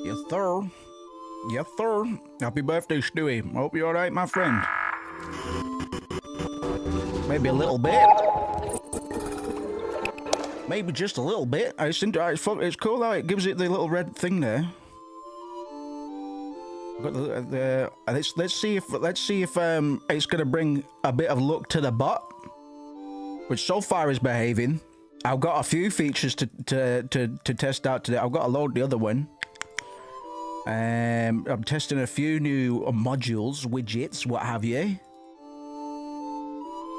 Yes, sir. Yes, sir. Happy birthday, Stewie. Hope you're alright, my friend. Maybe a little bit. Maybe just a little bit. It's cool though. It gives it the little red thing there. Got let's see if it's gonna bring a bit of luck to the bot, which so far is behaving. I've got a few features to test out today. I've got to load the other one. I'm testing a few new modules, widgets, what have you.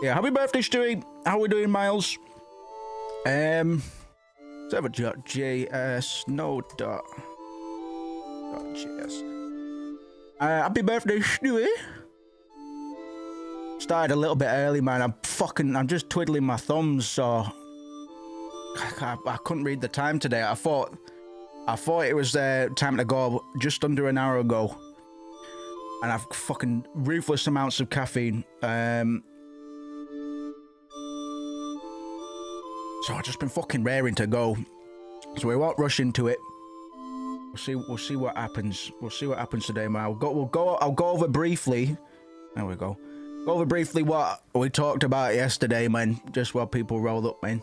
Yeah, happy birthday, Stewie. How are we doing, Miles? server.js node.js. Happy birthday, Stewie. Started a little bit early, man. I'm just twiddling my thumbs, so I couldn't read the time today. I thought it was time to go just under an hour ago, and I've fucking ruthless amounts of caffeine. So I've just been fucking raring to go. So we won't rush into it. We'll see what happens. We'll see what happens today, man. I'll go over briefly. There we go. Go over briefly what we talked about yesterday, man. Just while people roll up, man.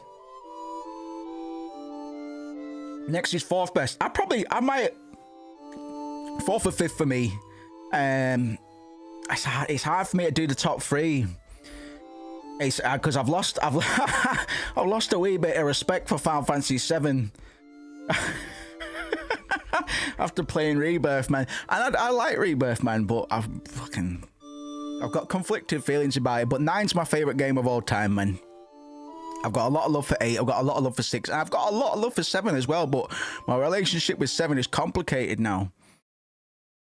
Next is fourth best. I might fourth or fifth for me. It's hard for me to do the top three. It's because I've lost a wee bit of respect for Final Fantasy VII after playing Rebirth, man. And I like Rebirth, man, but I've got conflicted feelings about it. But 9's my favorite game of all time, man. I've got a lot of love for 8. I've got a lot of love for 6. And I've got a lot of love for 7 as well. But my relationship with 7 is complicated now.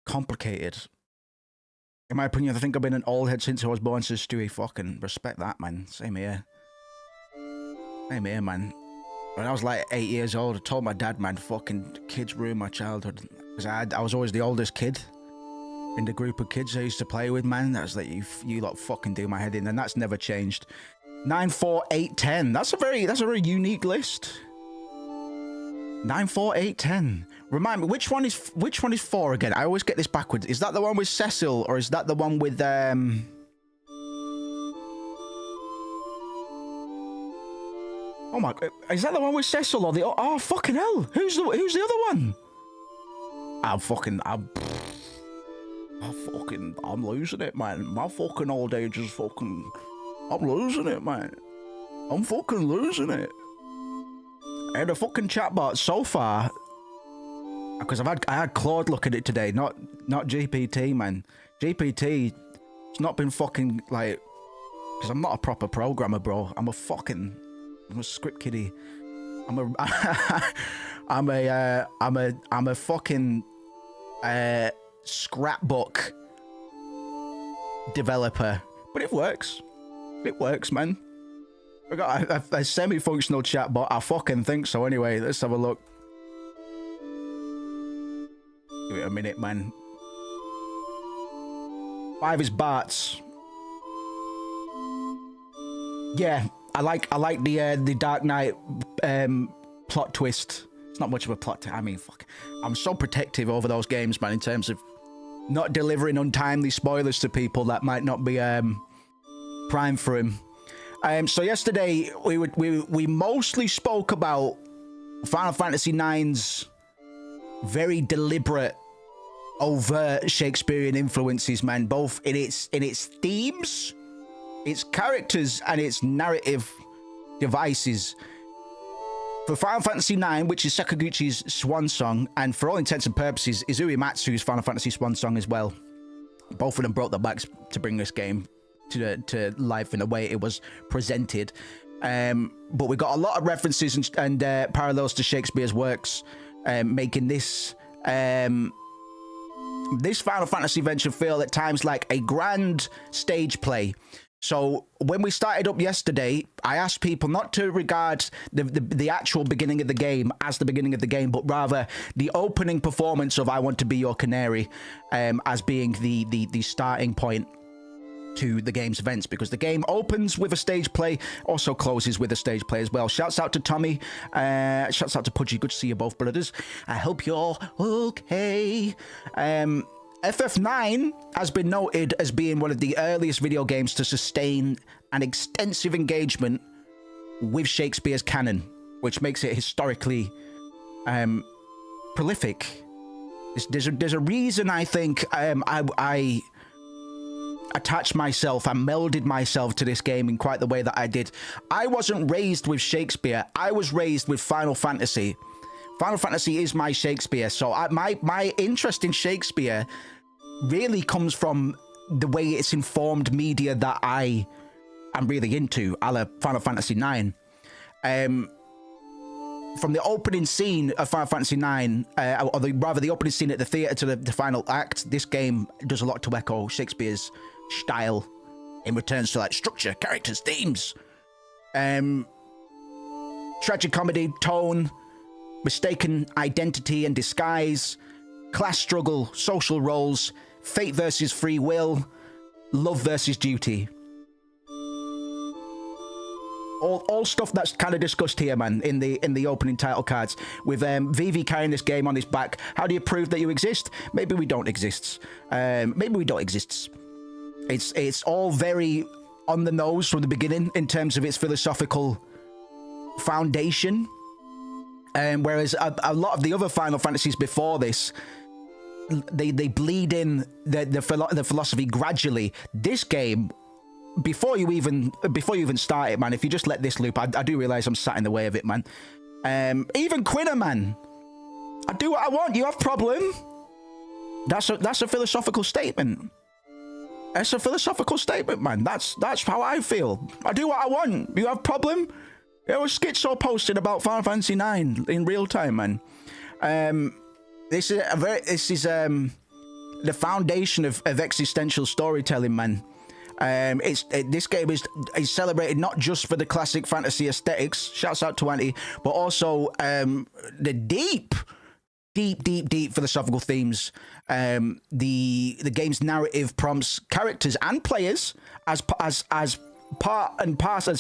Complicated. In my opinion, I think I've been an old head since I was born, says Stewie. Fucking respect that, man. Same here. Same here, man. When I was like 8 years old, I told my dad, man, fucking kids ruined my childhood. Because I was always the oldest kid in the group of kids I used to play with, man. That was like, you lot fucking do my head in. And that's never changed. 9, 4, 8, 10. That's a very unique list. 9, 4, 8, 10. Remind me, which one is 4 again? I always get this backwards. Is that the one with Cecil, or is that the one with Oh my god, is that the one with Cecil or the oh fucking hell? Who's the other one? I'm losing it, man. My fucking old age is fucking I'm losing it, man. I'm fucking losing it. And the fucking chatbot so far, because I had Claude look at it today, not GPT, man. GPT, it's not been fucking like, because I'm not a proper programmer, bro. I'm a script kiddie. I'm a fucking scrapbook developer, but it works. It works, man. I got a semi-functional chatbot. I fucking think so. Anyway, let's have a look. Give it a minute, man. 5 is Bart's. Yeah, I like the Dark Knight plot twist. It's not much of a plot. I mean, fuck. I'm so protective over those games, man, in terms of not delivering untimely spoilers to people that might not be prime for him. So yesterday we mostly spoke about Final Fantasy IX's very deliberate, overt Shakespearean influences, man, both in its themes, its characters, and its narrative devices. For Final Fantasy IX, which is Sakaguchi's swan song, and for all intents and purposes, is Uematsu's Final Fantasy swan song as well. Both of them broke their backs to bring this game to life in the way it was presented. But we got a lot of references and parallels to Shakespeare's works, making this Final Fantasy venture feel at times like a grand stage play. So when we started up yesterday, I asked people not to regard the actual beginning of the game as the beginning of the game, but rather the opening performance of I Want to Be Your Canary as being the starting point. to the game's events, because the game opens with a stage play, also closes with a stage play as well. Shouts out to Tommy, shouts out to Pudgy. Good to see you both, brothers. I hope you're okay. FF9 has been noted as being one of the earliest video games to sustain an extensive engagement with Shakespeare's canon, which makes it historically prolific. There's a reason I think I attached myself and melded myself to this game in quite the way that I did. I wasn't raised with Shakespeare. I was raised with Final Fantasy. Final Fantasy is my Shakespeare. So my interest in Shakespeare really comes from the way it's informed media that I am really into, a la Final Fantasy IX. From the opening scene of Final Fantasy IX, or rather the opening scene at the theatre to the final act, this game does a lot to echo Shakespeare's style in returns to like structure, characters, themes, tragic comedy, tone, mistaken identity and disguise, class struggle, social roles, fate versus free will, love versus duty. All stuff that's kind of discussed here, man, in the opening title cards, with Vivi carrying this game on his back. How do you prove that you exist? Maybe we don't exist. Maybe we don't exist. It's all very on the nose from the beginning in terms of its philosophical foundation. Whereas a lot of the other Final Fantasies before this, they bleed in the philosophy gradually. This game, before you even start it, man, if you just let this loop, I do realize I'm sat in the way of it, man. Even Quinna, man, I do what I want. You have problem? That's a philosophical statement. That's a philosophical statement, man. That's how I feel. I do what I want. You have problem? It was Schizo posting about Final Fantasy IX in real time, man. This is the foundation of existential storytelling, man. This game is celebrated not just for the classic fantasy aesthetics, shouts out to Auntie, but also the deep philosophical themes. The game's narrative prompts characters and players as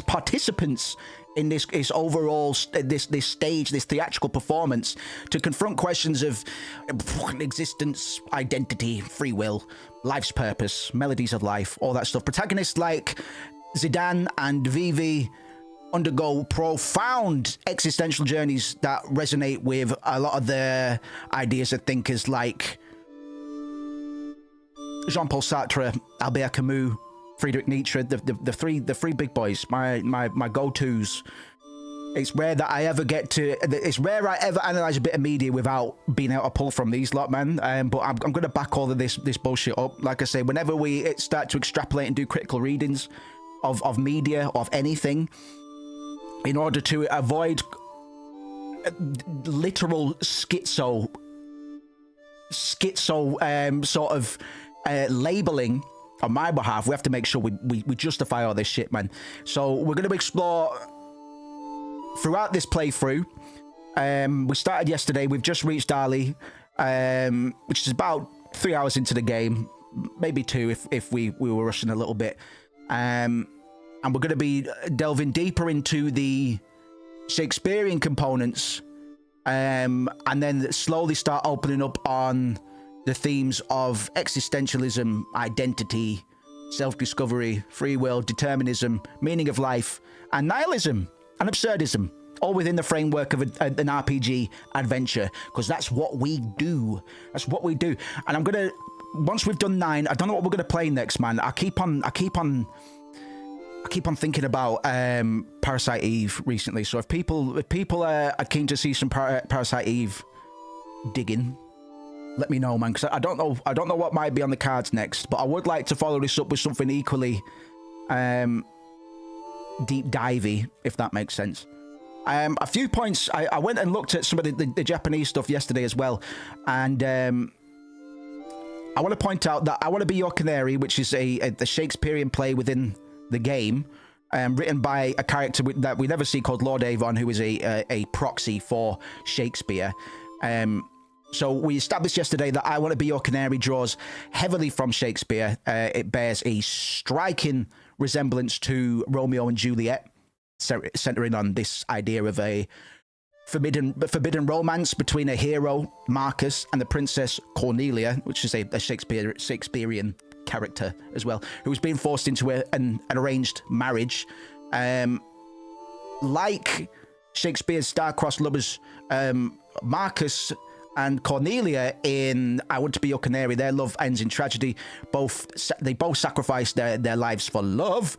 participants in this overall this stage, this theatrical performance, to confront questions of existence, identity, free will, life's purpose, melodies of life, all that stuff. Protagonists like Zidane and Vivi undergo profound existential journeys that resonate with a lot of the ideas of thinkers like Jean-Paul Sartre, Albert Camus, Friedrich Nietzsche, the three big boys, my go-tos. It's rare that I ever analyze a bit of media without being able to pull from these lot, man. But I'm going to back all of this bullshit up. Like I say, whenever we start to extrapolate and do critical readings of media, of anything, in order to avoid literal schizo sort of labeling on my behalf, we have to make sure we justify all this shit, man. So we're going to explore throughout this playthrough. We started yesterday. We've just reached Dali, which is about 3 hours into the game, maybe 2 if we were rushing a little bit. And we're going to be delving deeper into the Shakespearean components, and then slowly start opening up on the themes of existentialism, identity, self-discovery, free will, determinism, meaning of life, and nihilism and absurdism, all within the framework of an RPG adventure, because that's what we do. That's what we do. And I'm gonna, once we've done 9, I don't know what we're gonna play next, man. I keep on thinking about Parasite Eve recently. So if people are keen to see some Parasite Eve digging, let me know, man, because I don't know what might be on the cards next, but I would like to follow this up with something equally deep divey, if that makes sense. A few points. I went and looked at some of the Japanese stuff yesterday as well, and I want to point out that I Want to Be Your Canary, which is the Shakespearean play within the game, written by a character that we never see called Lord Avon, who is a proxy for Shakespeare. So we established yesterday that I Want to Be Your Canary draws heavily from Shakespeare. It bears a striking resemblance to Romeo and Juliet, centering on this idea of a forbidden romance between a hero, Marcus, and the princess Cornelia, which is a Shakespearean character as well, who was being forced into an arranged marriage. Like Shakespeare's star-crossed lovers, Marcus and Cornelia in I Want to Be Your Canary, their love ends in tragedy. They both sacrifice their lives for love.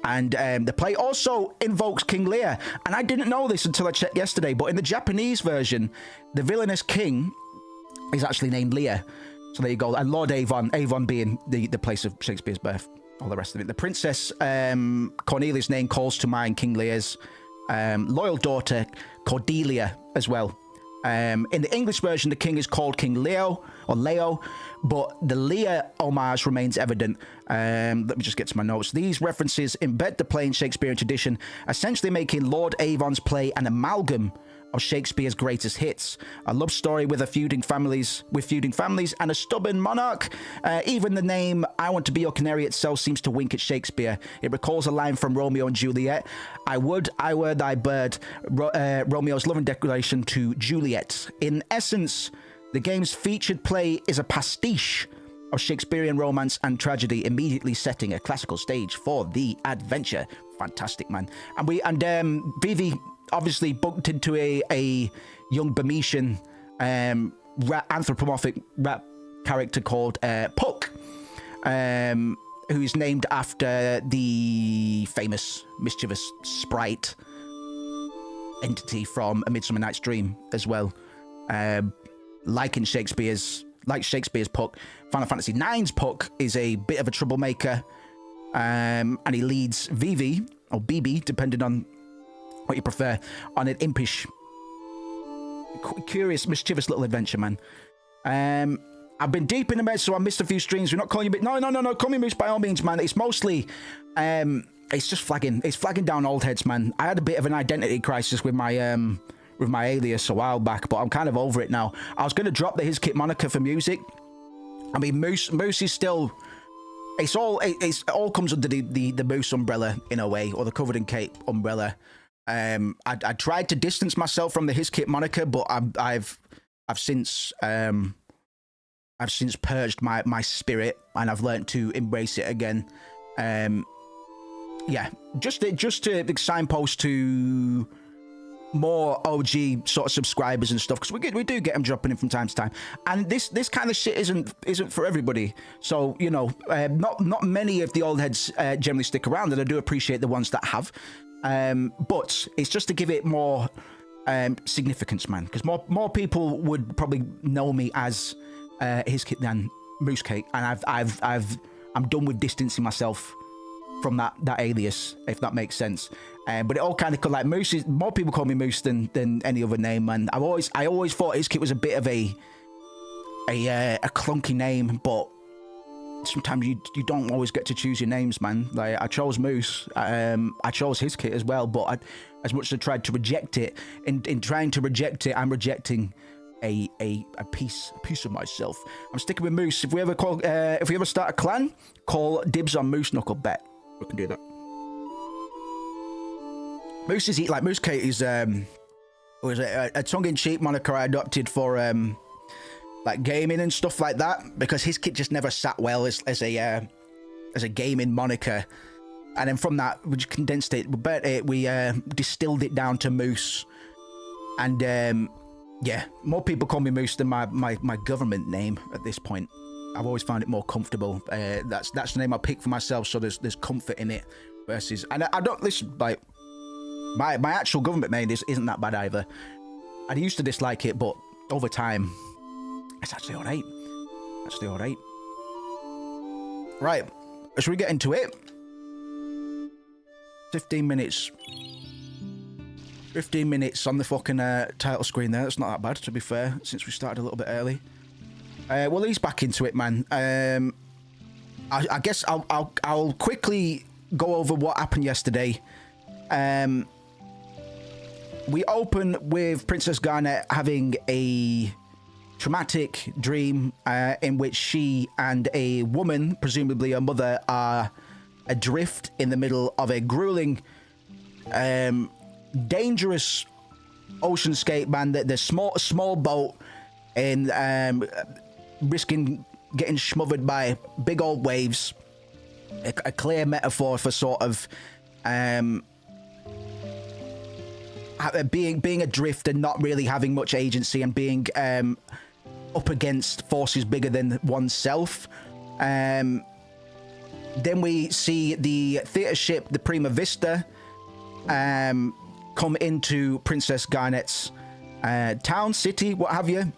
And the play also invokes King Lear. And I didn't know this until I checked yesterday, but in the Japanese version, the villainous king is actually named Lear. So there you go. And Lord Avon being the place of Shakespeare's birth, all the rest of it. The princess Cornelia's name calls to mind King Lear's loyal daughter, Cordelia, as well. In the English version, the king is called King Leo, but the Lear homage remains evident. Let me just get to my notes. These references embed the play in Shakespearean tradition, essentially making Lord Avon's play an amalgam of Shakespeare's greatest hits. A love story with feuding families and a stubborn monarch. Even the name I Want to Be Your Canary itself seems to wink at Shakespeare. It recalls a line from Romeo and Juliet. I were thy bird, Romeo's loving declaration to Juliet. In essence, the game's featured play is a pastiche of Shakespearean romance and tragedy, immediately setting a classical stage for the adventure. Fantastic, man. And Vivi obviously bumped into a young Bemetian anthropomorphic rap character called Puck, who is named after the famous mischievous sprite entity from A Midsummer Night's Dream as well. Like Shakespeare's Puck, Final Fantasy IX's Puck is a bit of a troublemaker, and he leads Vivi, or BB, depending on what you prefer, on an impish, curious, mischievous little adventure, man. I've been deep in the mess, so I missed a few streams. We're not calling you, no, call me Moose by all means, man. It's mostly, it's just flagging down old heads, man. I had a bit of an identity crisis with my alias a while back, but I'm kind of over it now. I was going to drop the His Kit moniker for music. I mean, Moose is still, it all comes under the Moose umbrella in a way, or the Covered in Cape umbrella. I tried to distance myself from the His Kit moniker, but I've since purged my spirit, and I've learned to embrace it again. Yeah, just to signpost to more OG sort of subscribers and stuff, because we do get them dropping in from time to time, and this kind of shit isn't for everybody. So, you know, not many of the old heads generally stick around, and I do appreciate the ones that have. But it's just to give it more significance, man, because more people would probably know me as His Kit than Moose Cake, and I'm done with distancing myself from that alias, if that makes sense. But it all kind of like Moose is, more people call me Moose than any other name, and I always thought His Kit was a bit of a clunky name, but sometimes you don't always get to choose your names, man. Like, I chose Moose, I chose His Kit as well, but as much as I tried to reject it, in trying to reject it, I'm rejecting a piece of myself. I'm sticking with Moose. If we ever start a clan, call dibs on Moose Knuckle, bet we can do that. Moose is like Moose Kate is was a tongue-in-cheek moniker I adopted for like gaming and stuff like that, because His Kit just never sat well as a gaming moniker, and then from that we just condensed it, we distilled it down to Moose, and yeah, more people call me Moose than my government name at this point. I've always found it more comfortable. That's the name I picked for myself, so there's comfort in it. Versus, and I don't listen, like my actual government name isn't that bad either. I used to dislike it, but over time, it's actually all right. Right, should we get into it? 15 minutes. 15 minutes on the fucking title screen there. That's not that bad, to be fair, since we started a little bit early. Well, he's back into it, man. I guess I'll quickly go over what happened yesterday. We open with Princess Garnet having a traumatic dream in which she and a woman, presumably her mother, are adrift in the middle of a grueling, dangerous oceanscape, man. The small boat, and risking getting smothered by big old waves. A clear metaphor for sort of being adrift and not really having much agency, and being up against forces bigger than oneself. Then we see the theater ship, the Prima Vista, come into Princess Garnet's town, city, what have you.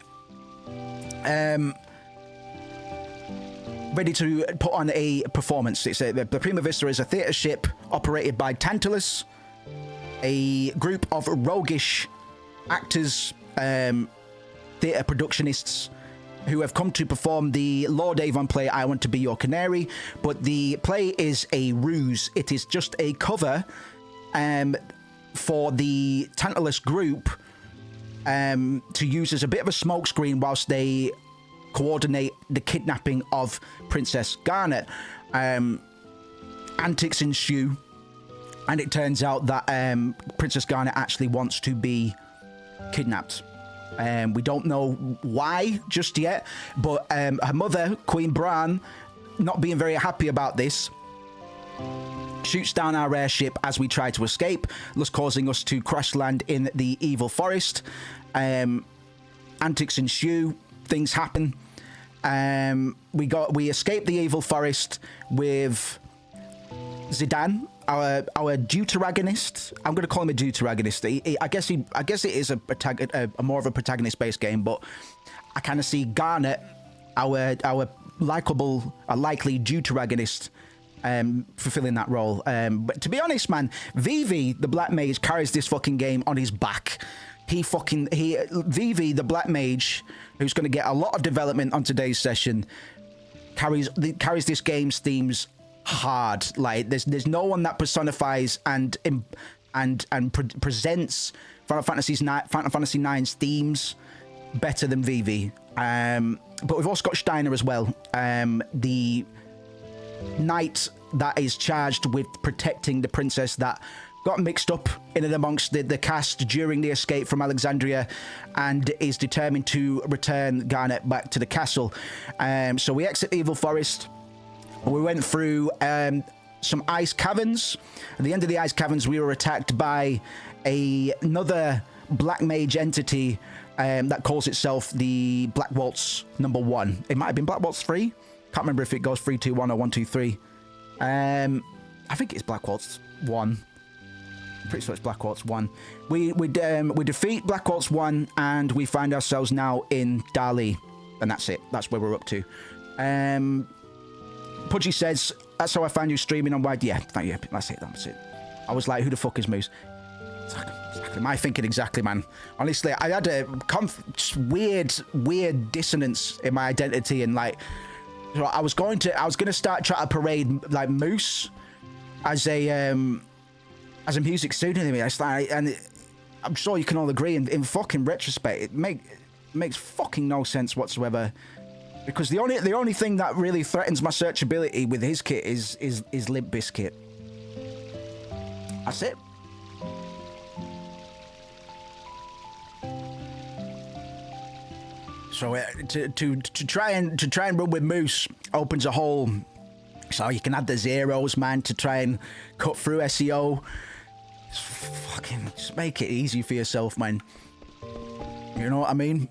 Ready to put on a performance. The Prima Vista is a theater ship operated by Tantalus, a group of roguish actors, theater productionists, who have come to perform the Lord Avon play I Want to Be Your Canary. But the play is a ruse. It is just a cover for the Tantalus group to use as a bit of a smokescreen whilst they coordinate the kidnapping of Princess Garnet. Antics ensue, and it turns out that Princess Garnet actually wants to be kidnapped. We don't know why just yet, but her mother, Queen Bran, not being very happy about this, shoots down our airship as we try to escape, thus causing us to crash land in the evil forest. Antics ensue, things happen. We escape the evil forest with Zidane, our deuteragonist. I'm going to call him a deuteragonist. I guess it is a more of a protagonist-based game, but I kind of see Garnet, our likely deuteragonist, fulfilling that role. But to be honest, man, Vivi, the Black Mage, carries this fucking game on his back. Vivi, the Black Mage, who's going to get a lot of development on today's session, carries this game's themes hard. Like there's no one that personifies and presents Final Fantasy IX's themes better than Vivi. But we've also got Steiner as well, the knight that is charged with protecting the princess that got mixed up in and amongst the cast during the escape from Alexandria, and is determined to return Garnet back to the castle. So we exit the evil forest. We went through some ice caverns. At the end of the ice caverns, we were attacked by another Black Mage entity that calls itself the Black Waltz #1. It might have been Black Waltz 3. Can't remember if it goes 3, 2, 1 or 1, 2, 3. I think it's Black Waltz 1. I'm pretty sure it's Black Waltz 1. We defeat Black Waltz 1, and we find ourselves now in Dali, and that's it. That's where we're up to. Pudgy says, that's how I found you streaming on Wide. Yeah, thank you. That's it. I was like, who the fuck is Moose? Exactly. My thinking exactly, man. Honestly, I had a weird dissonance in my identity, and like, I was gonna start trying to parade like Moose as a music pseudonym. It's like, and I'm sure you can all agree, in fucking retrospect, it makes fucking no sense whatsoever. Because the only thing that really threatens my searchability with his kit is Limp Bizkit. That's it. So to try and run with Moose opens a hole, so you can add the zeros, man, to try and cut through SEO. Just make it easy for yourself, man. You know what I mean?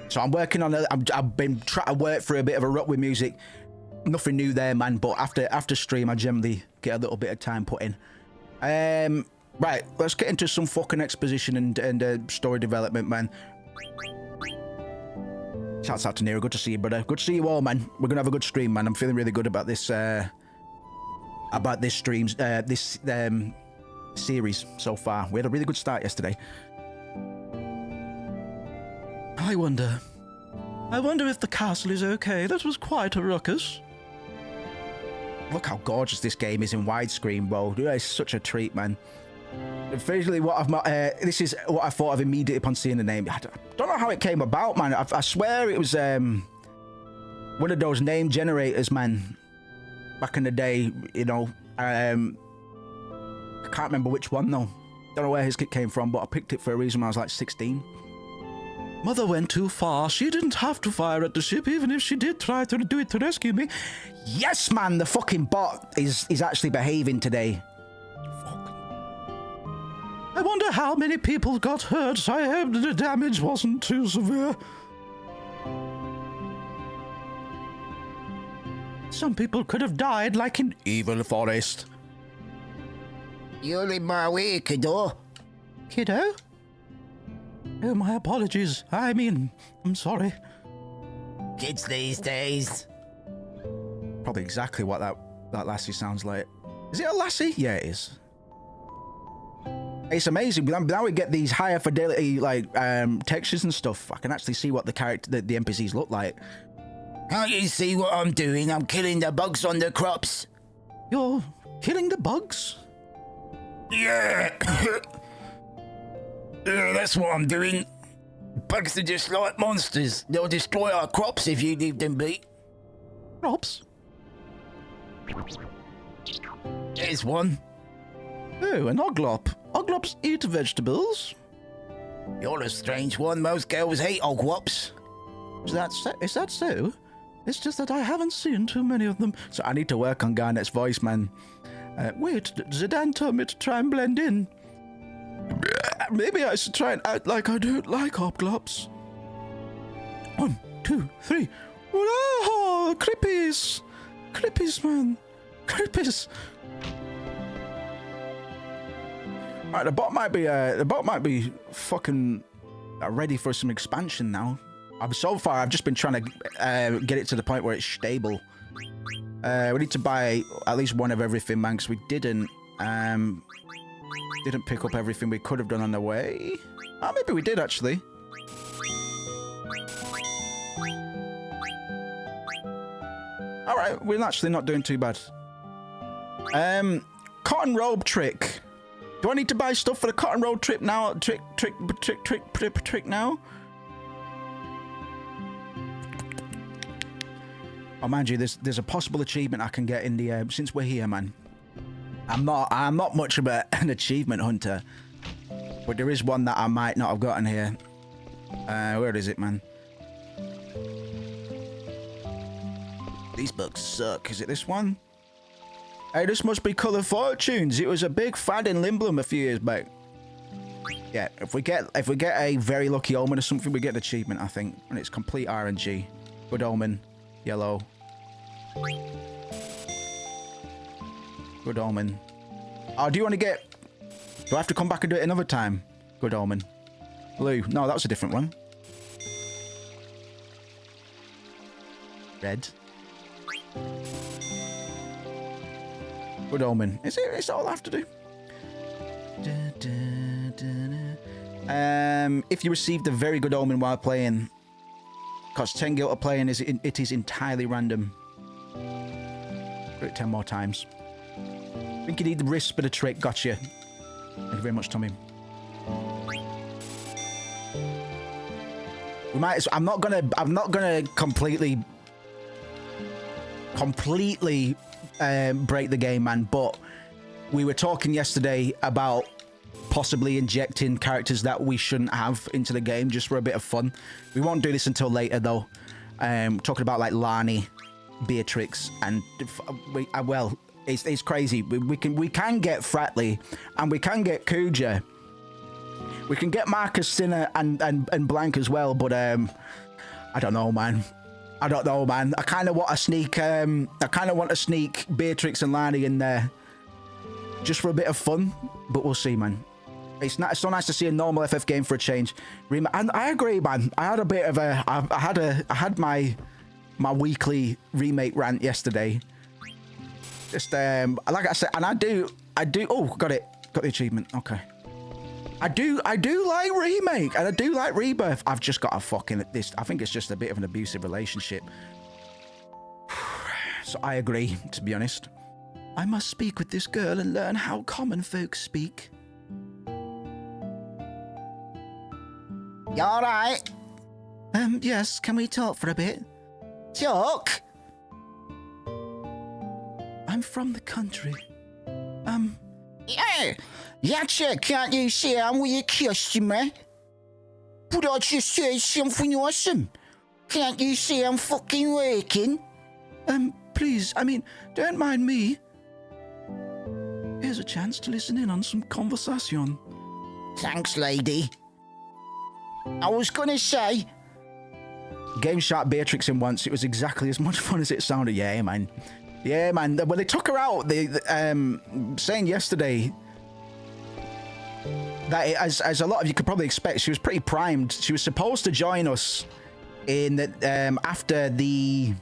So I'm working on it. I've been trying to work through a bit of a rut with music. Nothing new there, man. But after stream, I generally get a little bit of time put in. Right, let's get into some fucking exposition and story development, man. Shouts out to Nero. Good to see you, brother. Good to see you all, man. We're gonna have a good stream, man. I'm feeling really good about this series so far. We had a really good start yesterday. I wonder if the castle is okay. That was quite a ruckus. Look how gorgeous this game is in widescreen, bro. It's such a treat, man. Visually, this is what I thought of immediately upon seeing the name. I don't know how it came about, man. I swear it was one of those name generators, man. Back in the day, you know. I can't remember which one though. Don't know where his kit came from, but I picked it for a reason when I was like 16. Mother went too far. She didn't have to fire at the ship, even if she did try to do it to rescue me. Yes, man. The fucking bot is actually behaving today. I wonder how many people got hurt. I hope the damage wasn't too severe. Some people could have died, like in Evil Forest. You're in my way, kiddo. Kiddo? Oh, my apologies. I'm sorry. Kids these days. Probably exactly what that lassie sounds like. Is it a lassie? Yeah, it is. It's amazing. Now we get these higher fidelity like textures and stuff. I can actually see what the NPCs look like. Can't you see what I'm doing? I'm killing the bugs on the crops. You're killing the bugs? Yeah. Yeah, that's what I'm doing. Bugs are just like monsters. They'll destroy our crops if you leave them be. Crops? There's one. Oh, an oglop. Oglops eat vegetables. You're a strange one. Most girls hate oglops. Is that so? It's just that I haven't seen too many of them. So I need to work on Garnet's voice, man. Wait, Zidane told me to try and blend in. Maybe I should try and act like I don't like oglops. 1, 2, 3. Oh, creepies! Creepies, man. Creepies. Alright, the bot might be fucking ready for some expansion now. So far, I've just been trying to get it to the point where it's stable. We need to buy at least one of everything, man, because we didn't pick up everything we could have done on the way. Oh, maybe we did, actually. Alright, we're actually not doing too bad. Cotton robe trick. Do I need to buy stuff for the cotton road trip now? Trick now? Oh, mind you, there's a possible achievement I can get in the since we're here, man. I'm not much of an achievement hunter, but there is one that I might not have gotten here. Where is it, man? These bugs suck. Is it this one? Hey, this must be Colour Fortunes. It was a big fad in Limblum a few years back. Yeah, if we get a very lucky omen or something, we get an achievement, I think. And it's complete RNG. Good omen. Yellow. Good omen. Oh, do you want to get... Do I have to come back and do it another time? Good omen. Blue. No, that was a different one. Red. Good omen. Is it? Is that all I have to do? If you received a very good omen while playing, because 10 guilt of playing it is entirely random. Do it 10 more times. I think you need the wrist for the trick. Gotcha. Thank you very much, Tommy. We might. I'm not gonna completely break the game, man, but we were talking yesterday about possibly injecting characters that we shouldn't have into the game just for a bit of fun. We won't do this until later, though. Talking about like Lani, Beatrix, and well, it's crazy. We can get Fratley, and we can get Kuja. We can get Marcus, Sinner, and Blank as well, but I don't know, man. I don't know, man. I kind of want to sneak Beatrix and Lani in there just for a bit of fun, but we'll see, man. It's so nice to see a normal FF game for a change. And I agree, man. I had a bit of I had my weekly remake rant yesterday. Just like I said, and I do. Oh, got the achievement. Okay. I do like remake and I do like rebirth. I've just got a fucking this. I think it's just a bit of an abusive relationship. So I agree, to be honest. I must speak with this girl and learn how common folks speak. You all right? Yes, can we talk for a bit? Talk? I'm from the country. Yeah. Gotcha, can't you see I'm with your customer? But I just said something awesome. Can't you see I'm fucking working? Please, I mean, don't mind me. Here's a chance to listen in on some conversation. Thanks, lady. I was gonna say... Game shot Beatrix in once. It was exactly as much fun as it sounded. Yeah, man. Yeah, man. Well, they took her out. They saying yesterday that as a lot of you could probably expect, she was pretty primed. She was supposed to join us in the after the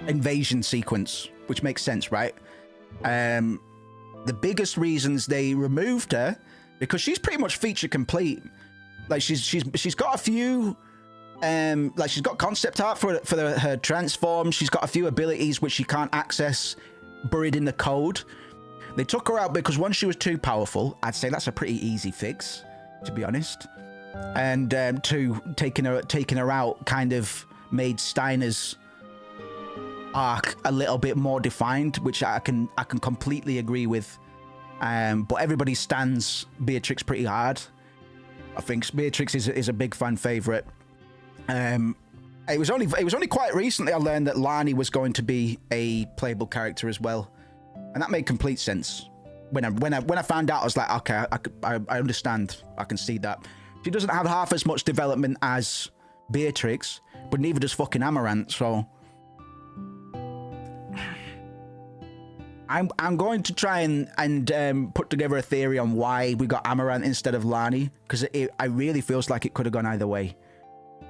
invasion sequence, which makes sense, right? The biggest reasons they removed her because she's pretty much feature complete. Like she's got a few. Like she's got concept art for her transform. She's got a few abilities which she can't access, buried in the code. They took her out because one, she was too powerful. I'd say that's a pretty easy fix, to be honest. And two, taking her out kind of made Steiner's arc a little bit more defined, which I can completely agree with. But everybody stands Beatrix pretty hard. I think Beatrix is a big fan favorite. It was only quite recently I learned that Lani was going to be a playable character as well, and that made complete sense. When I found out, I was like, okay, I understand. I can see that. She doesn't have half as much development as Beatrix, but neither does fucking Amaranth. So I'm going to try and put together a theory on why we got Amaranth instead of Lani, because it really feels like it could have gone either way.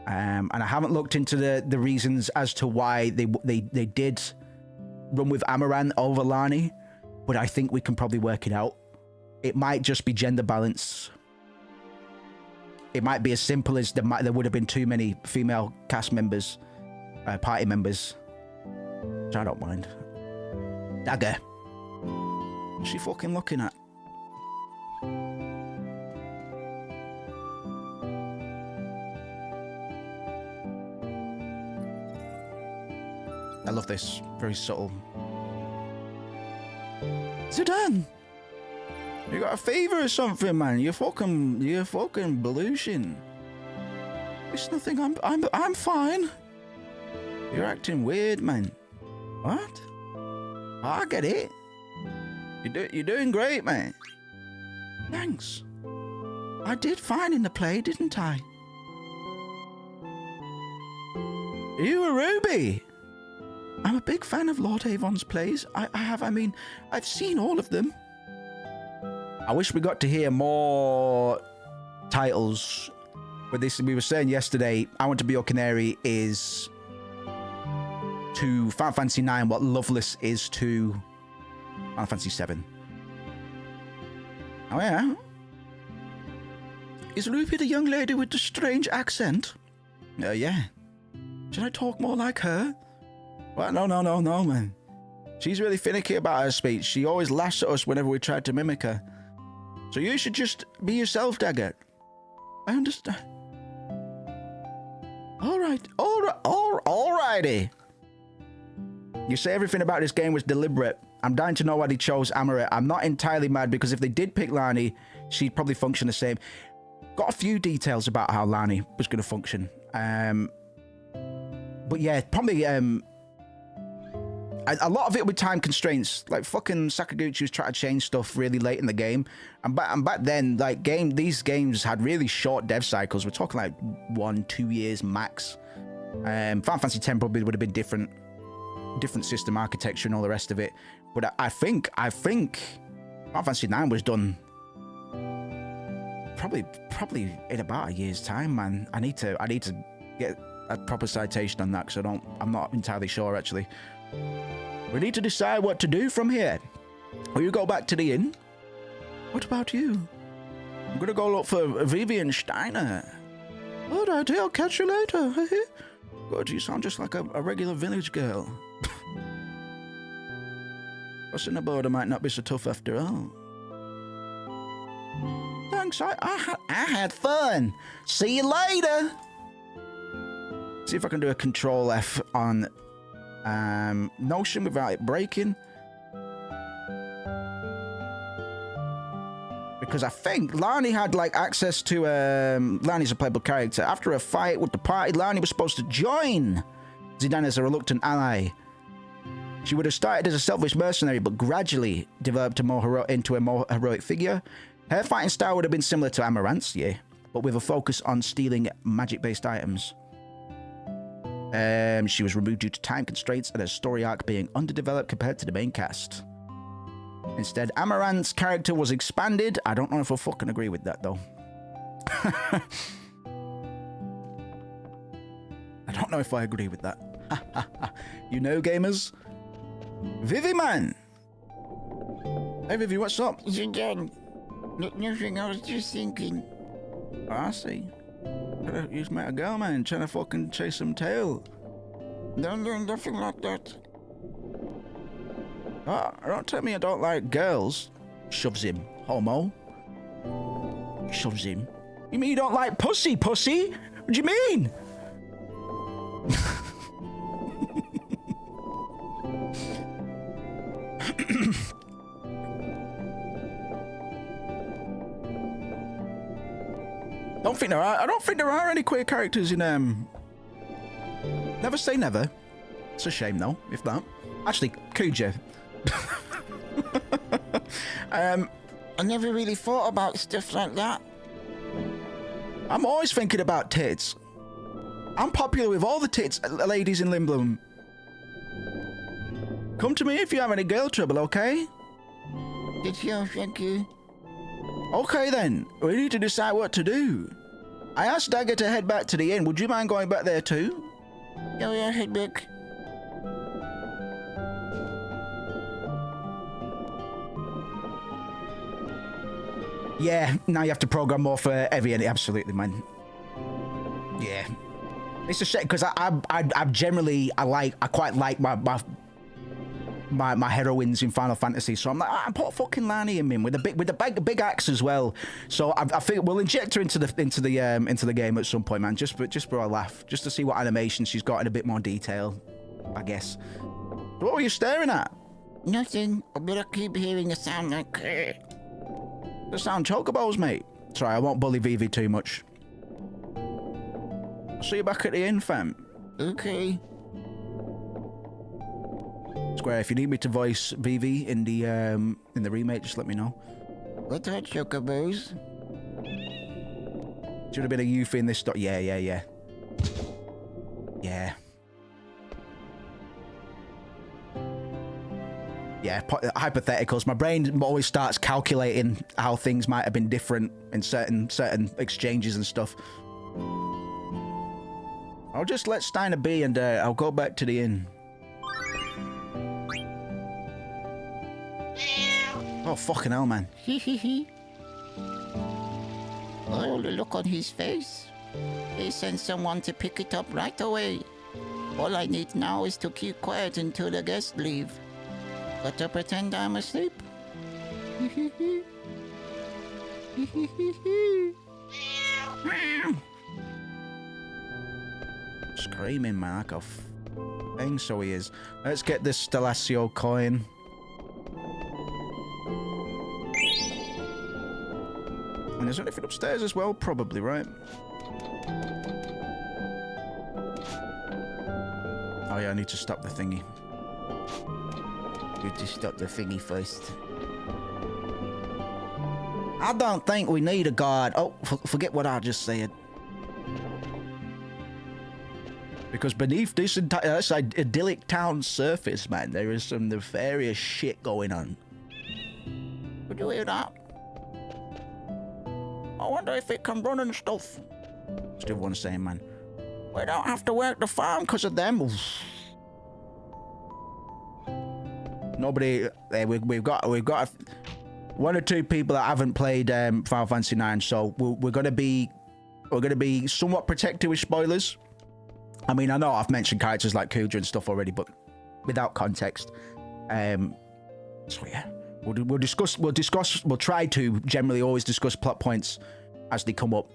And I haven't looked into the reasons as to why they did run with Amaranth over Lani, but I think we can probably work it out. It might just be gender balance. It might be as simple as there would have been too many female cast members, party members, which I don't mind. Dagger. What's she fucking looking at? I love this. Very subtle. Zidane! You got a fever or something, man? You're fucking blushing. It's nothing. I'm fine. You're acting weird, man. What? I get it. You're doing great, man. Thanks. I did fine in the play, didn't I? You were Ruby. I'm a big fan of Lord Avon's plays. I've seen all of them. I wish we got to hear more titles. But this, we were saying yesterday, I Want to Be Your Canary is to Final Fantasy IX what Loveless is to Final Fantasy VII. Oh yeah? Is Ruby the young lady with the strange accent? Yeah. Should I talk more like her? Well, no, man. She's really finicky about her speech. She always laughs at us whenever we try to mimic her. So you should just be yourself, Daggett. I understand. Alrighty. You say everything about this game was deliberate. I'm dying to know why they chose Amaret. I'm not entirely mad because if they did pick Lani, she'd probably function the same. Got a few details about how Lani was going to function. But yeah, probably a lot of it with time constraints. Like fucking Sakaguchi was trying to change stuff really late in the game, and back then, like these games had really short dev cycles. We're talking like 1-2 years max. Final Fantasy X probably would have been different system architecture and all the rest of it. But I think Final Fantasy IX was done probably in about a year's time, man. I need to get a proper citation on that because I'm not entirely sure actually. We need to decide what to do from here. Will you go back to the inn? What about you? I'm gonna go look for Vivian Steiner. All right, I'll catch you later. God, you sound just like a regular village girl. Crossing the border might not be so tough after all. Thanks. thanks. I had fun. See you later. See if I can do a Control F on Notion without it breaking. Because I think Lani had like access to Lani's a playable character. After a fight with the party, Lani was supposed to join Zidane as a reluctant ally. She would have started as a selfish mercenary, but gradually developed into a more heroic figure. Her fighting style would have been similar to Amaranth's, yeah, but with a focus on stealing magic-based items. She was removed due to time constraints and her story arc being underdeveloped compared to the main cast. Instead, Amaranth's character was expanded. I don't know if I fucking agree with that, though. I don't know if I agree with that. You know, gamers? Vivi, man! Hey, Vivi, what's up? Again, nothing, I was just thinking. Oh, I see. You just met a girl, man, trying to fucking chase some tail. No, nothing like that. Oh, don't tell me I don't like girls. Shoves him. Homo. Shoves him. You mean you don't like pussy? What do you mean? I don't think there are any queer characters in Never say never. It's a shame though, if that. Actually, Kuja. I never really thought about stuff like that. I'm always thinking about tits. I'm popular with all the tits ladies in Limblum. Come to me if you have any girl trouble, okay? Thank you. Okay then, we need to decide what to do. I asked Dagger to head back to the inn. Would you mind going back there too? Oh yeah, head back. Yeah, now you have to program more for every inn. Absolutely, man. Yeah. It's a shame because I generally I quite like my heroines in Final Fantasy, so I'm like, I put fucking Lani in with a big axe as well. So I think we'll inject her into the game at some point, man. Just for a laugh, just to see what animation she's got in a bit more detail, I guess. What were you staring at? Nothing. But I keep hearing a sound like. The sound chocobos, mate. Sorry, I won't bully Vivi too much. I'll see you back at the inn, fam. Okay. Square, if you need me to voice Vivi in the remake, just let me know. What are chocobos? Should have been a Yuffie in this story. Yeah. Yeah. Yeah, hypotheticals. My brain always starts calculating how things might have been different in certain exchanges and stuff. I'll just let Steiner be and I'll go back to the inn. Oh, fucking hell, man. Oh, the look on his face. He sent someone to pick it up right away. All I need now is to keep quiet until the guests leave. Gotta pretend I'm asleep. Screaming, man, like a thing, so he is. Let's get this Stellacio coin. And is there anything upstairs as well? Probably, right? Oh yeah, I need to stop the thingy. You just stop the thingy first. I don't think we need a god. Oh, forget what I just said. Because beneath this entire idyllic town surface, man, there is some nefarious shit going on. Would you hear that? I wonder if it can run and stuff. Still one saying, man. We don't have to work the farm because of them. Nobody. We've got one or two people that haven't played Final Fantasy 9, so we're gonna be somewhat protective with spoilers. I mean, I know I've mentioned characters like Kuja and stuff already, but without context. So yeah, We'll discuss. We'll try to generally always discuss plot points as they come up.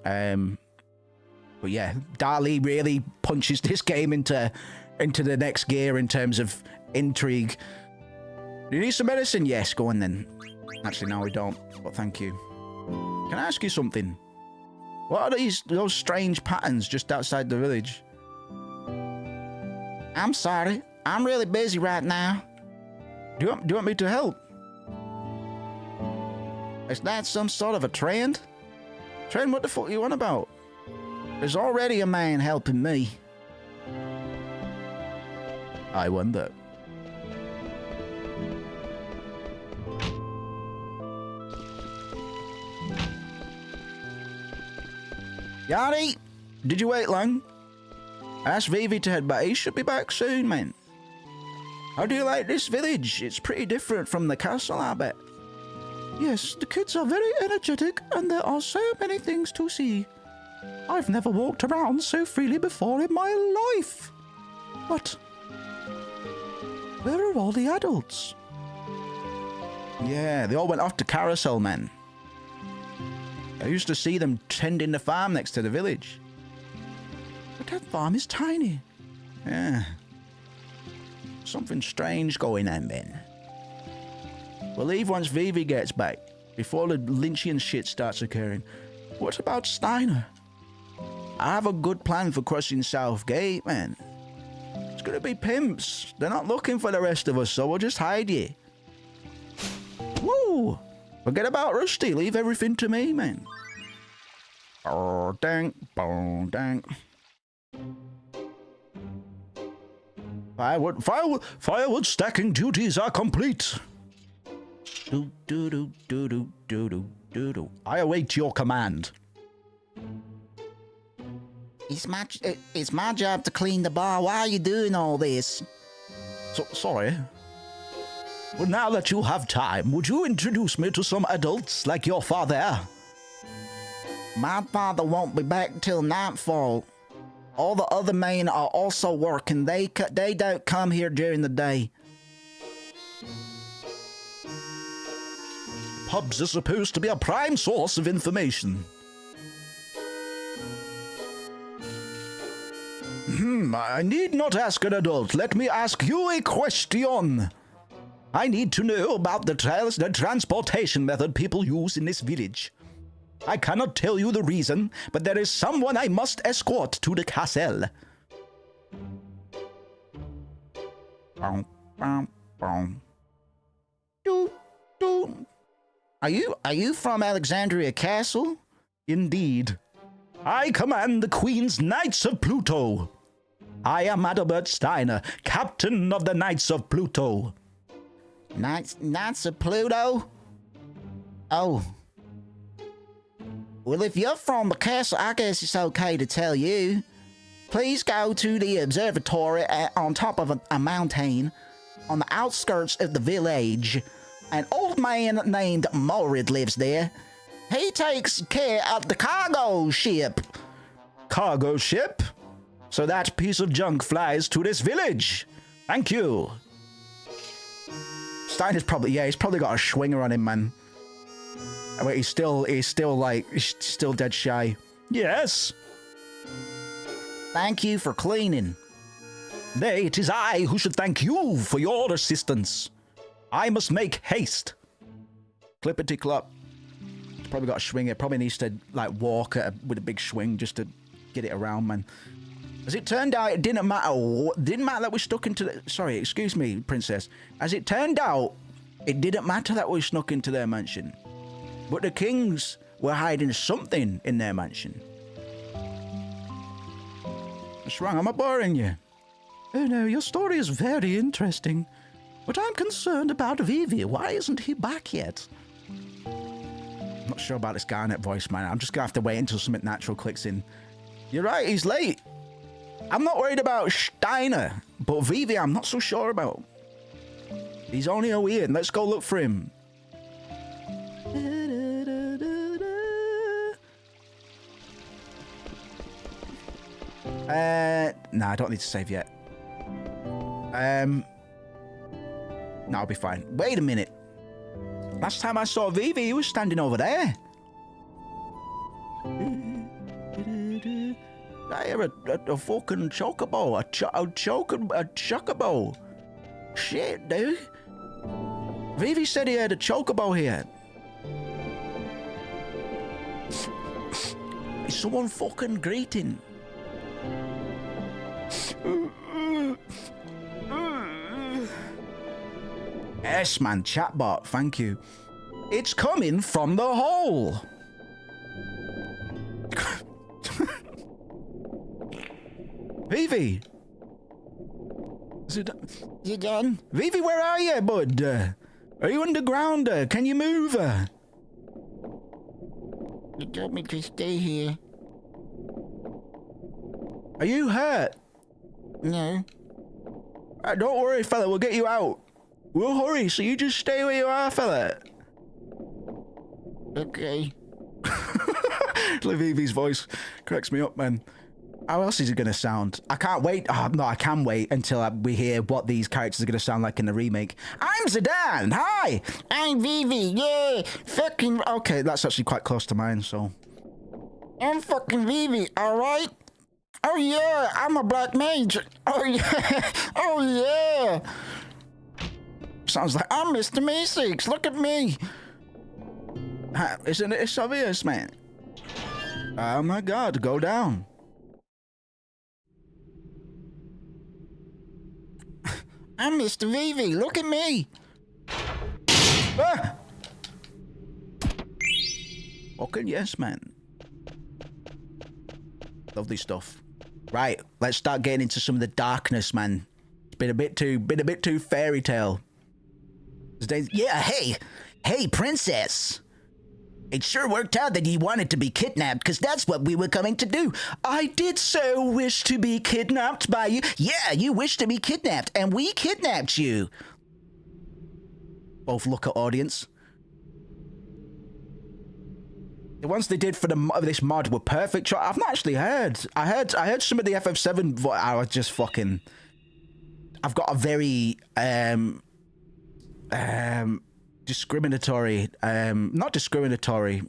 But yeah, Dali really punches this game into the next gear in terms of intrigue. Do you need some medicine? Yes, go on then. Actually, no, we don't. But thank you. Can I ask you something? What are those strange patterns just outside the village? I'm sorry. I'm really busy right now. Do you want me to help? Is that some sort of a trend? Trent, what the fuck are you on about? There's already a man helping me. I wonder. Yari, did you wait long? I asked Vivi to head back. He should be back soon, man. How do you like this village? It's pretty different from the castle, I bet. Yes, the kids are very energetic and there are so many things to see. I've never walked around so freely before in my life. But where are all the adults? Yeah, they all went off to Carousel, man. I used to see them tending the farm next to the village. But that farm is tiny. Yeah. Something strange going on, man. We'll leave once Vivi gets back, before the Lynchian shit starts occurring. What about Steiner? I have a good plan for crossing South Gate, man. It's gonna be pimps. They're not looking for the rest of us, so we'll just hide you. Woo! Forget about Rusty. Leave everything to me, man. Oh, dang. Boom, dang. Firewood stacking duties are complete. Do. I await your command. It's my job to clean the bar. Why are you doing all this? Sorry. Well, now that you have time, would you introduce me to some adults like your father? My father won't be back till nightfall. All the other men are also working. They don't come here during the day. Pubs are supposed to be a prime source of information. I need not ask an adult. Let me ask you a question. I need to know about the transportation method people use in this village. I cannot tell you the reason, but there is someone I must escort to the castle. Are you from Alexandria Castle? Indeed. I command the Queen's Knights of Pluto. I am Adalbert Steiner, captain of the Knights of Pluto. Knights of Pluto? Oh. Well, if you're from the castle, I guess it's okay to tell you. Please go to the observatory on top of a mountain on the outskirts of the village. An old man named Morid lives there. He takes care of the cargo ship. Cargo ship? So that piece of junk flies to this village. Thank you. Steiner's probably, yeah, he's probably got a swinger on him, man. Wait, he's still dead shy. Yes. Thank you for cleaning. Nay, it is I who should thank you for your assistance. I must make haste. Clippity clop. He's probably got a swing. It probably needs to like walk with a big swing just to get it around, man. As it turned out, it didn't matter. Didn't matter that we stuck into the. Sorry, excuse me, princess. As it turned out, it didn't matter that we snuck into their mansion. But the kings were hiding something in their mansion. What's wrong? Am I boring you? Oh no, your story is very interesting. But I'm concerned about Vivi. Why isn't he back yet? I'm not sure about this Garnet voice, man. I'm just gonna have to wait until something natural clicks in. You're right, he's late. I'm not worried about Steiner, but Vivi I'm not so sure about. He's only a weird. Let's go look for him. Nah, I don't need to save yet. No, I'll be fine. Wait a minute. Last time I saw Vivi, he was standing over there. I hear a fucking chocobo, a chocobo. Shit, dude. Vivi said he had a chocobo here. Is someone fucking greeting? Yes, man, chatbot, thank you. It's coming from the hole. Vivi. Is it done? Vivi, where are you, bud? Are you underground? Can you move? You told me to stay here. Are you hurt? No. Don't worry, fella, we'll get you out. We'll hurry, so you just stay where you are, fella. Okay. Vivi's voice cracks me up, man. How else is it going to sound? I can't wait. Oh, no, I can wait until we hear what these characters are going to sound like in the remake. I'm Zidane. Hi. I'm Vivi. Yeah. Fucking. Okay, that's actually quite close to mine, so. I'm fucking Vivi, alright? Oh yeah, I'm a black mage. Oh yeah. Oh yeah. Sounds like I'm Mr. Meeseeks. Look at me. Isn't it obvious, man? Oh my god, go down. I'm Mr. Vivi. Look at me. Ah! Fucking yes, man. Lovely stuff. Right, let's start getting into some of the darkness, man. It's been a bit too fairy tale. Yeah, hey, princess. It sure worked out that you wanted to be kidnapped, because that's what we were coming to do. I did so wish to be kidnapped by you. Yeah, you wished to be kidnapped, and we kidnapped you. Both look at audience. The ones they did for this mod were perfect. I've not actually heard. I heard some of the FF7. I was just fucking. I've got a very discriminatory, not discriminatory.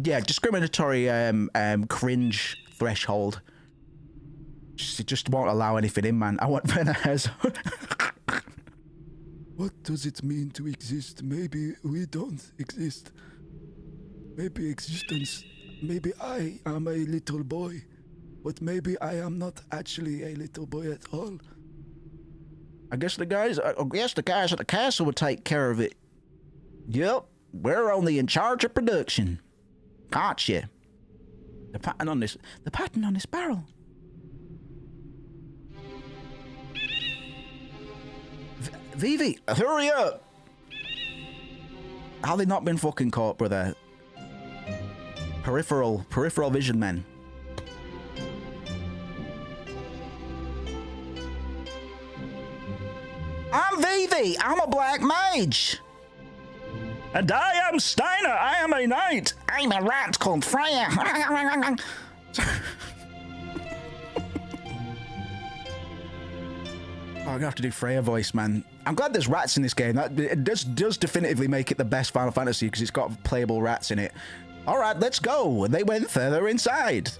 Yeah, discriminatory cringe threshold. It just won't allow anything in, man. I want Venahez. What does it mean to exist? Maybe we don't exist. Maybe existence. Maybe I am a little boy. But maybe I am not actually a little boy at all. I guess the guys at the castle would take care of it. Yep, we're only in charge of production. Gotcha. The pattern on this barrel. Vivi, hurry up! How they not been fucking caught, brother? Peripheral vision, man. I'm Vivi. I'm a black mage. And I am Steiner. I am a knight. I'm a rat called Freya. Oh, I'm gonna have to do Freya voice, man. I'm glad there's rats in this game. It does definitively make it the best Final Fantasy because it's got playable rats in it. All right, let's go. They went further inside.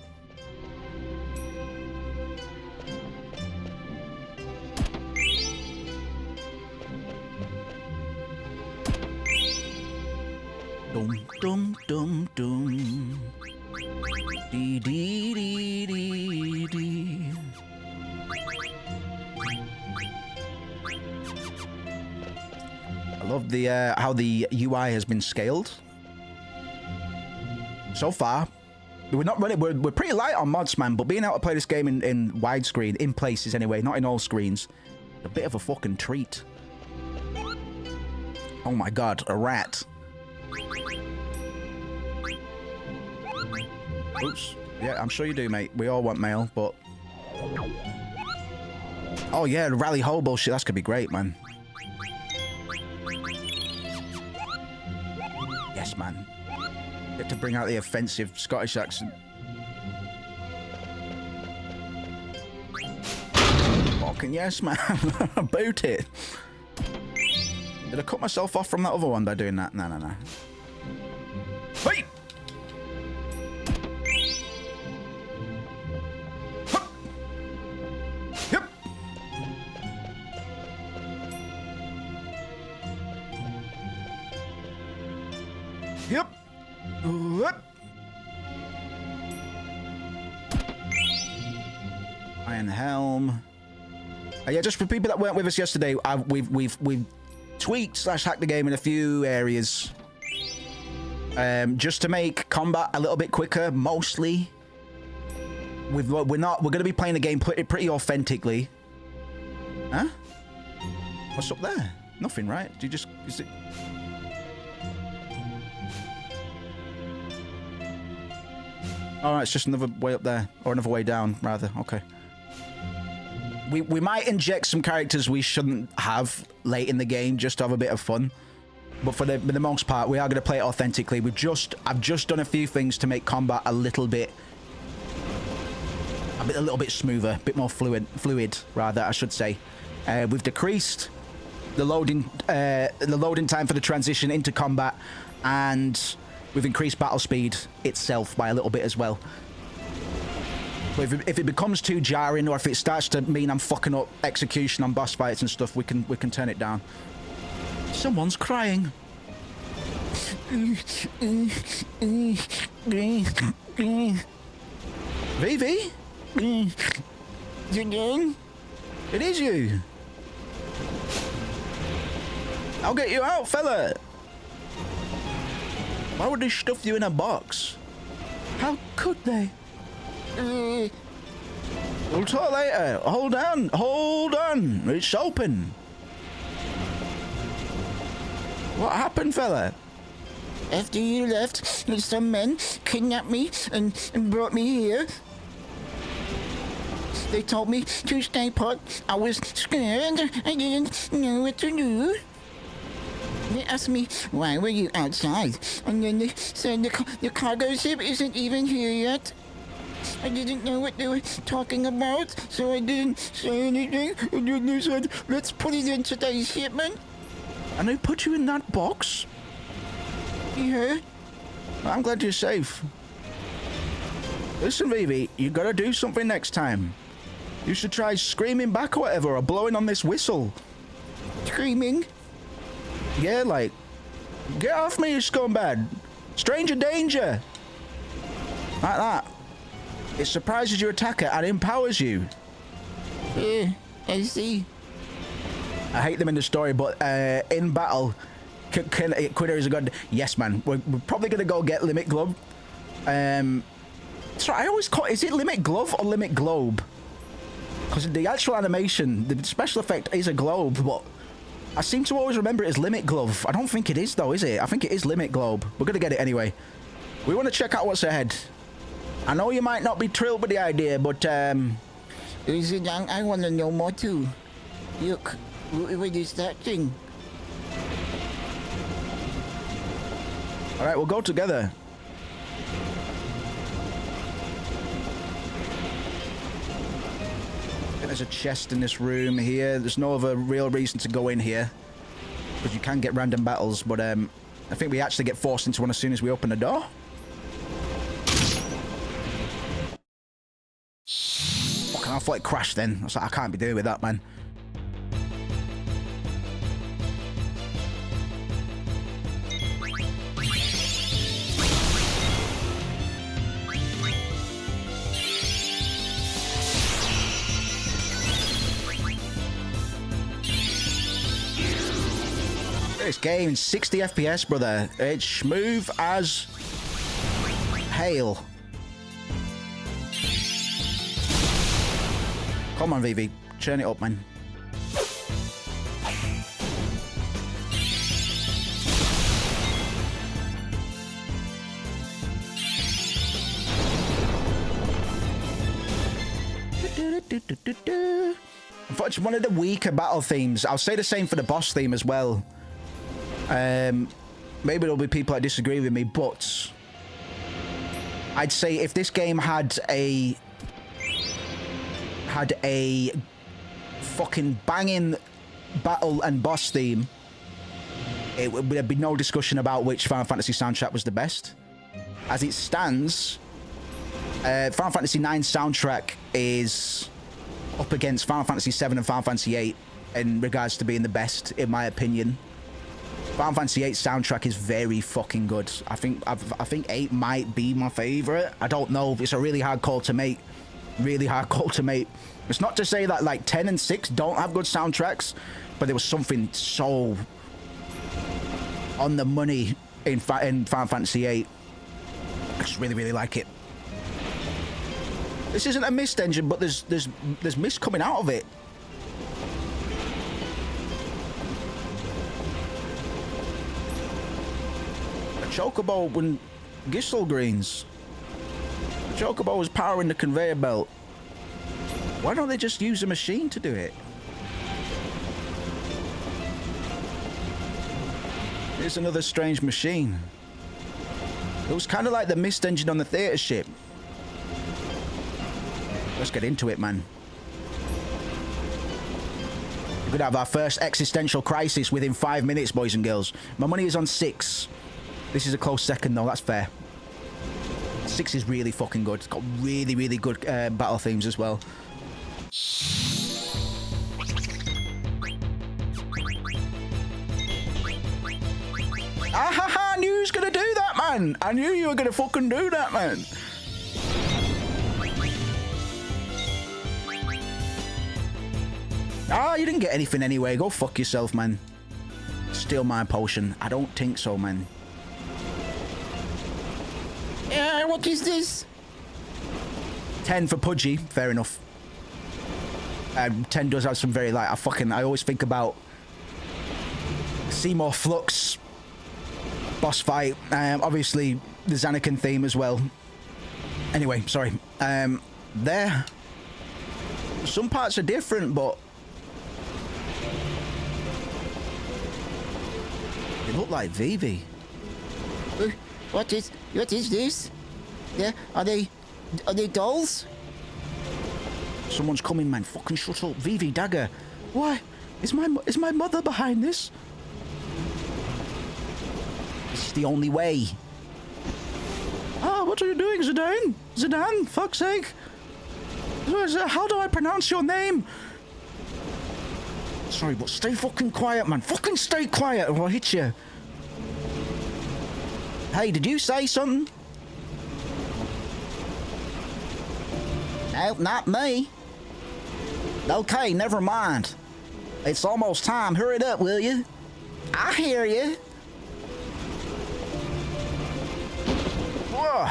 Dum dum dum dum. Dee dee dee dee dee. I love the how the UI has been scaled. So far, we're not running. We're pretty light on mods, man. But being able to play this game in widescreen, in places anyway, not in all screens, a bit of a fucking treat. Oh my god, a rat. Oops. Yeah, I'm sure you do, mate. We all want mail, but... Oh yeah, the rally ho bullshit. That's gonna be great, man. Yes, man. Get to bring out the offensive Scottish accent. Fucking yes, man. Boot it. Did I cut myself off from that other one by doing that? No, no, no. Hey! Hup! Yep. Yep. Whoop. Iron helm. Yeah, just for people that weren't with us yesterday, we've tweaked / hacked the game in a few areas, just to make combat a little bit quicker. Mostly, we're going to be playing the game pretty authentically. Huh? What's up there? Nothing, right? Do you just is it? Oh, it's just another way up there, or another way down, rather. Okay. We might inject some characters we shouldn't have late in the game just to have a bit of fun, but for the most part, we are going to play it authentically. I've just done a few things to make combat a little bit smoother, a bit more fluid, rather, I should say. We've decreased the loading time for the transition into combat, and we've increased battle speed itself by a little bit as well. But if it becomes too jarring, or if it starts to mean I'm fucking up execution on boss fights and stuff, we can turn it down. Someone's crying. Vivi? It is you. I'll get you out, fella. Why would they stuff you in a box? How could they? We'll talk later. Hold on. Hold on. It's open. What happened, fella? After you left, some men kidnapped me and brought me here. They told me to stay put. I was scared. I didn't know what to do. They asked me, why were you outside? And then they said the cargo ship isn't even here yet. I didn't know what they were talking about, so I didn't say anything. And then they said, let's put it in today's shipment. And they put you in that box? Yeah. I'm glad you're safe. Listen, Vivi, you gotta do something next time. You should try screaming back or whatever, or blowing on this whistle. Screaming? Yeah, like, get off me, you scumbag. Stranger danger. Like that. It surprises your attacker and empowers you. Yeah, I see. I hate them in the story, but in battle, Quitter is a god. Yes, man. We're probably going to go get Limit Glove. Sorry, I always call it, is it Limit Glove or Limit Globe? Because the actual animation, the special effect is a globe, but I seem to always remember it as Limit Glove. I don't think it is, though, is it? I think it is Limit Globe. We're going to get it anyway. We want to check out what's ahead. I know you might not be thrilled with the idea, but Listen, I want to know more too. Look, what is that thing? all right, we'll go together. I think there's a chest in this room here. There's no other real reason to go in here, because you can get random battles, but I think we actually get forced into one as soon as we open the door. Fucking, I thought it crashed then. I was like, I can't be doing with that, man. This game, 60 FPS, brother. It's smooth as hail. Come on, Vivi. Turn it up, man. Unfortunately, one of the weaker battle themes. I'll say the same for the boss theme as well. Maybe there'll be people that disagree with me, but I'd say if this game had a fucking banging battle and boss theme, there'd be no discussion about which Final Fantasy soundtrack was the best. As it stands, Final Fantasy IX soundtrack is up against Final Fantasy VII and Final Fantasy VIII in regards to being the best, in my opinion. Final Fantasy VIII soundtrack is very fucking good. I think 8 might be my favorite. I don't know. It's a really hard call to make. Really hard call to make. It's not to say that like 10 and 6 don't have good soundtracks, but there was something so on the money in Final Fantasy VIII. I just really like it. This isn't a mist engine, but there's mist coming out of it. A chocobo when Gisel greens. The chocobo was powering the conveyor belt. Why don't they just use a machine to do it? Here's another strange machine. It was kind of like the mist engine on the theater ship. Let's get into it, man. We're gonna have our first existential crisis within 5 minutes, boys and girls. My money is on 6. This is a close second, though. That's fair. 6 is really fucking good. It's got really good battle themes as well. I knew you was gonna do that, man. I knew you were gonna fucking do that, man. Ah, you didn't get anything anyway. Go fuck yourself, man. Steal my potion. I don't think so, man. What is this? 10 for Pudgy. Fair enough. 10 does have some very, like, I always think about Seymour Flux boss fight. Obviously, the Zanakin theme as well. Anyway, sorry. There. Some parts are different, but they look like Vivi. What is this? Yeah, are they dolls? Someone's coming, man. Fucking shut up. Vivi Dagger. Why? Is my mother behind this? This is the only way. Ah, what are you doing, Zidane? Zidane, fuck's sake. How do I pronounce your name? Sorry, but stay fucking quiet, man. Fucking stay quiet or I'll hit you. Hey, did you say something? No, not me. Okay, never mind. It's almost time. Hurry it up, will you? I hear you. Whoa.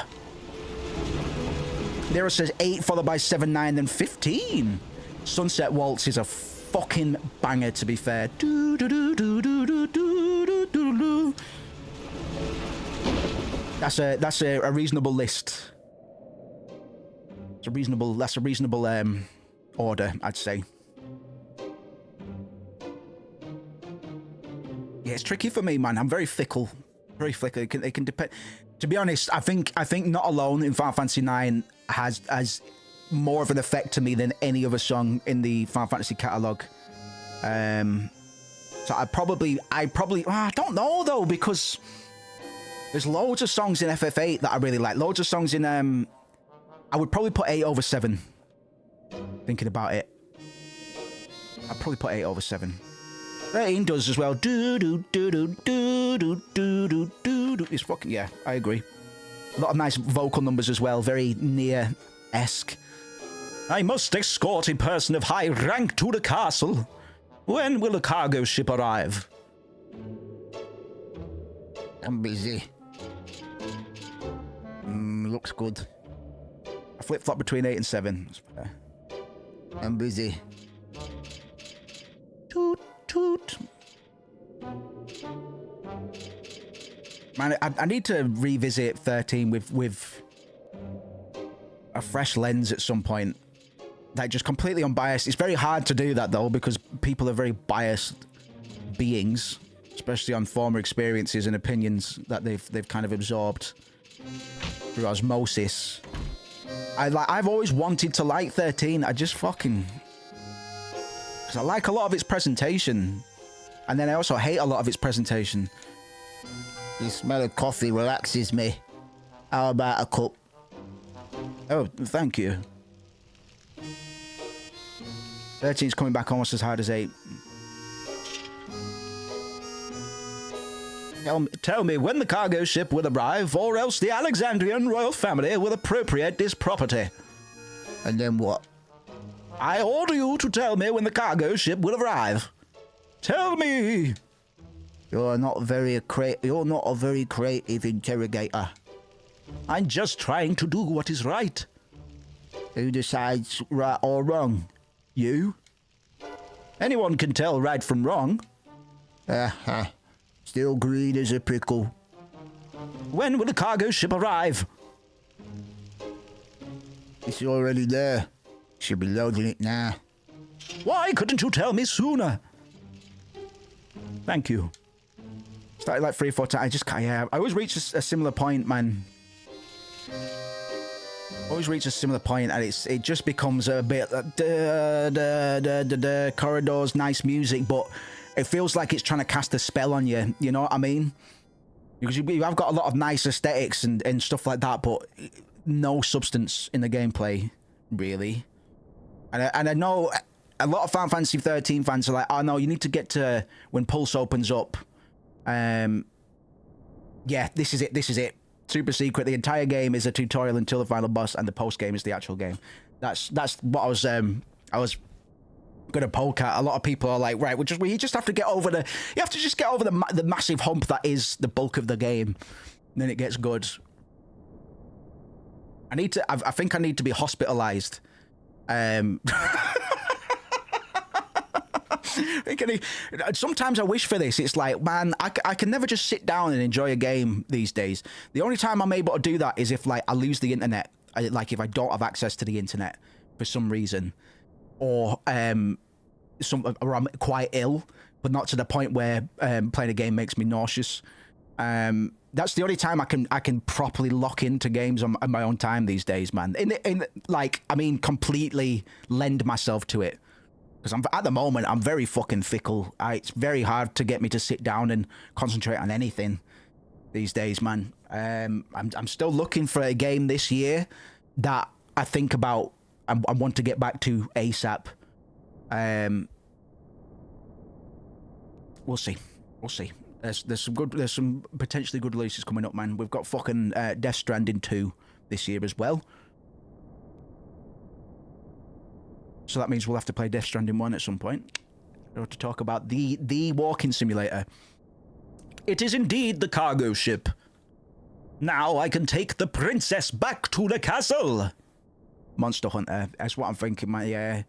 There it says 8 followed by 7, 9, then 15. Sunset Waltz is a fucking banger, to be fair. Do, do, do, do, do, do, do, do, do, do. That's a reasonable list. That's a reasonable order, I'd say. Yeah, it's tricky for me, man. I'm very fickle. Very fickle. It can depend. To be honest, I think Not Alone in Final Fantasy IX has more of an effect to me than any other song in the Final Fantasy catalog. So I don't know though, because there's loads of songs in FF8 that I really like. Loads of songs in I would probably put 8 over 7. Thinking about it, I'd probably put 8 over 7. 13 does as well. Do do do do do do do do do do. It's fucking, yeah, I agree. A lot of nice vocal numbers as well. Very Nier-esque. I must escort a person of high rank to the castle. When will the cargo ship arrive? I'm busy. Looks good. I flip-flop between 8 and 7. I'm busy. Toot toot. Man, I need to revisit 13 with a fresh lens at some point. Like, just completely unbiased. It's very hard to do that, though, because people are very biased beings, especially on former experiences and opinions that they've kind of absorbed through osmosis. I've always wanted to like 13. I just fucking... because I like a lot of its presentation. And then I also hate a lot of its presentation. The smell of coffee relaxes me. How about a cup? Oh, thank you. 13's coming back almost as hard as 8. Tell me when the cargo ship will arrive, or else the Alexandrian royal family will appropriate this property. And then what? I order you to tell me when the cargo ship will arrive. Tell me. You're not a very creative interrogator. I'm just trying to do what is right. Who decides right or wrong? You? Anyone can tell right from wrong. Still green as a pickle. When will the cargo ship arrive? It's already there. Should be loading it now. Why couldn't you tell me sooner? Thank you. Started like 3 or 4 times. I just can't. Yeah, I always reach a similar point, man. Always reach a similar point, and it just becomes a bit corridors, nice music, but it feels like it's trying to cast a spell on you. You know what I mean? Because you have got a lot of nice aesthetics and stuff like that, but no substance in the gameplay, really. And I know a lot of Final Fantasy 13 fans are like, oh no, you need to get to when Pulse opens up. Yeah, this is it. Super secret. The entire game is a tutorial until the final boss, and the post game is the actual game. That's what I was gonna poke at. A lot of people are like, right, you just have to get over the massive hump that is the bulk of the game, and then it gets good. I think I need to be hospitalized. Sometimes I wish for this. It's like, man, I can never just sit down and enjoy a game these days. The only time I'm able to do that is if like I lose the internet, like if I don't have access to the internet for some reason, or I'm quite ill, but not to the point where playing a game makes me nauseous. That's the only time I can properly lock into games on my own time these days, man. Completely lend myself to it. Because at the moment, I'm very fucking fickle. It's very hard to get me to sit down and concentrate on anything these days, man. I'm still looking for a game this year that I think about and I want to get back to ASAP. We'll see. There's some potentially good releases coming up, man. We've got fucking Death Stranding 2 this year as well. So that means we'll have to play Death Stranding 1 at some point. To talk about the walking simulator. It is indeed the cargo ship. Now I can take the princess back to the castle. Monster Hunter. That's what I'm thinking, man.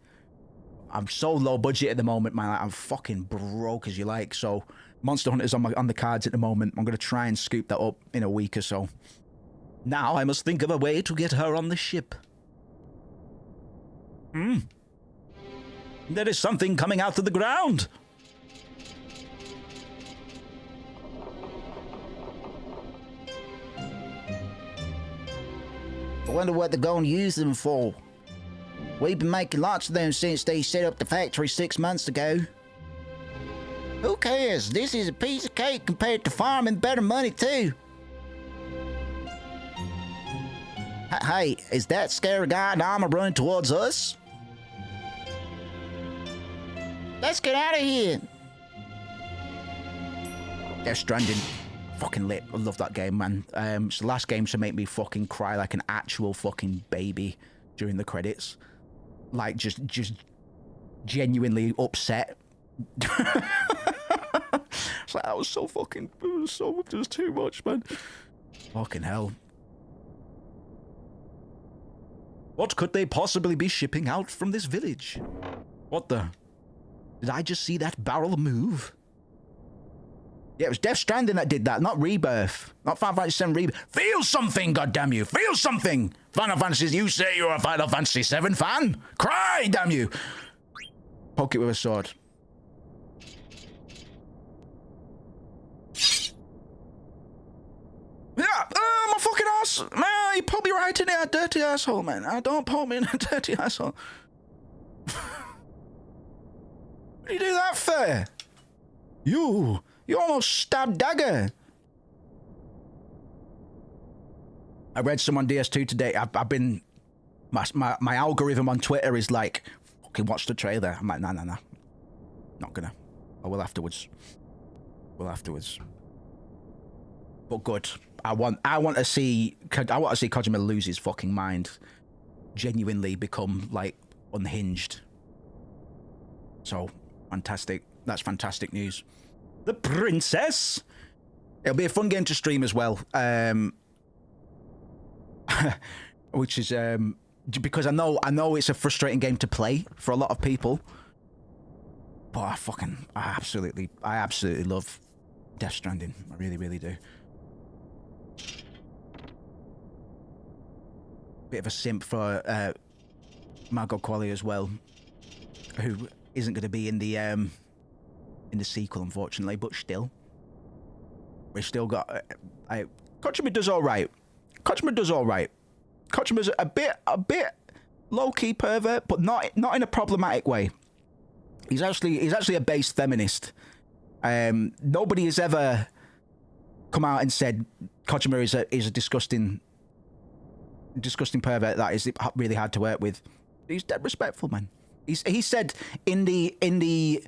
I'm so low budget at the moment, man. I'm fucking broke as you like. So Monster Hunter's on the cards at the moment. I'm going to try and scoop that up in a week or so. Now I must think of a way to get her on the ship. There is something coming out of the ground. I wonder what they're going to use them for. We've been making lots of them since they set up the factory 6 months ago. Who cares? This is a piece of cake compared to farming better money too. Hey, is that scary guy in armor running towards us? Let's get out of here. Death Stranding, fucking lit. I love that game, man. It's the last game to make me fucking cry like an actual fucking baby during the credits. Like, just genuinely upset. It's like, that was so fucking, it was too much, man. Fucking hell. What could they possibly be shipping out from this village? What the? Did I just see that barrel move? Yeah, it was Death Stranding that did that, not Rebirth. Not Final Fantasy VII Rebirth. Feel something, goddammit you! Feel something! Final Fantasy, you say you're a Final Fantasy VII fan? Cry, damn you! Poke it with a sword. Yeah, my fucking ass! Man, you put me right in there, dirty asshole, man. Don't put me in a dirty asshole. What do you do that for? You almost stabbed Dagger. I read some on DS2 today. I've been, my algorithm on Twitter is like, fucking watch the trailer. I'm like, nah. Not gonna. I will afterwards. But good. I want to see Kojima lose his fucking mind. Genuinely become, like, unhinged. So, fantastic. That's fantastic news. The Princess! It'll be a fun game to stream as well. Which is, because I know it's a frustrating game to play for a lot of people. But I absolutely love Death Stranding. I really, really do. Bit of a simp for Margot Qualley as well, who isn't going to be in the sequel, unfortunately. But still, we still got. Kojima does all right. Kojima's a bit low-key pervert, but not in a problematic way. He's actually a base feminist. Nobody has ever come out and said Kojima is a disgusting pervert that is really hard to work with. He's dead respectful, man. He said in the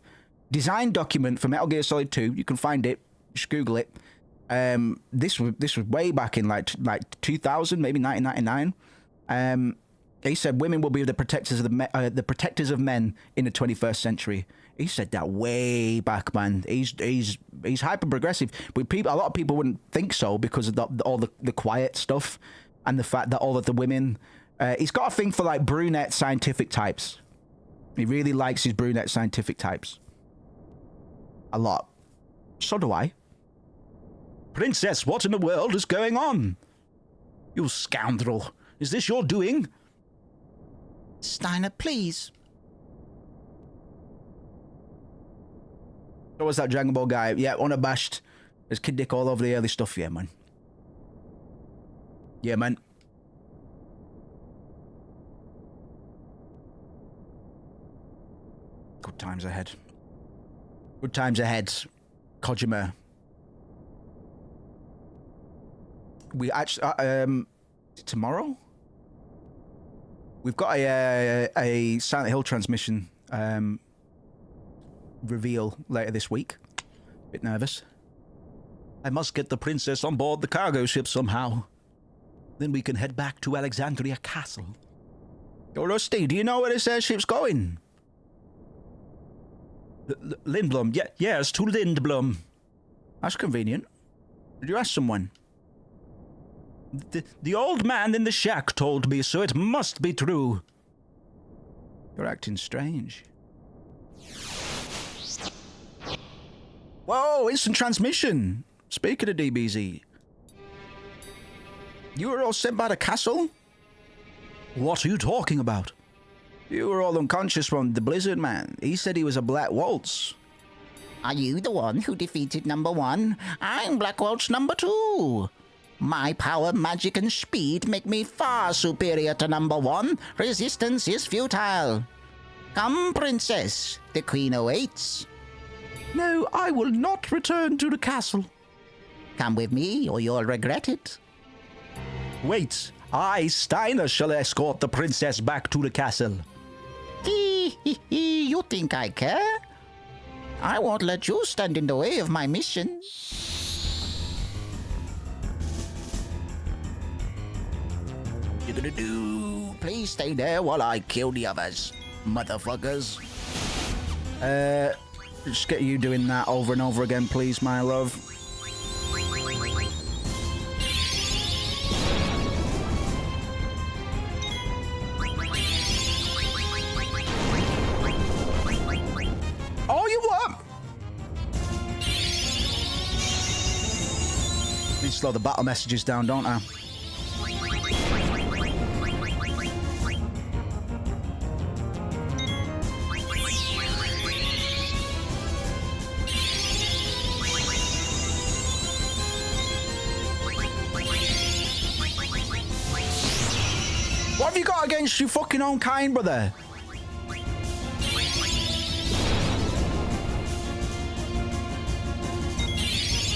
design document for Metal Gear Solid 2, you can find it, just Google it. This was way back in like 2000, maybe 1999. He said women will be the protectors of men in the 21st century. He said that way back, man. He's hyper progressive, but a lot of people wouldn't think so because of all the quiet stuff and the fact that all of the women. He's got a thing for like brunette scientific types. He really likes his brunette scientific types a lot. So do I. Princess, what in the world is going on? You scoundrel! Is this your doing? Steiner, please. So was that Dragon Ball guy? Yeah, unabashed. There's Kid Dick all over the early stuff. Yeah, man. Good times ahead. Kojima. We actually, tomorrow? We've got a Silent Hill transmission reveal later this week. Bit nervous. I must get the princess on board the cargo ship somehow. Then we can head back to Alexandria Castle. Yo, Rusty, do you know where this airship's going? Lindblom. Yes, to Lindblom. That's convenient. Did you ask someone? The old man in the shack told me, so it must be true. You're acting strange. Whoa, instant transmission. Speaking of DBZ. You were all sent by the castle? What are you talking about? You were all unconscious from the Blizzard man. He said he was a Black Waltz. Are you the one who defeated number 1? I'm Black Waltz number 2. My power, magic, and speed make me far superior to number 1. Resistance is futile. Come, princess. The queen awaits. No, I will not return to the castle. Come with me, or you'll regret it. Wait, I, Steiner, shall escort the princess back to the castle. You think I care? I won't let you stand in the way of my mission. You're gonna do... Please stay there while I kill the others, motherfuckers. Just get you doing that over and over again, please, my love. Oh, you what? Need to slow the battle messages down, don't I? What have you got against your fucking own kind, brother?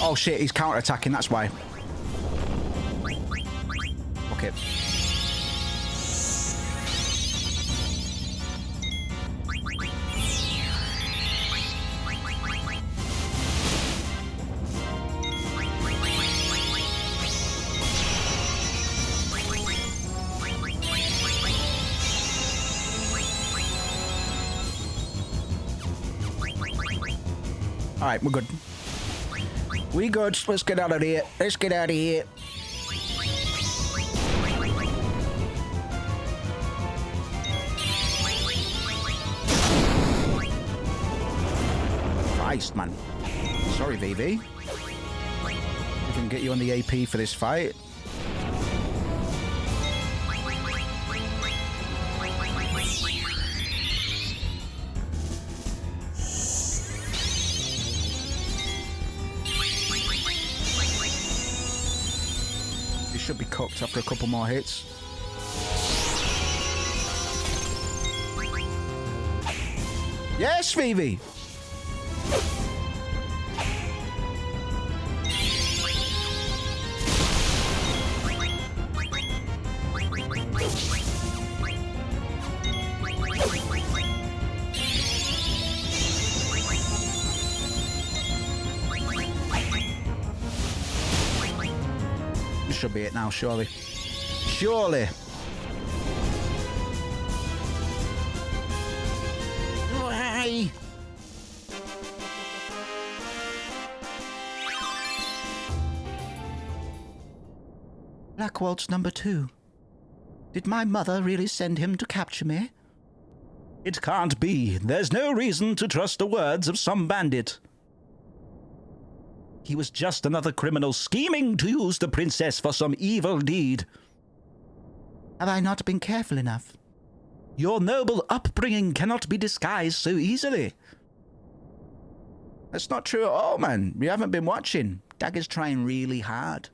Oh shit, he's counter-attacking, that's why. Okay. All right, we're good. We good. Let's get out of here. Let's get out of here. Christ, man. Sorry, VV. We can get you on the AP for this fight. Should be cooked after a couple more hits. Yes, Vivi! Should be it now, surely. Surely. Why? Black Waltz number 2. Did my mother really send him to capture me? It can't be. There's no reason to trust the words of some bandit. He was just another criminal scheming to use the princess for some evil deed. Have I not been careful enough? Your noble upbringing cannot be disguised so easily. That's not true at all, man. You haven't been watching. Dagger's trying really hard.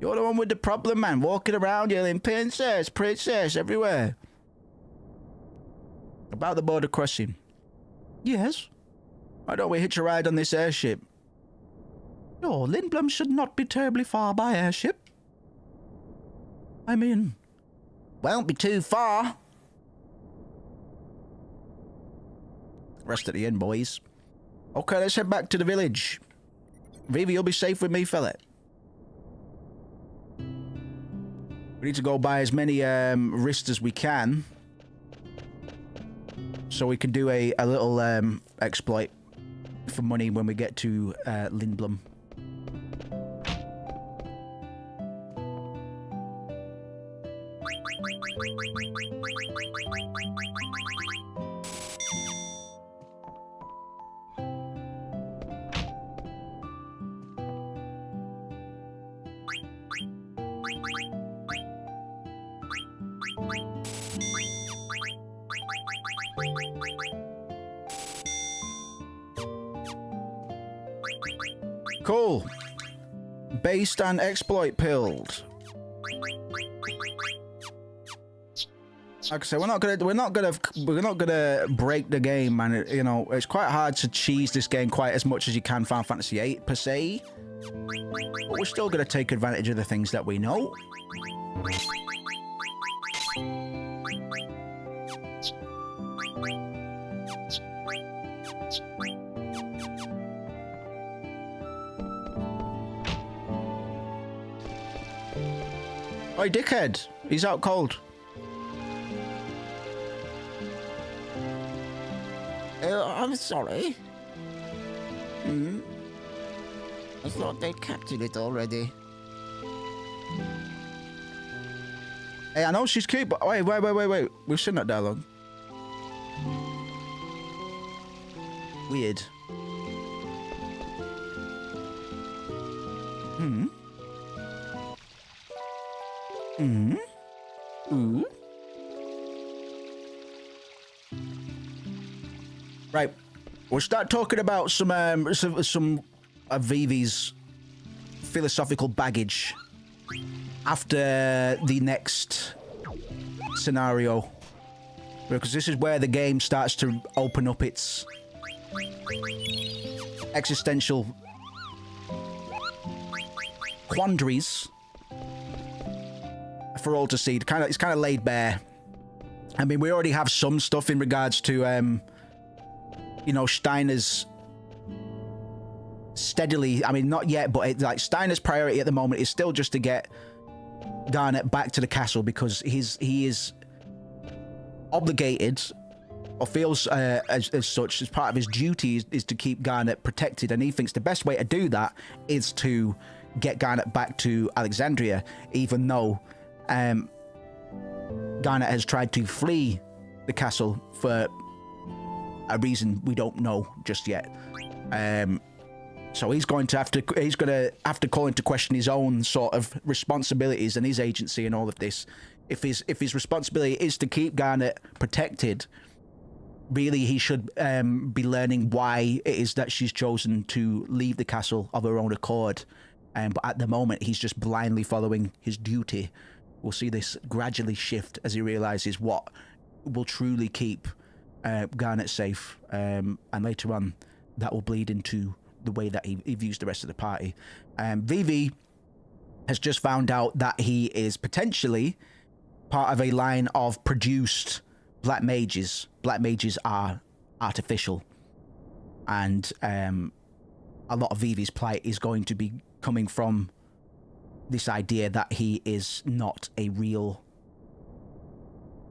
You're the one with the problem, man. Walking around yelling, princess, princess, everywhere. About the border crossing. Yes? Why don't we hitch a ride on this airship? Oh, Lindblom should not be terribly far by airship. I mean, won't be too far. Rest at the inn, boys. Okay, let's head back to the village. Vivi, you'll be safe with me, fella. We need to go buy as many wrists as we can, so we can do a little exploit for money when we get to Lindblom. Cool. Based and exploit pilled. Like I said, we're not gonna break the game, man. You know, it's quite hard to cheese this game quite as much as you can Final Fantasy VIII per se, but we're still gonna take advantage of the things that we know. Oi, dickhead! He's out cold. I'm sorry. I thought they'd captured it already. Hey, I know she's cute, but wait. We've seen that dialogue. Weird. Right, we'll start talking about some of Vivi's philosophical baggage after the next scenario, because this is where the game starts to open up its existential quandaries for all to see. It's kind of laid bare. I mean, we already have some stuff in regards to, you know, Steiner's steadily. I mean, not yet, but like Steiner's priority at the moment is still just to get Garnet back to the castle because he is obligated, or feels as such, as part of his duty is to keep Garnet protected, and he thinks the best way to do that is to get Garnet back to Alexandria, even though Garnet has tried to flee the castle for a reason we don't know just yet. So he's going to have to call into question his own sort of responsibilities and his agency and all of this. If his responsibility is to keep Garnet protected, really he should be learning why it is that she's chosen to leave the castle of her own accord. But at the moment, he's just blindly following his duty. We'll see this gradually shift as he realizes what will truly keep Garnet safe. And later on, that will bleed into the way that he views the rest of the party. Vivi has just found out that he is potentially part of a line of produced black mages. Black mages are artificial. And a lot of Vivi's plight is going to be coming from this idea that he is not a real,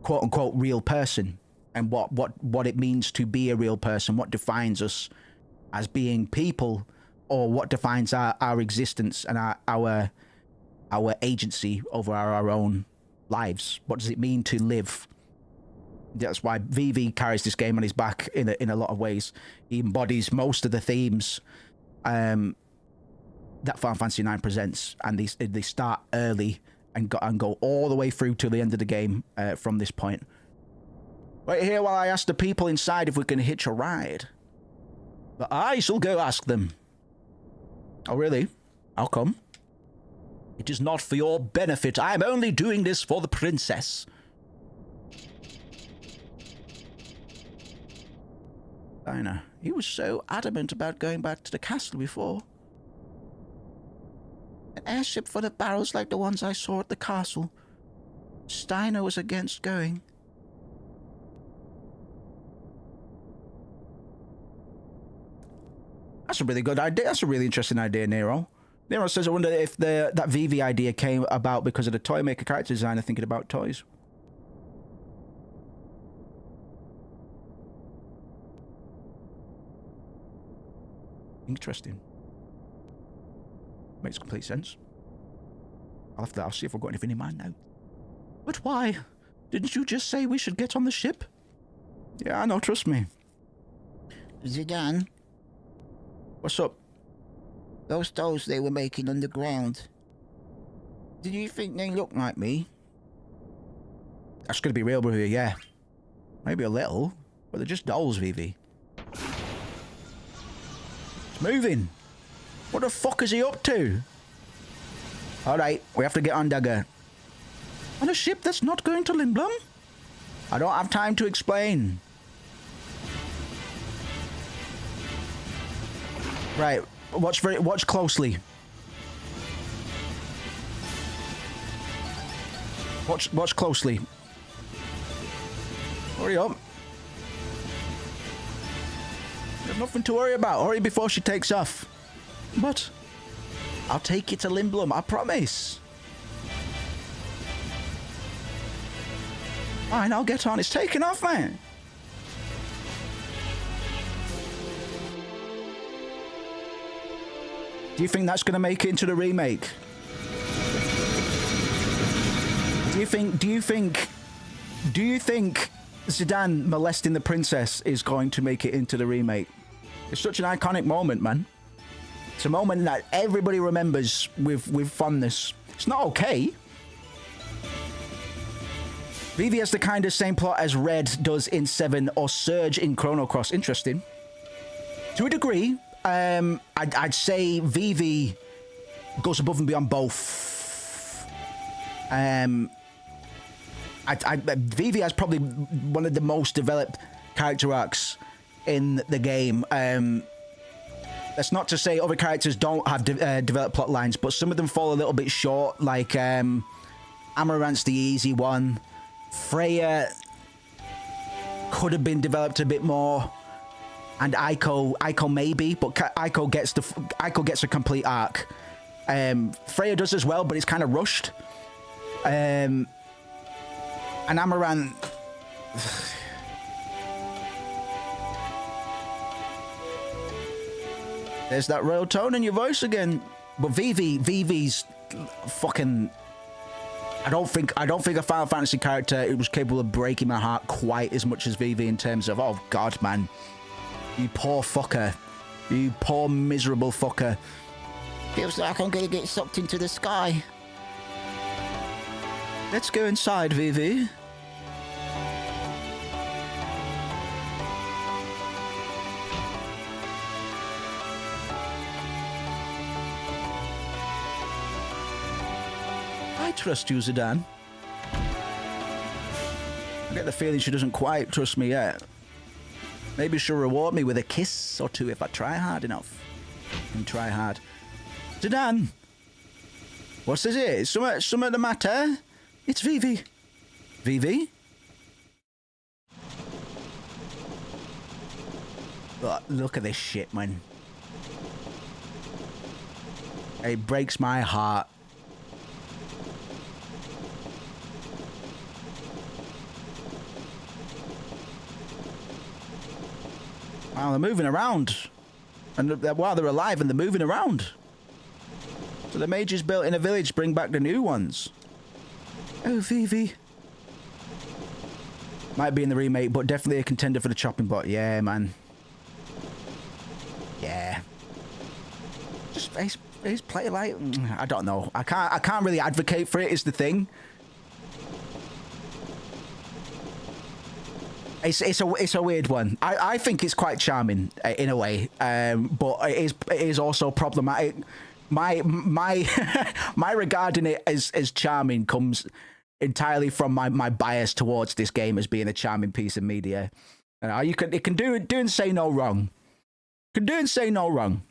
quote unquote, real person, and what it means to be a real person, what defines us as being people, or what defines our existence and our agency over our own lives. What does it mean to live? That's why Vivi carries this game on his back in a lot of ways. He embodies most of the themes that Final Fantasy IX presents, and they start early and go all the way through to the end of the game from this point. Wait here while I ask the people inside if we can hitch a ride. But I shall go ask them. Oh, really? How come? It is not for your benefit. I am only doing this for the princess. Dinah, he was so adamant about going back to the castle before. An airship full of barrels like the ones I saw at the castle. Steiner was against going. That's a really good idea. That's a really interesting idea, Nero. Nero says, I wonder if that Vivi idea came about because of the toy maker character designer thinking about toys. Interesting. Makes complete sense. I'll see if I've got anything in mind now. But why? Didn't you just say we should get on the ship? Yeah, I know, trust me. Zidane, What's up? those dolls they were making underground. Did you think they looked like me? That's gonna be real with you, yeah. Maybe a little, but they're just dolls, Vivi. It's moving. What the fuck is he up to? Alright, we have to get on Dagger. On a ship that's not going to Lindblom? I don't have time to explain. Right, watch closely. Watch closely. Hurry up. You have nothing to worry about. Hurry before she takes off. But I'll take you to Lindblom, I promise. Fine, I'll get on. It's taking off, man. Do you think that's going to make it into the remake? Do you think Zidane molesting the princess is going to make it into the remake? It's such an iconic moment, man. It's a moment that everybody remembers with fondness. It's not okay. Vivi has the kind of same plot as Red does in 7 or Surge in Chrono Cross. Interesting. To a degree, I'd say Vivi goes above and beyond both. Vivi has probably one of the most developed character arcs in the game. That's not to say other characters don't have developed plot lines, but some of them fall a little bit short. Like Amarant's the easy one. Freya could have been developed a bit more, and Aiko maybe, but Aiko gets a complete arc. Freya does as well, but it's kind of rushed. And Amarant. There's that real tone in your voice again. But Vivi's fucking. I don't think a Final Fantasy character was capable of breaking my heart quite as much as Vivi in terms of, oh god, man, you poor fucker, you poor miserable fucker. Feels like I'm gonna get sucked into the sky. Let's go inside, Vivi. I trust you, Zidane. I get the feeling she doesn't quite trust me yet. Maybe she'll reward me with a kiss or two if I try hard enough. And try hard. Zidane! What's this here? Is something the matter? It's Vivi. Vivi? Look at this shit, man. It breaks my heart. Wow, they're moving around. And while they're alive and they're moving around. So the mages built in a village bring back the new ones. Oh, Vivi. Might be in the remake, but definitely a contender for the chopping block. Yeah, man. Yeah. Just face play like I don't know. I can't really advocate for it is the thing. It's a weird one. I think it's quite charming in a way, but it is also problematic. My regarding it as charming comes entirely from my bias towards this game as being a charming piece of media. It can do and say no wrong. Can do and say no wrong.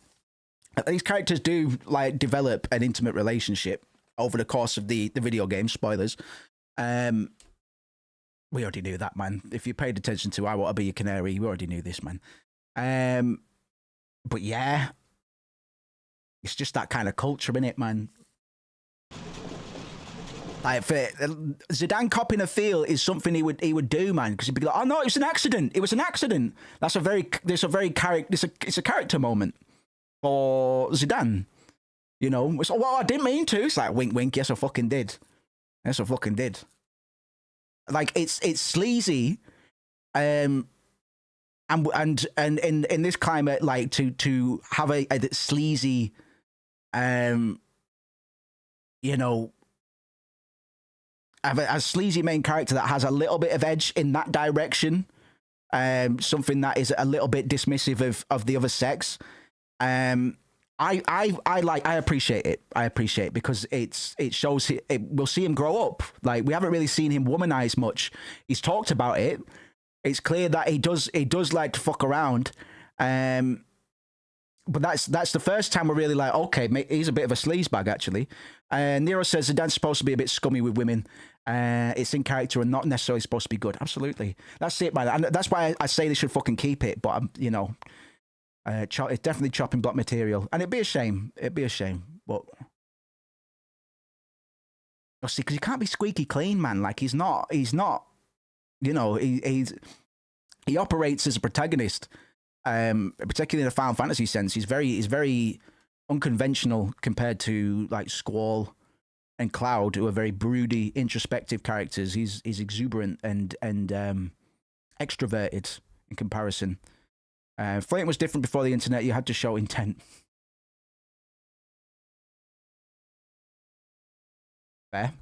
These characters do like develop an intimate relationship over the course of the video game. Spoilers. We already knew that, man. If you paid attention to I Want to Be Your Canary, you already knew this, man. But yeah, it's just that kind of culture, innit, man? Like, for Zidane copying a feel is something he would do, man, because he'd be like, "Oh no, it was an accident. It was an accident." It's a character moment for Zidane. You know, it's, well, I didn't mean to. It's like wink, wink. Yes, I fucking did. Yes, I fucking did. Like it's sleazy, and in this climate, like to have a sleazy, you know, have a sleazy main character that has a little bit of edge in that direction, something that is a little bit dismissive of the other sex. I appreciate it. I appreciate it because it shows we'll see him grow up. Like, we haven't really seen him womanize much. He's talked about it. It's clear that he does like to fuck around. But that's the first time we're really like, okay, mate, he's a bit of a sleazebag actually. Nero says Zidane's supposed to be a bit scummy with women. It's in character and not necessarily supposed to be good. Absolutely, that's it, man. And that's why I say they should fucking keep it. But you know. It's definitely chopping block material, and it'd be a shame. It'd be a shame, but see, because you can't be squeaky clean, man. Like he's not. You know, he operates as a protagonist, particularly in a Final Fantasy sense. He's very unconventional compared to like Squall and Cloud, who are very broody, introspective characters. He's exuberant and extroverted in comparison. Flame was different before the internet. You had to show intent. Fair.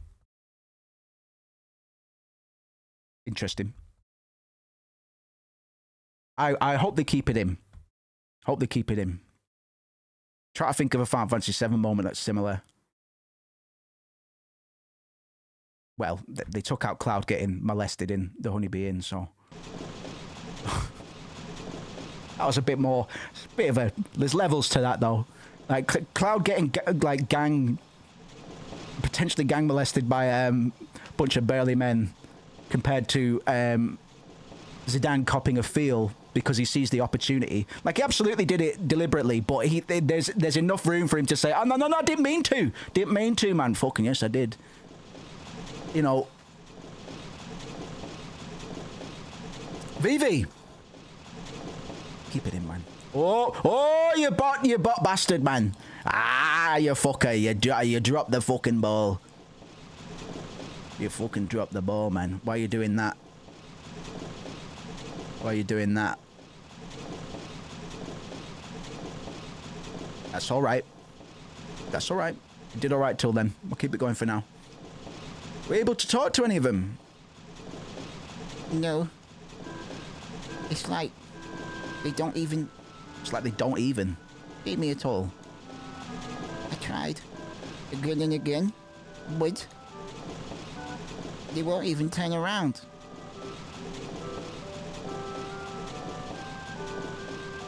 Interesting. I hope they keep it in. Hope they keep it in. Try to think of a Final Fantasy VII moment that's similar. Well, they took out Cloud getting molested in the Honeybee Inn, so... That was a bit more, bit of a. There's levels to that though. Like Cloud getting like potentially gang molested by a bunch of burly men, compared to Zidane copping a feel because he sees the opportunity. Like he absolutely did it deliberately, but there's enough room for him to say, "Oh no, I didn't mean to, man. Fucking yes, I did." You know. Vivi. Keep it in, man. Oh, you bot bastard, man. Ah, you fucker. You dropped the fucking ball. You fucking dropped the ball, man. Why are you doing that? Why are you doing that? That's all right. That's all right. You did all right till then. We'll keep it going for now. Were you able to talk to any of them? No. It's like they don't even... It's like they don't even see me at all. I tried again and again, but they won't even turn around.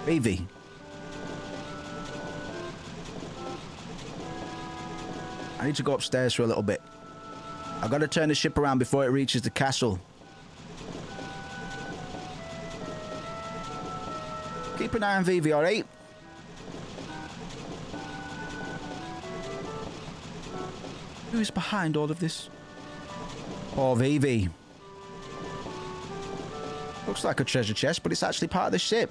Vivi. I need to go upstairs for a little bit. I've got to turn the ship around before it reaches the castle. Keep an eye on Vivi, alright? Who's behind all of this? Oh, Vivi. Looks like a treasure chest, but it's actually part of the ship.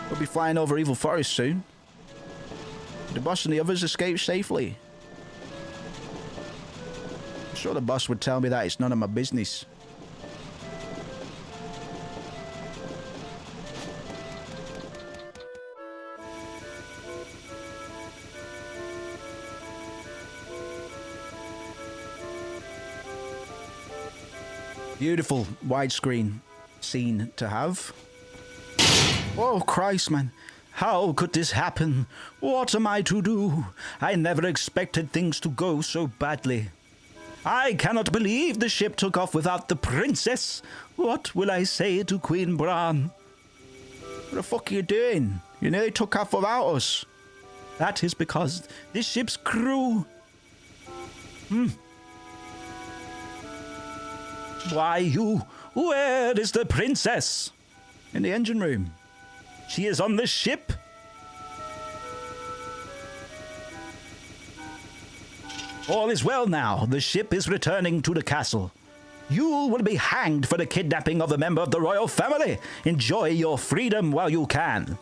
We'll be flying over Evil Forest soon. The boss and the others escaped safely. I'm sure the boss would tell me that it's none of my business. Beautiful widescreen scene to have. Oh, Christ, man. How could this happen? What am I to do? I never expected things to go so badly. I cannot believe the ship took off without the princess. What will I say to Queen Bran? What the fuck are you doing? You nearly took off without us. That is because this ship's crew... Why, you... Where is the princess? In the engine room. She is on the ship. All is well now. The ship is returning to the castle. You will be hanged for the kidnapping of a member of the royal family. Enjoy your freedom while you can.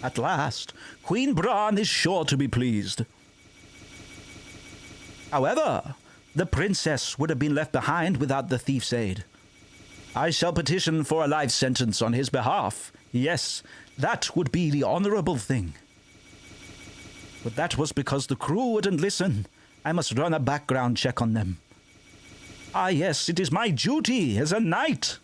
At last, Queen Bran is sure to be pleased. However, the princess would have been left behind without the thief's aid. I shall petition for a life sentence on his behalf. Yes, that would be the honorable thing. But that was because the crew wouldn't listen. I must run a background check on them. Ah, yes, it is my duty as a knight.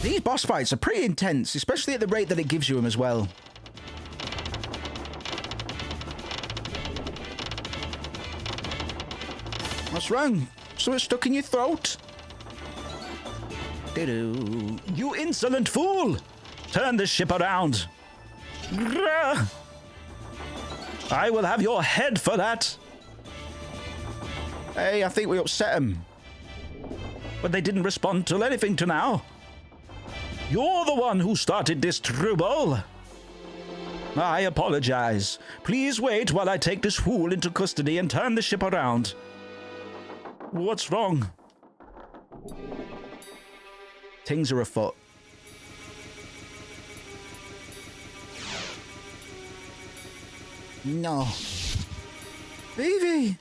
These boss fights are pretty intense, especially at the rate that it gives you them as well. What's wrong? Something stuck in your throat? Doo-doo. You insolent fool! Turn this ship around. Grah! I will have your head for that. Hey, I think we upset them. But they didn't respond to anything to now. You're the one who started this trouble. I apologize. Please wait while I take this fool into custody and turn the ship around. What's wrong? Things are afoot. No. Vivi,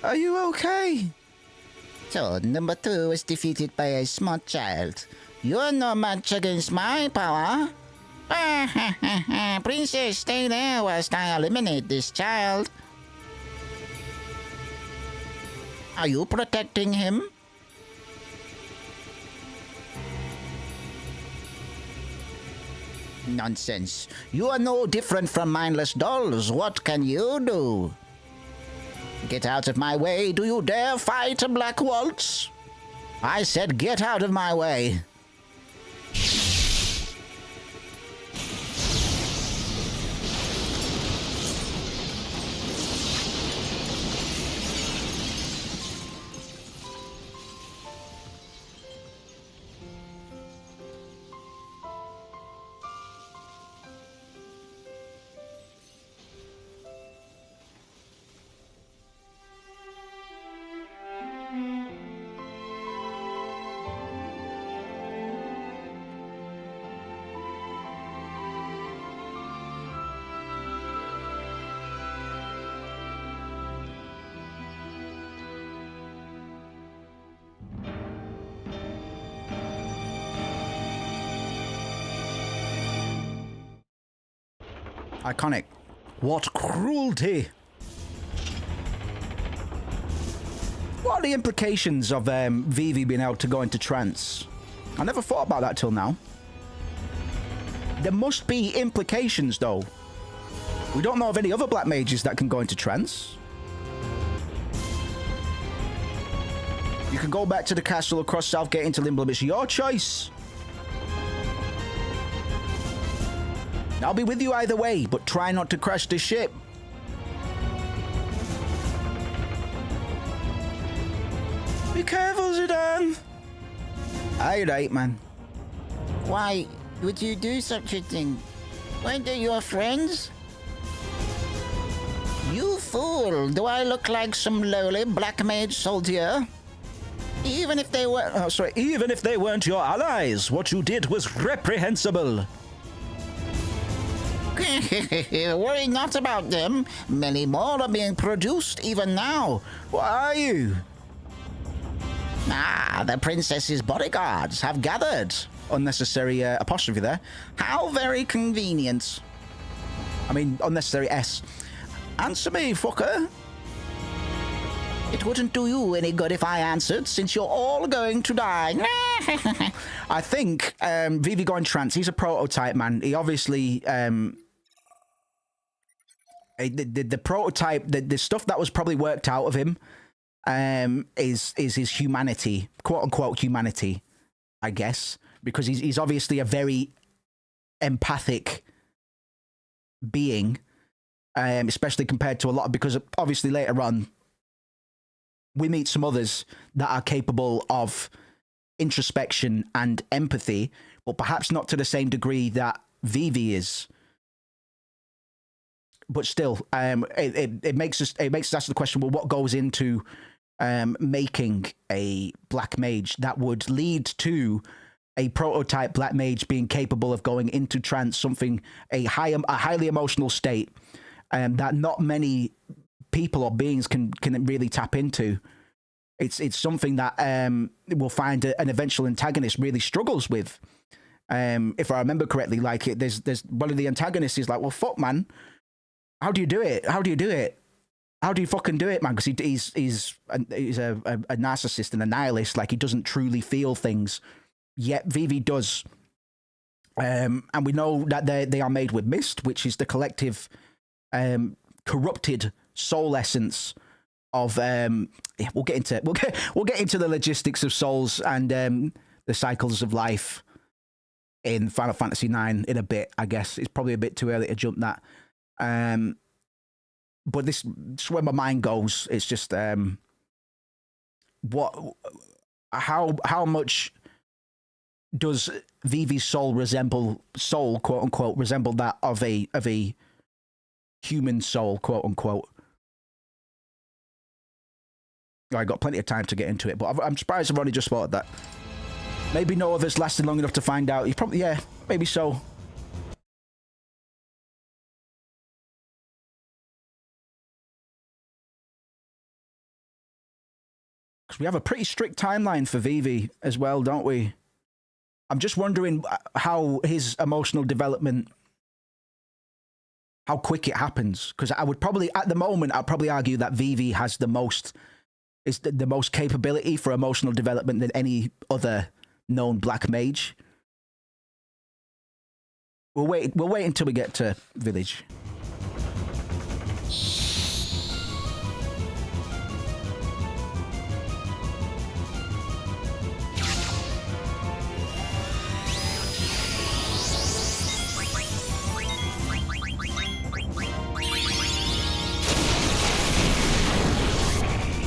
are you okay? So, number 2 was defeated by a smart child. You're no match against my power. Princess, stay there whilst I eliminate this child. Are you protecting him? Nonsense. You are no different from mindless dolls. What can you do? Get out of my way. Do you dare fight a Black Waltz? I said get out of my way. Iconic. What cruelty! What are the implications of Vivi being able to go into trance? I never thought about that till now. There must be implications, though. We don't know of any other black mages that can go into trance. You can go back to the castle across Southgate into Limblum. It's your choice. I'll be with you either way, but try not to crash the ship. Be careful, Zidane. Aye, right, man. Why would you do such a thing? Weren't they your friends? You fool! Do I look like some lowly black mage soldier? Even if they were... Oh, sorry. Even if they weren't your allies, what you did was reprehensible. Worry not about them. Many more are being produced even now. What are you? Ah, the princess's bodyguards have gathered. Unnecessary apostrophe there. How very convenient. I mean, unnecessary S. Answer me, fucker. It wouldn't do you any good if I answered, since you're all going to die. I think Vivi going trance, he's a prototype, man. He obviously... the prototype, the stuff that was probably worked out of him is his humanity, quote-unquote humanity, I guess. Because he's obviously a very empathic being, especially compared to a lot... Because obviously later on, we meet some others that are capable of introspection and empathy, but perhaps not to the same degree that Vivi is. But still, it makes us ask the question: well, what goes into making a black mage that would lead to a prototype black mage being capable of going into trance, a highly emotional state, that not many people or beings can really tap into. It's something that we'll find an eventual antagonist really struggles with. If I remember correctly, like there's one of the antagonists is like, well, fuck, man, how do you do it? How do you do it? How do you fucking do it, man? Because he's a narcissist and a nihilist. Like, he doesn't truly feel things. Yet Vivi does. And we know that they are made with mist, which is the collective corrupted soul essence of we'll get into the logistics of souls and the cycles of life in Final Fantasy IX in a bit. I guess it's probably a bit too early to jump that. But this is where my mind goes. It's just how much does Vivi's soul quote unquote resemble that of a human soul, quote unquote. I got plenty of time to get into it, but I'm surprised I've only just thought of that. Maybe no of us lasted long enough to find out. You probably, yeah, maybe so. Because we have a pretty strict timeline for Vivi as well, don't we? I'm just wondering how his emotional development, how quick it happens. Because I would probably, at the moment, I'd probably argue that Vivi has the most, is the most capability for emotional development than any other known black mage. We'll wait until we get to village.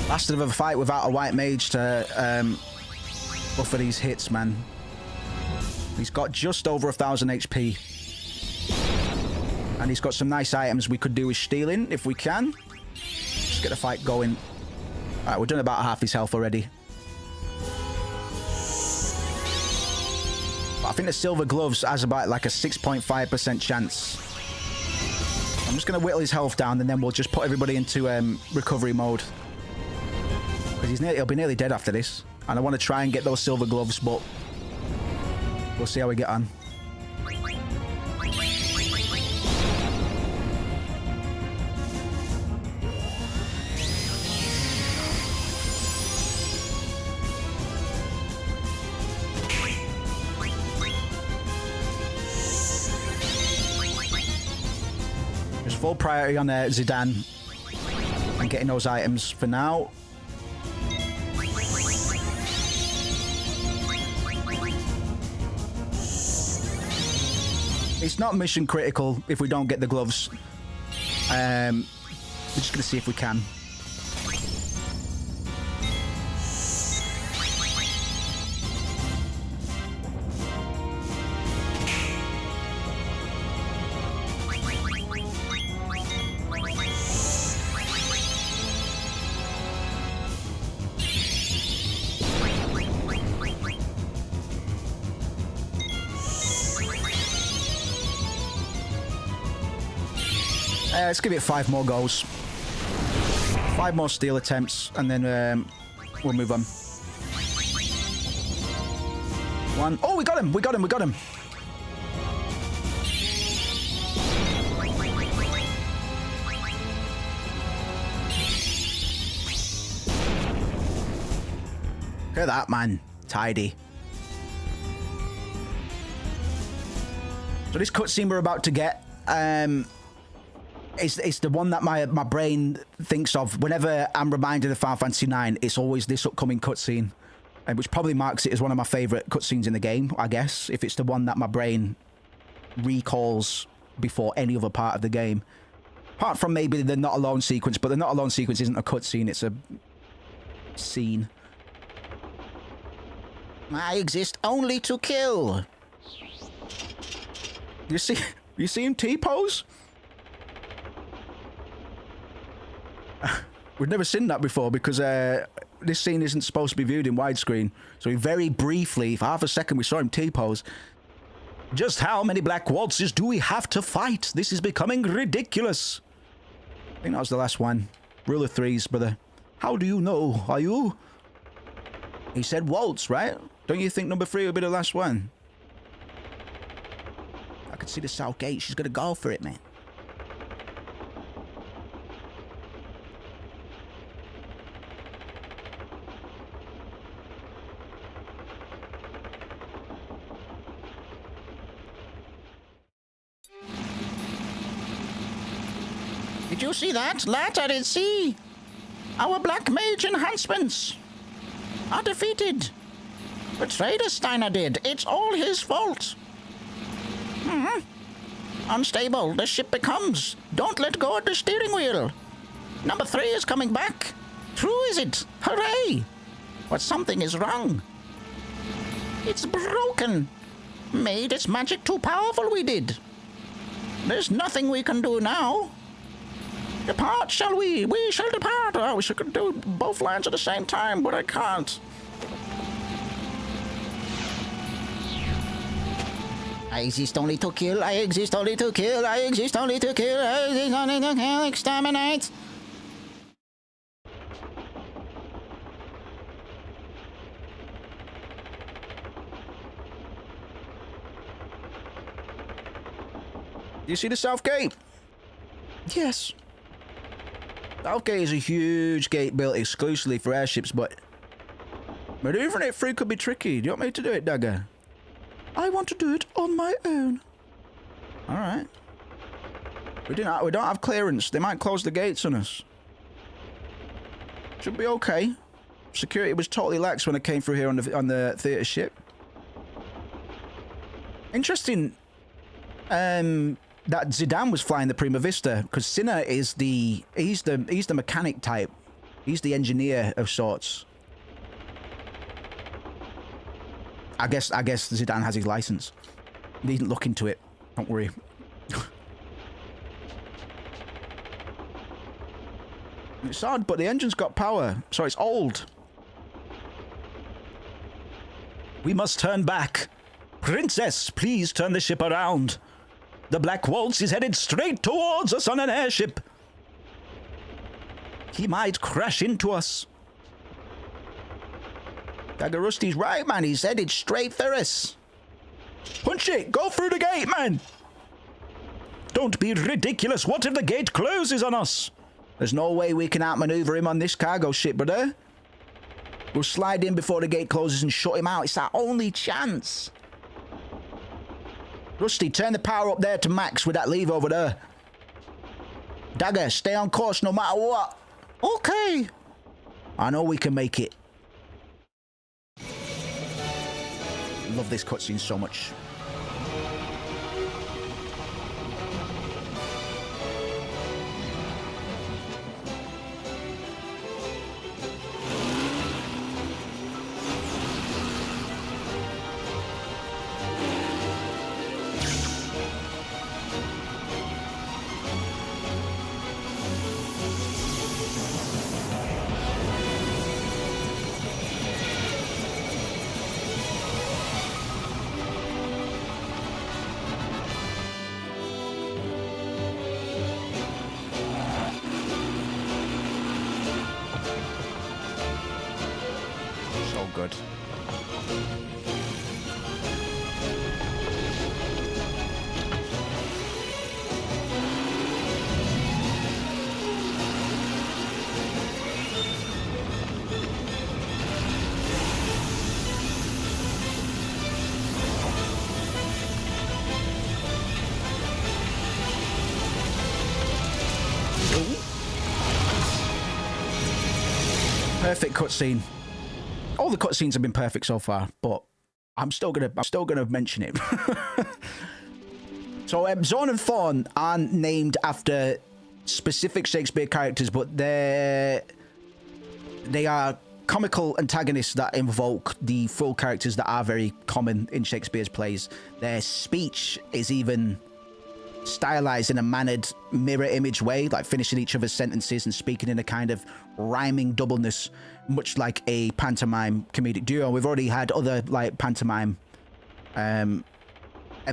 Bastard of a fight without a white mage to buffer these hits, man. He's got just over 1,000 HP. And he's got some nice items we could do with stealing, if we can. Just get the fight going. Alright, we're done about half his health already. But I think the silver gloves has about like a 6.5% chance. I'm just going to whittle his health down, and then we'll just put everybody into recovery mode. Because he'll be nearly dead after this. And I want to try and get those silver gloves, but we'll see how we get on. There's full priority on Zidane and getting those items for now. It's not mission critical if we don't get the gloves. We're just going to see if we can. Let's give it 5 more goals. 5 more steal attempts, and then we'll move on. 1. Oh, we got him! We got him! We got him! Look at that, man. Tidy. So this cutscene we're about to get, it's the one that my brain thinks of whenever I'm reminded of Final Fantasy IX. It's always this upcoming cutscene, which probably marks it as one of my favorite cutscenes in the game, I guess, if it's the one that my brain recalls before any other part of the game. Apart from maybe the Not Alone sequence, but the Not Alone sequence isn't a cutscene, it's a scene. I exist only to kill. You see him T-pose? We've never seen that before because this scene isn't supposed to be viewed in widescreen. So we very briefly, for half a second, we saw him T-pose. Just how many black waltzes do we have to fight? This is becoming ridiculous. I think that was the last one. Rule of threes, brother. How do you know? Are you? He said waltz, right? Don't you think number 3 will be the last one? I can see the south gate. She's going to go for it, man. Did you see that? That I did see. Our black mage enhancements are defeated. Betrayed us, Steiner did. It's all his fault. Unstable the ship becomes. Don't let go of the steering wheel. Number 3 is coming back. True is it? Hooray! But something is wrong. It's broken. Made its magic too powerful, we did. There's nothing we can do now. Depart, shall we? We shall depart. I wish I could do both lines at the same time, but I can't. I exist only to kill. I exist only to kill. I exist only to kill. I exist only to kill. Exterminate. Do you see the south gate? Yes. South gate is a huge gate built exclusively for airships, but maneuvering it through could be tricky. Do you want me to do it, Dagger? I want to do it on my own. All right. We don't have clearance. They might close the gates on us. Should be okay. Security was totally lax when I came through here on the theater ship. Interesting. That Zidane was flying the Prima Vista, because Sinner is he's the mechanic type. He's the engineer of sorts. I guess Zidane has his license. He didn't look into it. Don't worry. It's odd, but the engine's got power, so it's old. We must turn back. Princess, please turn the ship around. The Black Waltz is headed straight towards us on an airship. He might crash into us. Dagger Rusty's right, man. He's headed straight for us. Punch it! Go through the gate, man! Don't be ridiculous. What if the gate closes on us? There's no way we can outmaneuver him on this cargo ship, brother. We'll slide in before the gate closes and shut him out. It's our only chance. Rusty, turn the power up there to max with that lever over there. Dagger, stay on course no matter what. Okay. I know we can make it. Love this cutscene so much. Good. Perfect cutscene. All the cutscenes have been perfect so far, but I'm still gonna mention it. So Zorn and Thorn aren't named after specific Shakespeare characters, but they are comical antagonists that invoke the full characters that are very common in Shakespeare's plays. Their speech is even stylized in a mannered mirror image way, like finishing each other's sentences and speaking in a kind of rhyming doubleness, much like a pantomime comedic duo. We've already had other like pantomime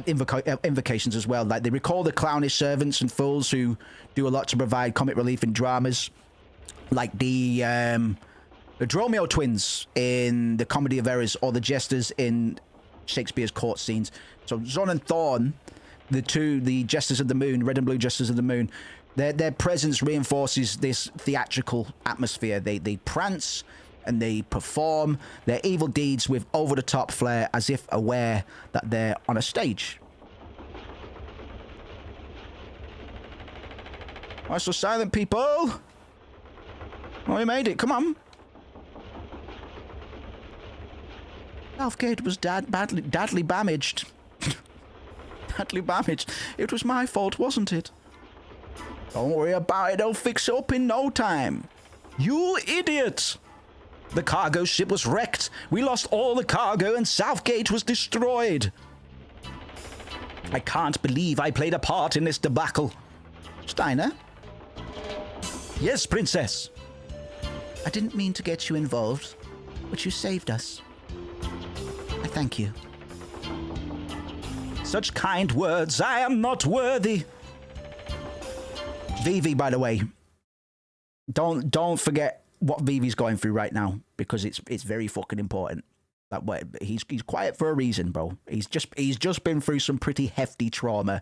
invocations as well. Like they recall the clownish servants and fools who do a lot to provide comic relief in dramas, like the Dromio twins in the Comedy of Errors, or the jesters in Shakespeare's court scenes. So Zorn and Thorn, the Jesters of the Moon, Red and Blue Jesters of the Moon, their presence reinforces this theatrical atmosphere. They prance and they perform their evil deeds with over-the-top flair, as if aware that they're on a stage. Why so silent, people? Oh, we made it. Come on. Southgate was badly damaged. Badly damaged. It was my fault, wasn't it? Don't worry about it. They'll fix it up in no time. You idiot! The cargo ship was wrecked. We lost all the cargo and Southgate was destroyed. I can't believe I played a part in this debacle. Steiner? Yes, Princess. I didn't mean to get you involved, but you saved us. I thank you. Such kind words. I am not worthy. Vivi, by the way, don't forget what Vivi's going through right now, because it's very fucking important. That way, he's quiet for a reason, bro. He's just been through some pretty hefty trauma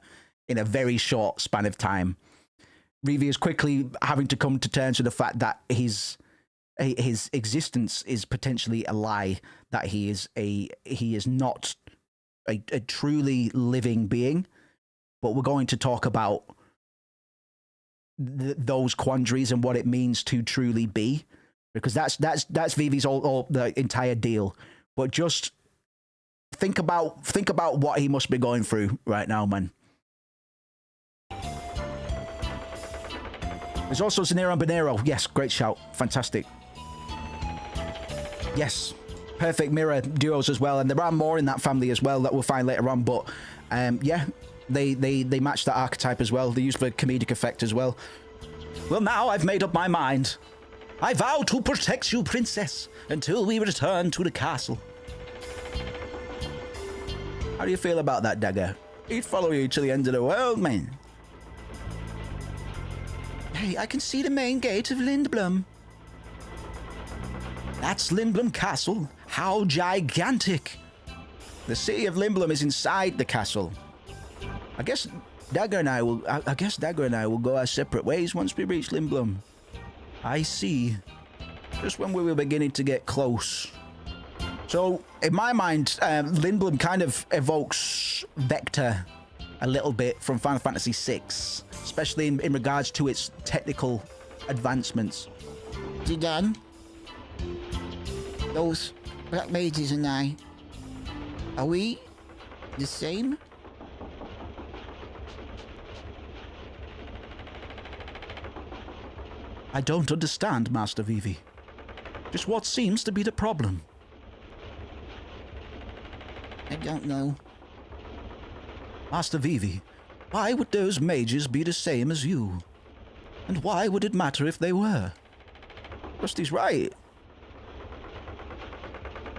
in a very short span of time. Vivi is quickly having to come to terms with the fact that his existence is potentially a lie, that he is not a truly living being. But we're going to talk about those quandaries and what it means to truly be, because that's Vivi's all the entire deal. But just think about what he must be going through right now, man. There's also Zanero and Bonero. Yes, great shout. Fantastic. Yes, perfect mirror duos as well. And there are more in that family as well that we'll find later on. But yeah, they match that archetype as well. They use the comedic effect as well. Well, now I've made up my mind. I vow to protect you, princess, until we return to the castle. How do you feel about that, Dagger? He'd follow you to the end of the world, man. Hey, I can see the main gate of Lindblom. That's Lindblom Castle. How gigantic. The city of Lindblom is inside the castle. I guess Dagger and I will go our separate ways once we reach Lindblom. I see. Just when we were beginning to get close. So, in my mind, Lindblom kind of evokes Vector a little bit from Final Fantasy VI, especially in regards to its technical advancements. Zidane, those black mages and I, are we the same? I don't understand, Master Vivi. Just what seems to be the problem? I don't know. Master Vivi, why would those mages be the same as you? And why would it matter if they were? Rusty's right.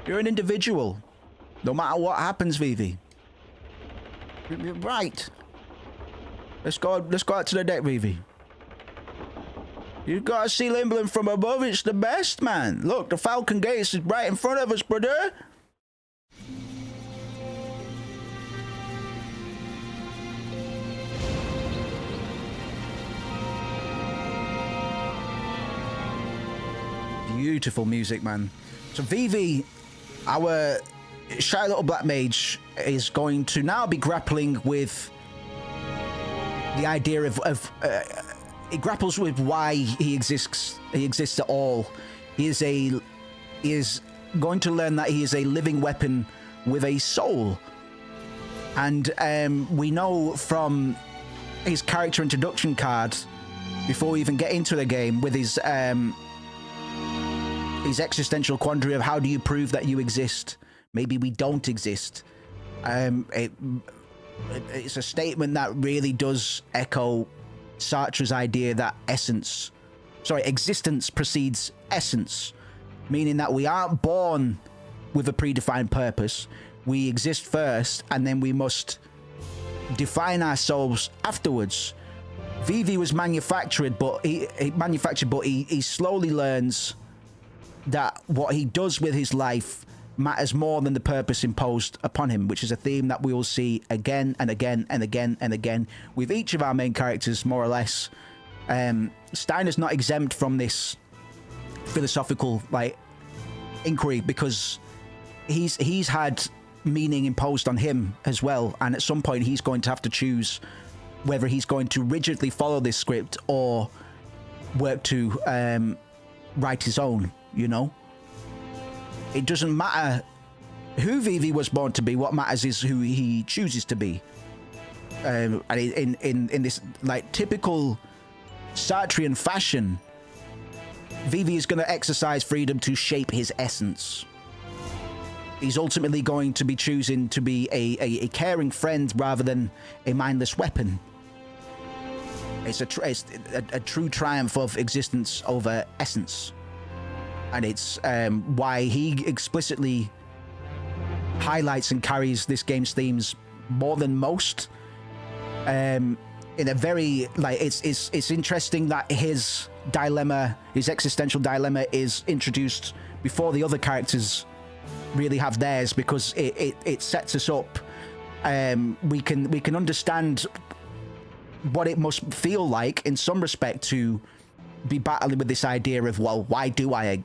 You're an individual, no matter what happens, Vivi. You're right. Let's go out to the deck, Vivi. You gotta see Lindblom from above, it's the best, man. Look, the Falcon Gates is right in front of us, brother. Beautiful music, man. So Vivi, our shy little black mage, is going to now be grappling with the idea of he grapples with why he exists at all. He is going to learn that he is a living weapon with a soul. And we know from his character introduction card, before we even get into the game, with his existential quandary of how do you prove that you exist? Maybe we don't exist. It's a statement that really does echo Sartre's idea that existence precedes essence, meaning that we aren't born with a predefined purpose. We exist first, and then we must define ourselves afterwards. Vivi was manufactured, but he slowly learns that what he does with his life matters more than the purpose imposed upon him, which is a theme that we will see again and again and again and again with each of our main characters, more or less. Steiner's not exempt from this philosophical inquiry, because he's had meaning imposed on him as well, and at some point he's going to have to choose whether he's going to rigidly follow this script or work to write his own, you know? It doesn't matter who Vivi was born to be. What matters is who he chooses to be. And in this typical Sartrean fashion, Vivi is going to exercise freedom to shape his essence. He's ultimately going to be choosing to be a caring friend rather than a mindless weapon. It's a true triumph of existence over essence. And it's why he explicitly highlights and carries this game's themes more than most. In a very it's interesting that his existential dilemma is introduced before the other characters really have theirs, because it sets us up. We can understand what it must feel like in some respect to be battling with this idea of, well, why do I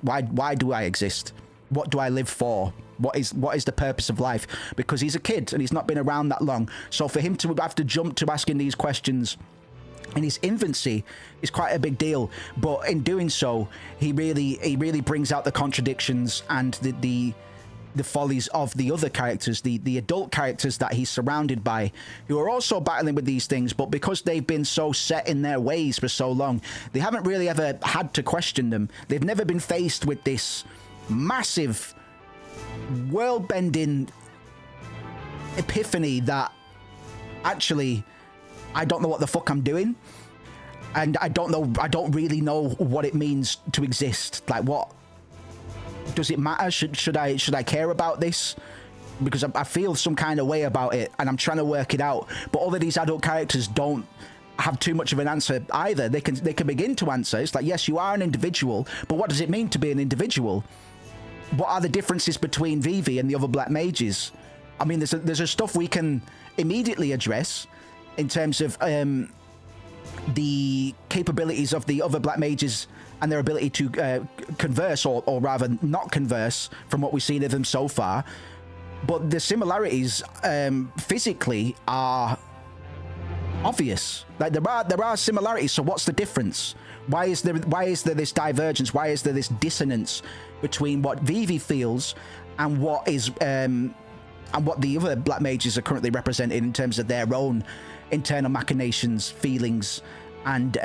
exist? What do I live for? What is the purpose of life? Because he's a kid and he's not been around that long. So for him to have to jump to asking these questions in his infancy is quite a big deal. But in doing so, he really brings out the contradictions and the follies of the other characters, the adult characters that he's surrounded by, who are also battling with these things, but because they've been so set in their ways for so long, they haven't really ever had to question them. They've never been faced with this massive, world-bending epiphany that actually, I don't know what the fuck I'm doing, and I don't really know what it means to exist. Like, what does it matter? Should I care about this? Because I feel some kind of way about it, and I'm trying to work it out. But all of these adult characters don't have too much of an answer either. They can begin to answer. It's like, yes, you are an individual, but what does it mean to be an individual? What are the differences between Vivi and the other black mages? I mean, there's a stuff we can immediately address in terms of the capabilities of the other black mages and their ability to converse, or rather not converse, from what we've seen of them so far. But the similarities physically are obvious. Like, there are similarities. So what's the difference? Why is there this divergence? Why is there this dissonance between what Vivi feels and what is and what the other black mages are currently represented in terms of their own internal machinations, feelings, and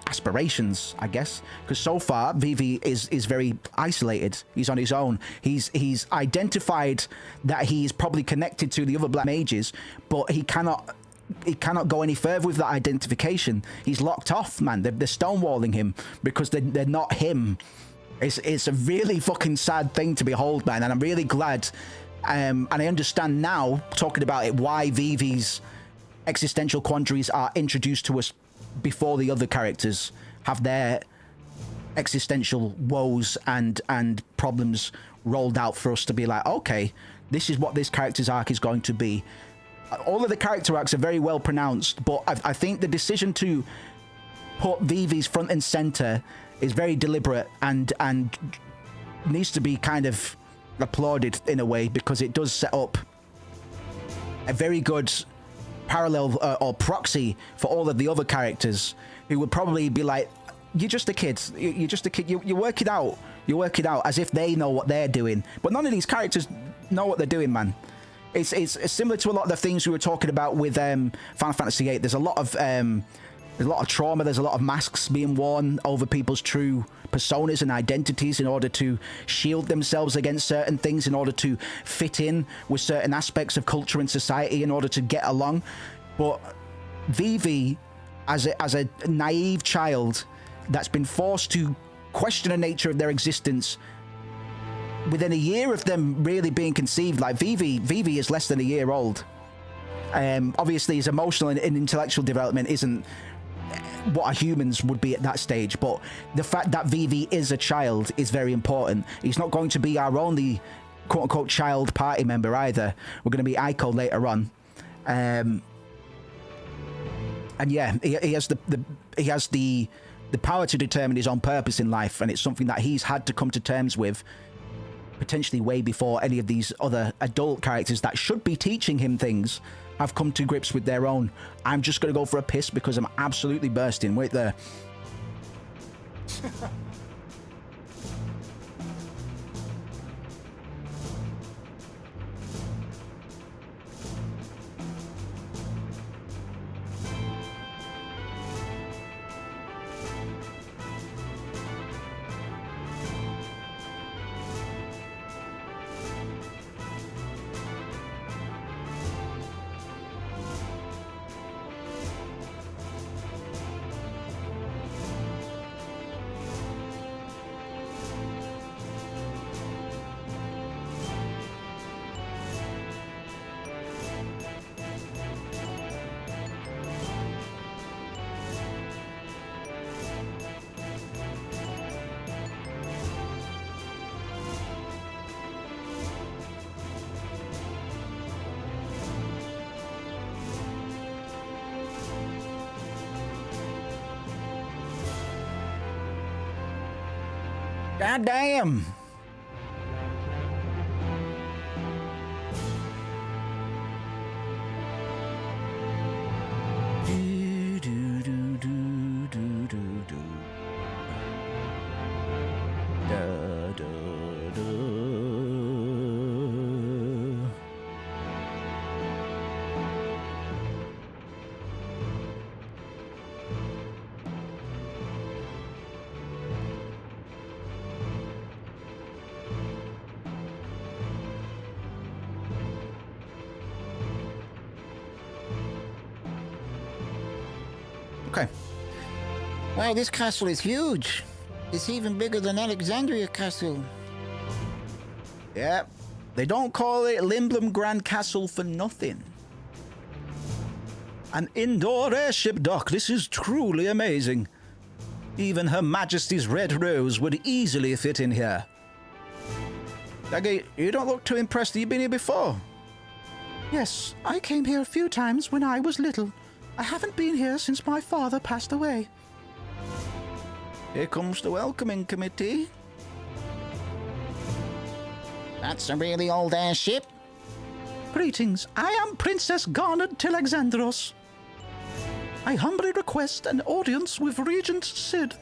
aspirations, I guess? Because so far Vivi is very isolated. He's on his own. He's identified that he's probably connected to the other black mages, but he cannot go any further with that identification. He's locked off, man. They're stonewalling him because they're not him. It's a really fucking sad thing to behold, man, and I'm really glad, and I understand now, talking about it, why Vivi's existential quandaries are introduced to us before the other characters have their existential woes and problems rolled out for us to be like, okay, this is what this character's arc is going to be. All of the character arcs are very well pronounced, but I think the decision to put Vivi's front and center is very deliberate and needs to be kind of applauded in a way, because it does set up a very good parallel or proxy for all of the other characters who would probably be like, you're just a kid, you're just a kid, you work it out, as if they know what they're doing. But none of these characters know what they're doing, man. It's similar to a lot of the things we were talking about with Final Fantasy VIII. There's a lot of trauma. There's a lot of masks being worn over people's true personas and identities in order to shield themselves against certain things, in order to fit in with certain aspects of culture and society, in order to get along. But Vivi, as a naive child that's been forced to question the nature of their existence within a year of them really being conceived, like Vivi is less than a year old. Obviously his emotional and intellectual development isn't what a human's would be at that stage, but the fact that Vivi is a child is very important. He's not going to be our only quote-unquote child party member either. We're going to be Aiko later on, and yeah, he has the power to determine his own purpose in life, and it's something that he's had to come to terms with potentially way before any of these other adult characters that should be teaching him things have come to grips with their own. I'm just going to go for a piss because I'm absolutely bursting. Wait there. God damn. Okay. Wow, this castle is huge. It's even bigger than Alexandria Castle. Yeah. They don't call it Limblum Grand Castle for nothing. An indoor airship dock. This is truly amazing. Even Her Majesty's Red Rose would easily fit in here. Daggy, you don't look too impressed. Have you been here before? Yes, I came here a few times when I was little. I haven't been here since my father passed away. Here comes the welcoming committee. That's a really old airship. Greetings, I am Princess Garnet Telexandros. I humbly request an audience with Regent Sid.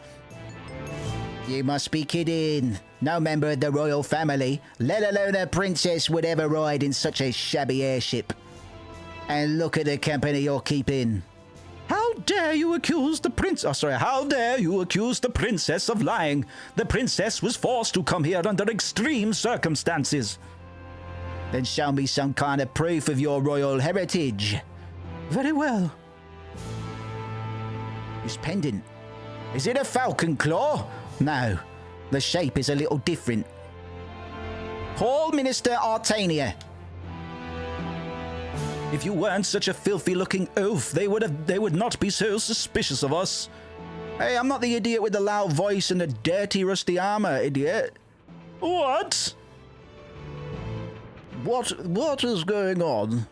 You must be kidding. No member of the royal family, let alone a princess, would ever ride in such a shabby airship. And look at the company you're keeping. How dare you accuse the prince... Oh, sorry. How dare you accuse the princess of lying? The princess was forced to come here under extreme circumstances. Then show me some kind of proof of your royal heritage. Very well. This pendant. Is it a falcon claw? No. The shape is a little different. Call Minister Artania. If you weren't such a filthy-looking oaf, they would not be so suspicious of us. Hey, I'm not the idiot with the loud voice and the dirty, rusty armor, idiot. What? What is going on?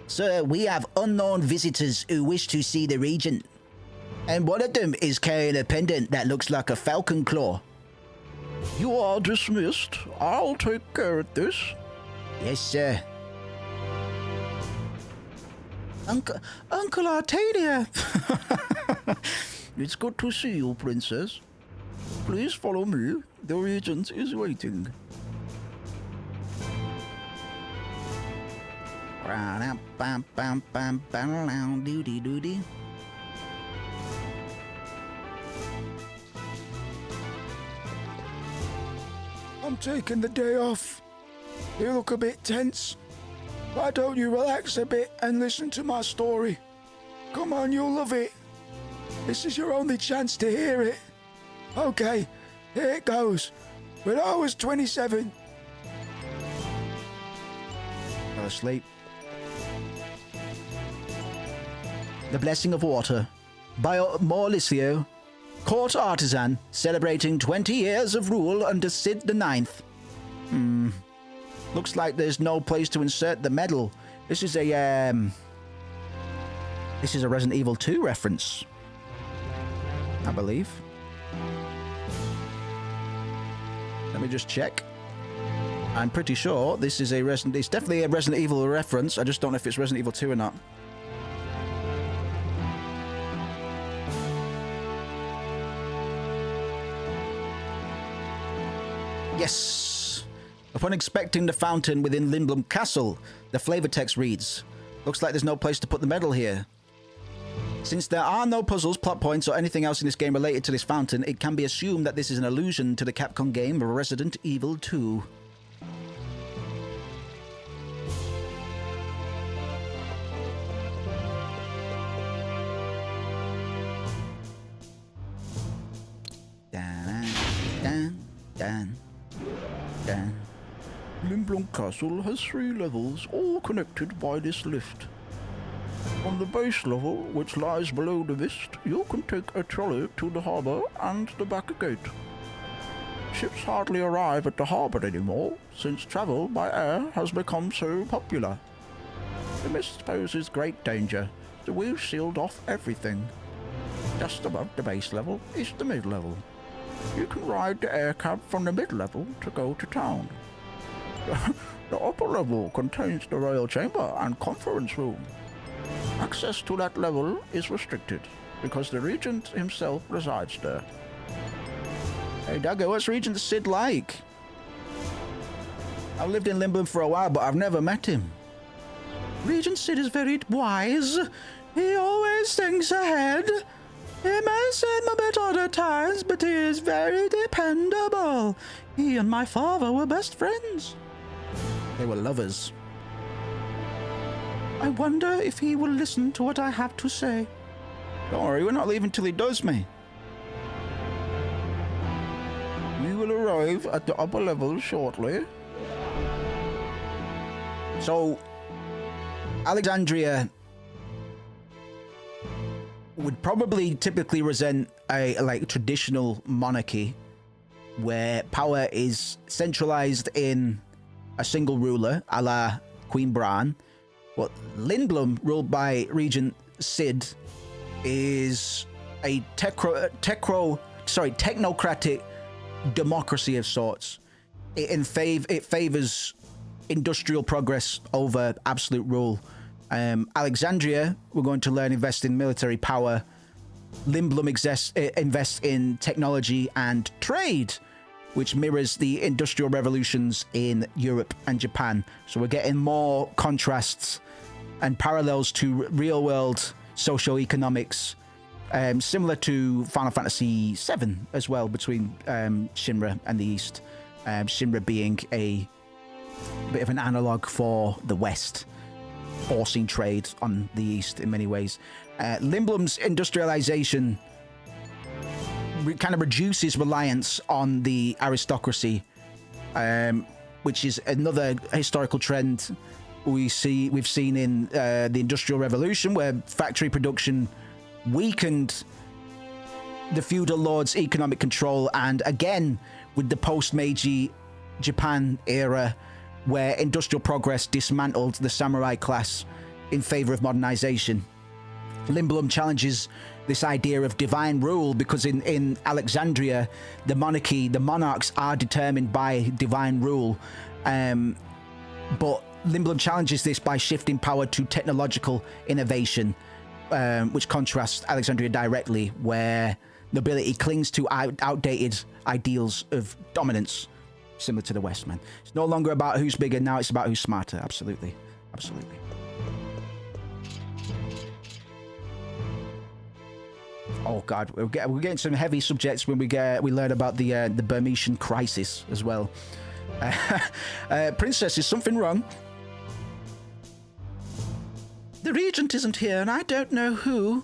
Sir, we have unknown visitors who wish to see the regent. And one of them is carrying a pendant that looks like a falcon claw. You are dismissed. I'll take care of this. Yes, sir. Uncle Artania. It's good to see you, princess. Please follow me. The regent is waiting. I'm taking the day off. You look a bit tense. Why don't you relax a bit and listen to my story? Come on, you'll love it. This is your only chance to hear it. Okay, here it goes. When I was 27... Fell asleep. The Blessing of Water by Mauricio, court artisan, celebrating 20 years of rule under Sid the Ninth. Looks like there's no place to insert the medal. This is a Resident Evil 2 reference, I believe. Let me just check. I'm pretty sure this is it's definitely a Resident Evil reference. I just don't know if it's Resident Evil 2 or not. Yes. Upon inspecting the fountain within Limblum Castle, the flavor text reads, looks like there's no place to put the medal here. Since there are no puzzles, plot points, or anything else in this game related to this fountain, it can be assumed that this is an allusion to the Capcom game Resident Evil 2. Limblum Castle has 3 levels, all connected by this lift. On the base level, which lies below the mist, you can take a trolley to the harbour and the back gate. Ships hardly arrive at the harbour anymore, since travel by air has become so popular. The mist poses great danger, so we've sealed off everything. Just above the base level is the mid-level. You can ride the air cab from the mid-level to go to town. The upper level contains the royal chamber and conference room. Access to that level is restricted because the regent himself resides there. Hey Dagger, what's Regent Sid like? I've lived in Limblum for a while, but I've never met him. Regent Sid is very wise. He always thinks ahead. He may seem a bit odd at times, but he is very dependable. He and my father were best friends. They were lovers. I wonder if he will listen to what I have to say. Don't worry, we're not leaving till he does, me. We will arrive at the upper level shortly. So, Alexandria would probably typically resent a traditional monarchy where power is centralized in a single ruler, a la Queen Bran. Well, Lindblum, ruled by Regent Sid, is a technocratic democracy of sorts. It favors industrial progress over absolute rule. Alexandria, we're going to learn, invest in military power. Lindblum invests in technology and trade, which mirrors the industrial revolutions in Europe and Japan. So we're getting more contrasts and parallels to real-world socio-economics, similar to Final Fantasy VII as well, between Shinra and the East. Shinra being a bit of an analog for the West, forcing trade on the East in many ways. Lindblum's industrialization kind of reduces reliance on the aristocracy, which is another historical trend we've seen in the Industrial Revolution, where factory production weakened the feudal lords' economic control, and again with the post-Meiji Japan era, where industrial progress dismantled the samurai class in favor of modernization. Lindblum challenges this idea of divine rule because in Alexandria, the monarchs are determined by divine rule. But Lindblum challenges this by shifting power to technological innovation, which contrasts Alexandria directly, where nobility clings to outdated ideals of dominance, similar to the West, man. It's no longer about who's bigger, now it's about who's smarter. Absolutely. Absolutely. Oh God, we're getting some heavy subjects when we learn about the Burmesian crisis as well. Princess, is something wrong? The regent isn't here, and I don't know who.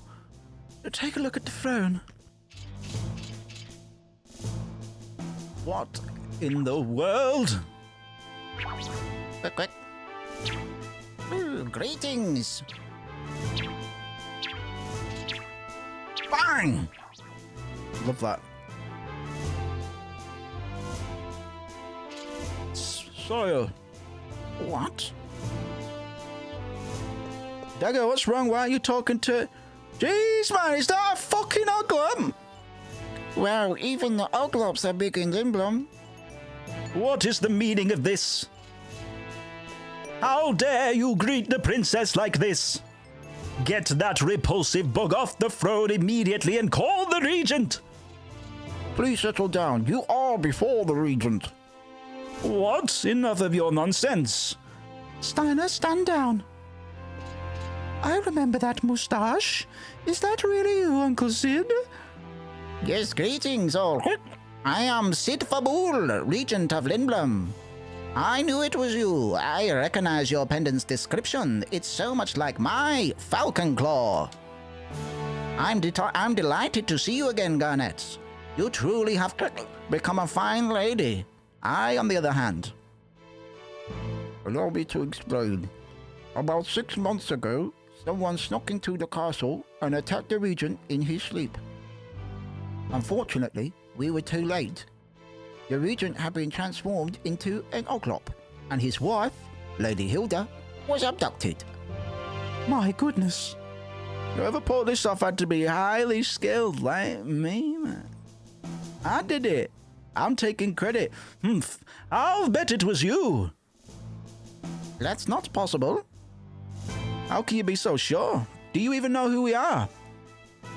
Take a look at the throne. What in the world? Quick. Ooh, greetings. Bang! Love that. Sire. What? Dagger, what's wrong? Why are you talking to... Jeez, man, is that a fucking Oglum? Well, even the Oglops are big in Lindblum. What is the meaning of this? How dare you greet the princess like this? Get that repulsive bug off the throne immediately and call the regent! Please settle down. You are before the regent. What? Enough of your nonsense. Steiner, stand down. I remember that moustache. Is that really you, Uncle Sid? Yes, greetings all. I am Sid Fabul, Regent of Lindblum. I knew it was you. I recognize your pendant's description. It's so much like my falcon claw. I'm delighted to see you again, Garnet. You truly have become a fine lady. I, on the other hand... Allow me to explain. About 6 months ago, someone snuck into the castle and attacked the regent in his sleep. Unfortunately, we were too late. The regent had been transformed into an Oglop, and his wife, Lady Hilda, was abducted. My goodness. Whoever pulled this off had to be highly skilled like me, man. I did it. I'm taking credit. I'll bet it was you. That's not possible. How can you be so sure? Do you even know who we are?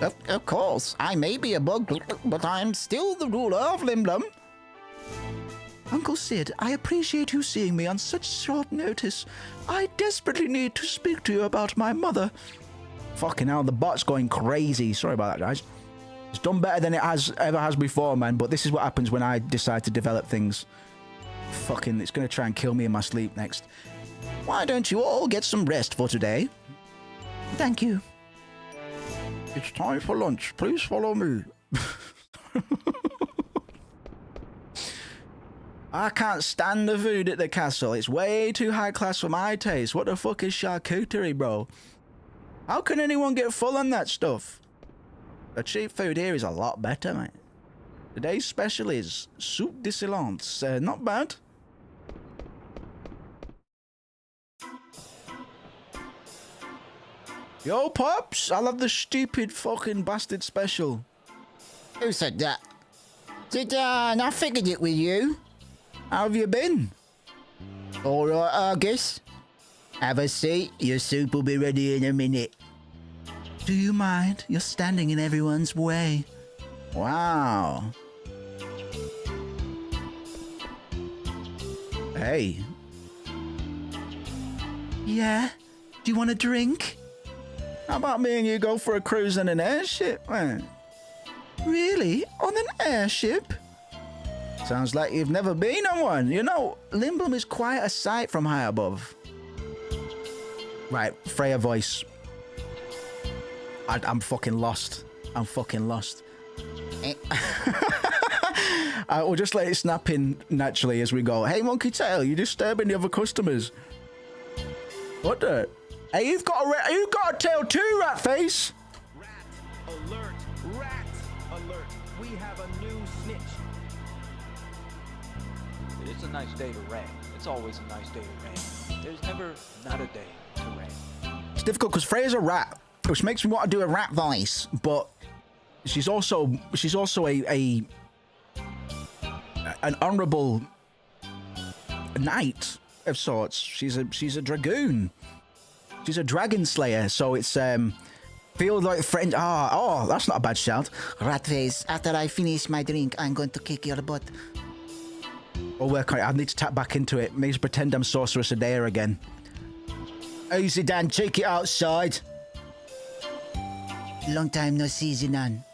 Of course, I may be a bug, but I'm still the ruler of Limblum. Uncle Sid, I appreciate you seeing me on such short notice. I desperately need to speak to you about my mother. Fucking hell, the bot's going crazy. Sorry about that, guys. It's done better than it ever has before, man, but this is what happens when I decide to develop things. Fucking, it's gonna try and kill me in my sleep next. Why don't you all get some rest for today? Thank you. It's time for lunch. Please follow me. I can't stand the food at the castle. It's way too high class for my taste. What the fuck is charcuterie, bro? How can anyone get full on that stuff? The cheap food here is a lot better, mate. Today's special is soup de silence. Not bad. Yo, Pops, I love the stupid fucking bastard special. Who said that? Zidane, I figured it with you. How have you been? All right, Argus. Have a seat. Your soup will be ready in a minute. Do you mind? You're standing in everyone's way. Wow. Hey. Yeah? Do you want a drink? How about me and you go for a cruise in an airship, man? Really? On an airship? Sounds like you've never been on one. You know, Limblum is quite a sight from high above. Right, Freya voice. I'm fucking lost. I'm fucking lost. We'll just let it snap in naturally as we go. Hey, Monkey Tail, you're disturbing the other customers. What the? Hey, you've got a tail too, rat face. Rat alert! Rat alert! We have a new snitch. It's a nice day to rant. It's always a nice day to rant. There's never not a day to rant. It's difficult because Freya's a rat, which makes me want to do a rat voice, but she's also an honourable knight of sorts. She's a dragoon. She's a dragon slayer, so it's feels like friend. Oh, that's not a bad shout. Ratface, after I finish my drink, I'm going to kick your butt. Oh, work on it. I need to tap back into it. Maybe pretend I'm Sorceress Adair again. Hey, Zidane, take it outside. Long time no see, Zidane.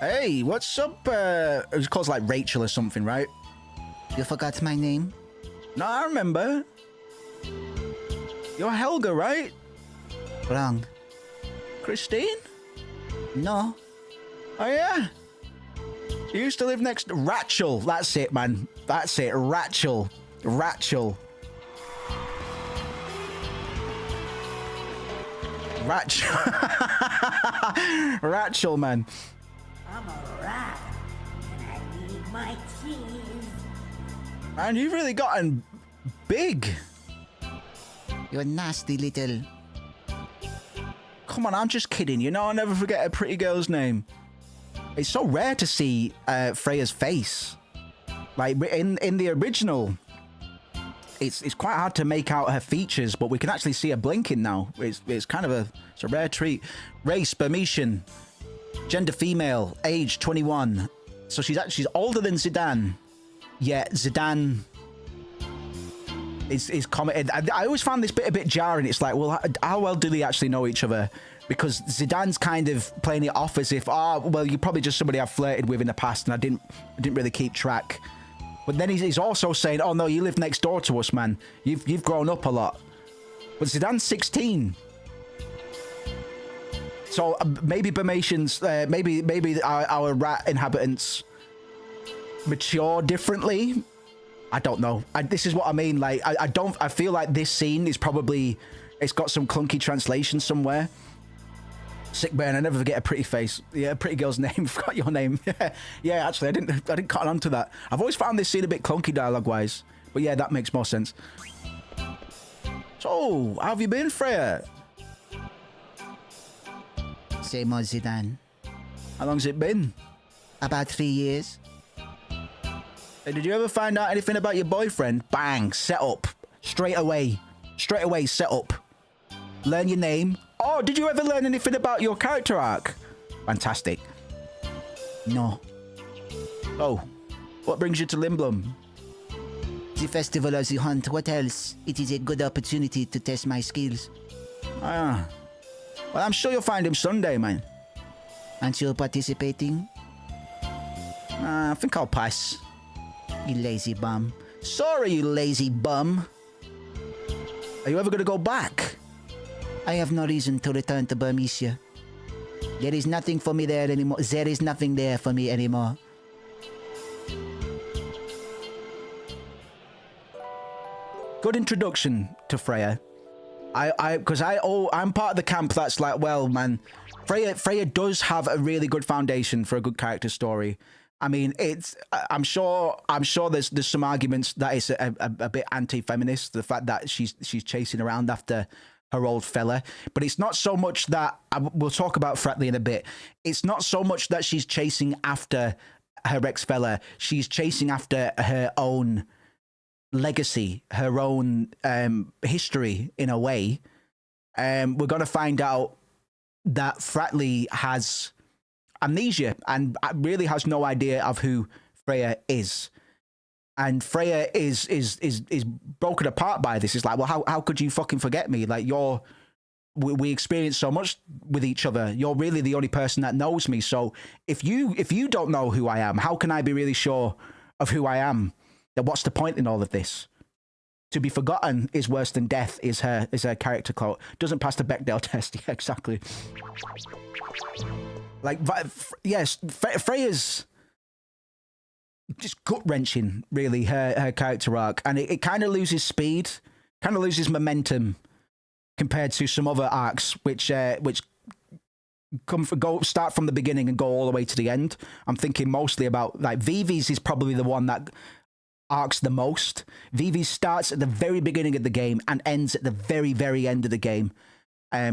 Hey, what's up? It was called like Rachel or something, right? You forgot my name? No, I remember. You're Helga, right? Wrong. Christine? No. Oh, yeah? You used to live next to Rachel. That's it, man. That's it. Rachel. Rachel. Rachel. Rachel, man. I'm a rat, and I need my cheese. Man, you've really gotten big. You're nasty little... Come on, I'm just kidding. You know, I'll never forget a pretty girl's name. It's so rare to see Freya's face. Like, in the original, it's quite hard to make out her features, but we can actually see her blinking now. It's kind of it's a rare treat. Race, Burmesian. Gender, female. Age, 21. So she's older than Zidane. Yet Zidane is commented. I always found this bit a bit jarring. It's like, well, how well do they actually know each other? Because Zidane's kind of playing it off as if, well, you're probably just somebody I've flirted with in the past, and I didn't really keep track. But then he's also saying, oh no, you live next door to us, man. You've grown up a lot. But Zidane's 16. So maybe Burmesians, maybe our rat inhabitants mature differently. I don't know. This is what I mean. Like, I feel like this scene is probably, it's got some clunky translation somewhere. Sick burn. I never forget a pretty face. Yeah, a pretty girl's name. Forgot your name. Yeah. Actually, I didn't cut on to that. I've always found this scene a bit clunky dialogue wise, but yeah, that makes more sense. So, how have you been, Freya? Same old Zidane. How long's it been? About 3 years. Hey, did you ever find out anything about your boyfriend? Bang, set up. Straight away, set up. Learn your name. Oh, did you ever learn anything about your character arc? Fantastic. No. Oh, what brings you to Limblum? The festival of the hunt. What else? It is a good opportunity to test my skills. Ah. Well, I'm sure you'll find him Sunday, man. Aren't you participating? I think I'll pass. You lazy bum. Sorry, you lazy bum. Are you ever going to go back? I have no reason to return to Burmecia. There is nothing for me there anymore. There is nothing there for me anymore. Good introduction to Freya. I'm part of the camp that's like, well, man, Freya does have a really good foundation for a good character story. I mean, I'm sure there's some arguments that it's a bit anti-feminist, the fact that she's chasing around after her old fella, but it's not so much that we'll talk about Fratley in a bit. It's not so much that she's chasing after her ex fella. She's chasing after her own legacy, her own history in a way. We're going to find out that Fratley has amnesia and really has no idea of who Freya is. And Freya is broken apart by this. It's like, well, how could you fucking forget me? Like, we experience so much with each other. You're really the only person that knows me. So if you don't know who I am, how can I be really sure of who I am? Then what's the point in all of this? To be forgotten is worse than death is her character quote. Doesn't pass the Bechdel test. Yeah, exactly. Like, yes, Freya's just gut-wrenching, really, her character arc. And it kind of loses speed, kind of loses momentum compared to some other arcs, which start from the beginning and go all the way to the end. I'm thinking mostly about, like, Vivi's is probably the one that arcs the most. Vivi starts at the very beginning of the game and ends at the very, very end of the game.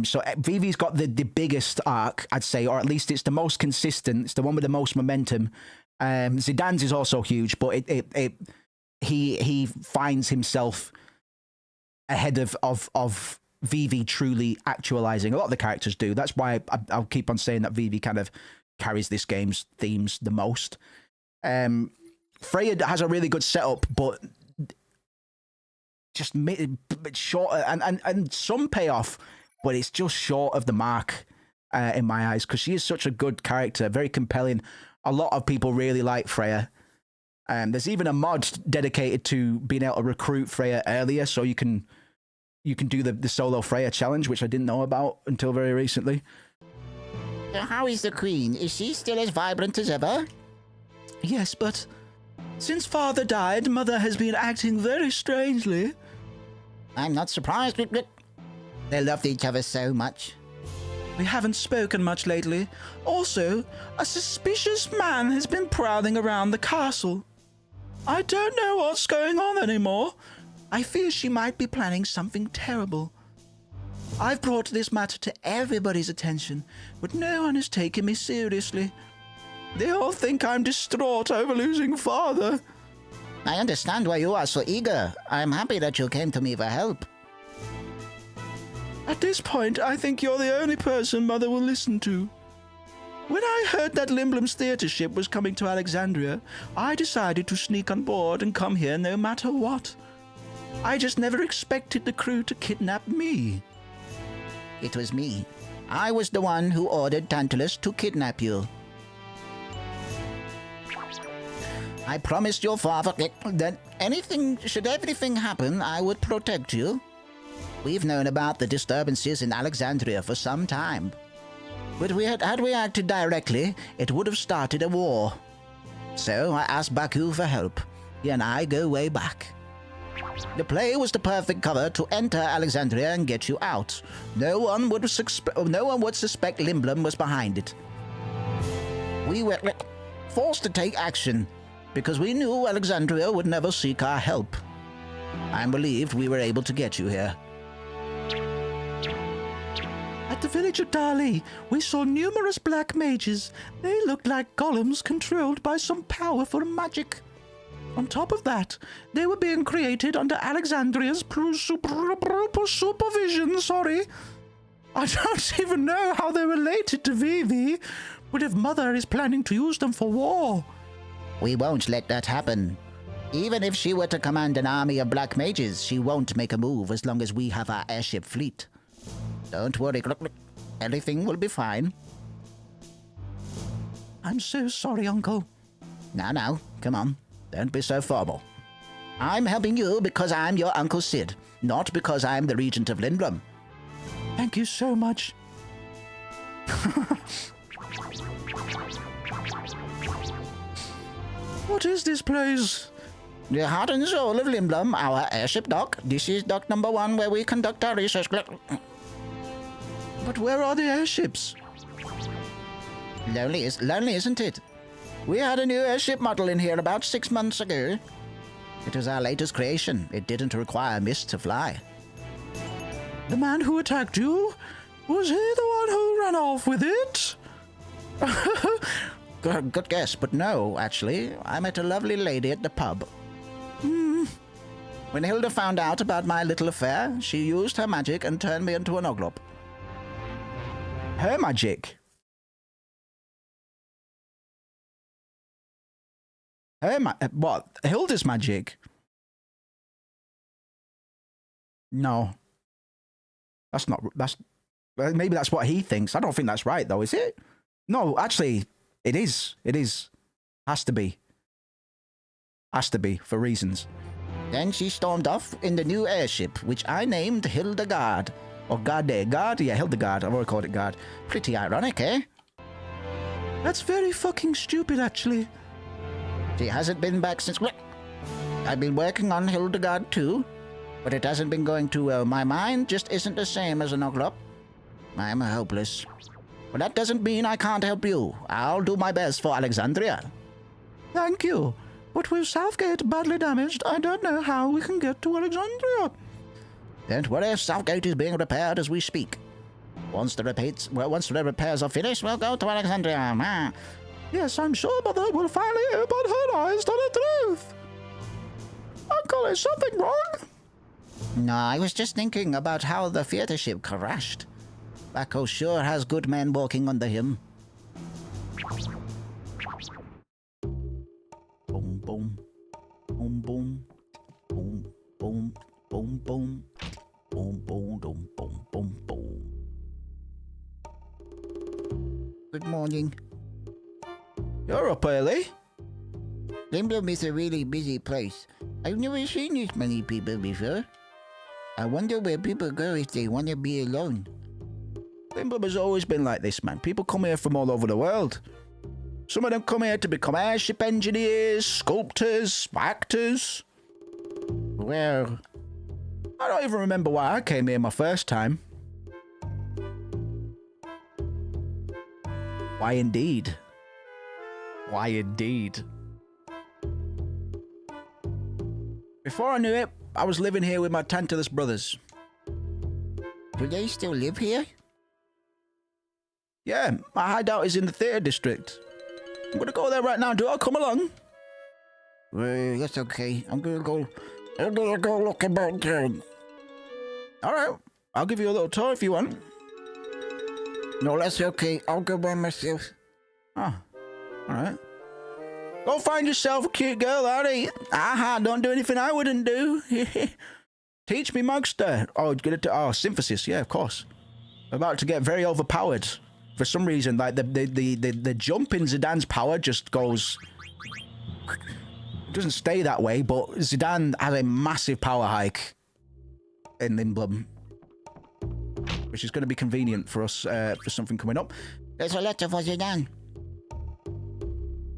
So Vivi's got the biggest arc, I'd say, or at least it's the most consistent. It's the one with the most momentum. Zidane's is also huge, but he finds himself ahead of Vivi truly actualizing. A lot of the characters do. That's why I'll keep on saying that Vivi kind of carries this game's themes the most. Freya has a really good setup, but just shorter and some payoff, but it's just short of the mark in my eyes, because she is such a good character, very compelling. A lot of people really like Freya. There's even a mod dedicated to being able to recruit Freya earlier, so you can do the solo Freya challenge, which I didn't know about until very recently. How is the Queen? Is she still as vibrant as ever? Yes, but since Father died, Mother has been acting very strangely. I'm not surprised. They loved each other so much. We haven't spoken much lately. Also, a suspicious man has been prowling around the castle. I don't know what's going on anymore. I fear she might be planning something terrible. I've brought this matter to everybody's attention, but no one has taken me seriously. They all think I'm distraught over losing Father. I understand why you are so eager. I'm happy that you came to me for help. At this point, I think you're the only person Mother will listen to. When I heard that Limblum's theatre ship was coming to Alexandria, I decided to sneak on board and come here no matter what. I just never expected the crew to kidnap me. It was me. I was the one who ordered Tantalus to kidnap you. I promised your father that should anything happen, I would protect you. We've known about the disturbances in Alexandria for some time. But had we acted directly, it would have started a war. So I asked Baku for help. He and I go way back. The play was the perfect cover to enter Alexandria and get you out. No one would suspect Limblum was behind it. We were forced to take action because we knew Alexandria would never seek our help. I'm relieved we were able to get you here. At the village of Dali, we saw numerous black mages. They looked like golems controlled by some powerful magic. On top of that, they were being created under Alexandria's supervision, sorry. I don't even know how they're related to Vivi, but if Mother is planning to use them for war... We won't let that happen. Even if she were to command an army of black mages, she won't make a move as long as we have our airship fleet. Don't worry, everything will be fine. I'm so sorry, Uncle. Now, come on. Don't be so formal. I'm helping you because I'm your Uncle Sid, not because I'm the Regent of Lindblom. Thank you so much. What is this place? The heart and soul of Lindblom, our airship dock. This is dock number 1 where we conduct our research. But where are the airships? Lonely, isn't it? We had a new airship model in here about 6 months ago. It was our latest creation. It didn't require mist to fly. The man who attacked you? Was he the one who ran off with it? Good guess, but no, actually. I met a lovely lady at the pub. When Hilda found out about my little affair, she used her magic and turned me into an oglop. Her magic? What? Hilda's magic? No. Maybe that's what he thinks. I don't think that's right, though, is it? No, actually, it is. It is. Has to be, for reasons. Then she stormed off in the new airship, which I named Hildegard. Or Gard? Yeah, Hildegard. I've already called it Gard. Pretty ironic, eh? That's very fucking stupid, actually. She hasn't been back since... I've been working on Hildegard too, but it hasn't been going too well. My mind just isn't the same as an oglop. I'm hopeless. But that doesn't mean I can't help you. I'll do my best for Alexandria. Thank you. But with Southgate badly damaged, I don't know how we can get to Alexandria. Don't worry, Southgate is being repaired as we speak. Once the repairs are finished, we'll go to Alexandria. Yes, I'm sure Mother will finally open her eyes to the truth. Uncle, is something wrong? No, I was just thinking about how the theater ship crashed. Bacco sure has good men working under him. Boom, boom. Boom, boom. Boom, boom. Boom, boom. Boom, boom, boom, boom, boom, boom. Good morning. You're up early. Lindblom is a really busy place. I've never seen this many people before. I wonder where people go if they want to be alone. Lindblom has always been like this, man. People come here from all over the world. Some of them come here to become airship engineers, sculptors, actors. Well, I don't even remember why I came here my first time. Why indeed? Why indeed? Before I knew it, I was living here with my Tantalus brothers. do they still live here? Yeah, my hideout is in the theatre district. I'm gonna go there right now. Do I come along? Well, that's okay. I'm gonna go look about town. All right, I'll give you a little tour if you want. No, that's okay. I'll go by myself. Oh, all right. Go find yourself a cute girl, Harry. Aha, don't do anything I wouldn't do. Teach me, Mogster. Oh, synthesis. Yeah, of course. I'm about to get very overpowered. For some reason, like the jump in Zidane's power just goes... It doesn't stay that way, but Zidane has a massive power hike in Lindblom, which is going to be convenient for us for something coming up. There's a letter for Zidane.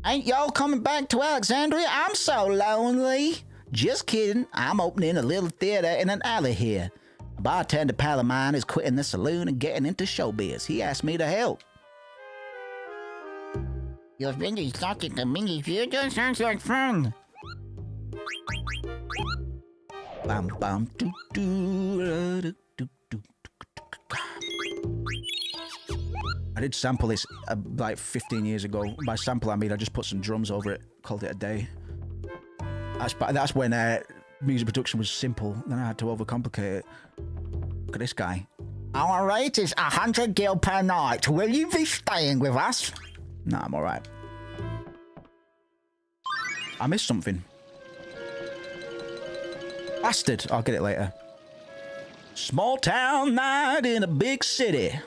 Ain't y'all coming back to Alexandria? I'm so lonely. Just kidding. I'm opening a little theater in an alley here. A bartender pal of mine is quitting the saloon and getting into showbiz. He asked me to help. Your friend is starting a mini theater? Sounds like fun. Bum, bum, doo, doo, doo, doo, doo. I did sample this like 15 years ago. By sample, I mean I just put some drums over it, called it a day. That's when music production was simple. Then I had to overcomplicate it. Look at this guy. Our rate is 100 gil per night. Will you be staying with us? Nah, I'm all right. I missed something. Bastard. I'll get it later. Small town night in a big city.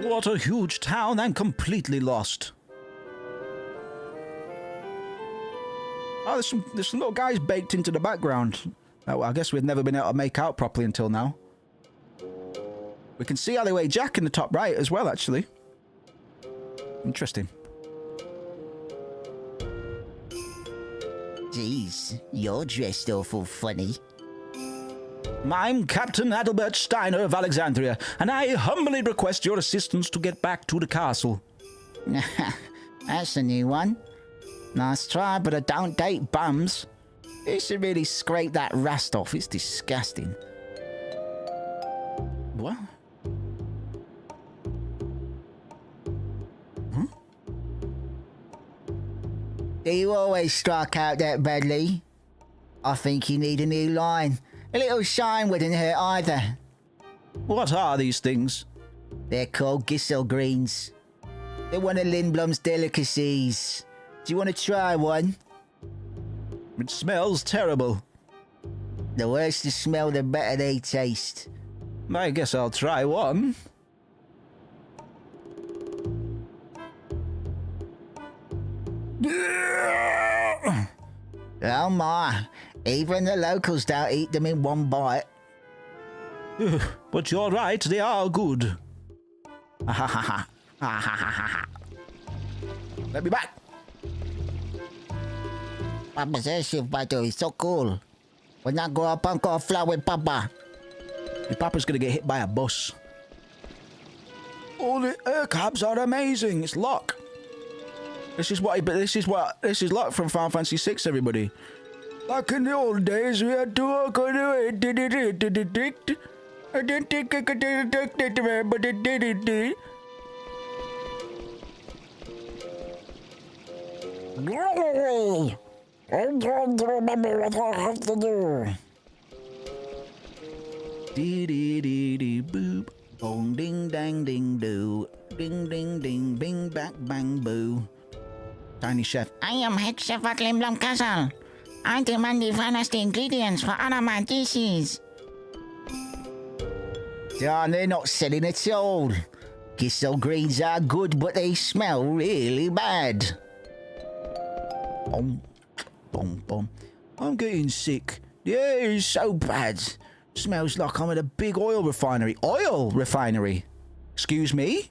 What a huge town. I'm completely lost. Oh, there's some little guys baked into the background. Oh, I guess we've never been able to make out properly until now. We can see Alleyway Jack in the top right as well, actually. Interesting. Jeez, you're dressed awful funny. I'm Captain Adalbert Steiner of Alexandria, and I humbly request your assistance to get back to the castle. That's a new one. Nice try, but I don't date bums. You should really scrape that rust off. It's disgusting. What? Do you always strike out that badly? I think you need a new line. A little shine wouldn't hurt either. What are these things? They're called Gissel greens. They're one of Lindblom's delicacies. Do you want to try one? It smells terrible. The worse the smell, the better they taste. I guess I'll try one. Oh my, even the locals don't eat them in one bite. But you're right, they are good. Let me back. Papa's airship battle is so cool. When I grow up, I'm gonna fly with Papa. Your papa's gonna get hit by a bus. All the air cabs are amazing. It's Locke. This is Locke from Final Fantasy VI, everybody. Back in the old days, we had to walk on the way. I didn't think I could detect it, but it did it. I'm trying to remember what I have to do. Dee dee dee dee boop. Bong ding dang ding doo. Ding ding ding bing back bang boo. Tiny chef. I am head chef at Limblom Castle. I demand the finest ingredients for all of my dishes. John, they're not selling at all. Gissel greens are good, but they smell really bad. Boom, boom, boom. I'm getting sick. Yeah, it's so bad. Smells like I'm at a big oil refinery. Oil refinery? Excuse me?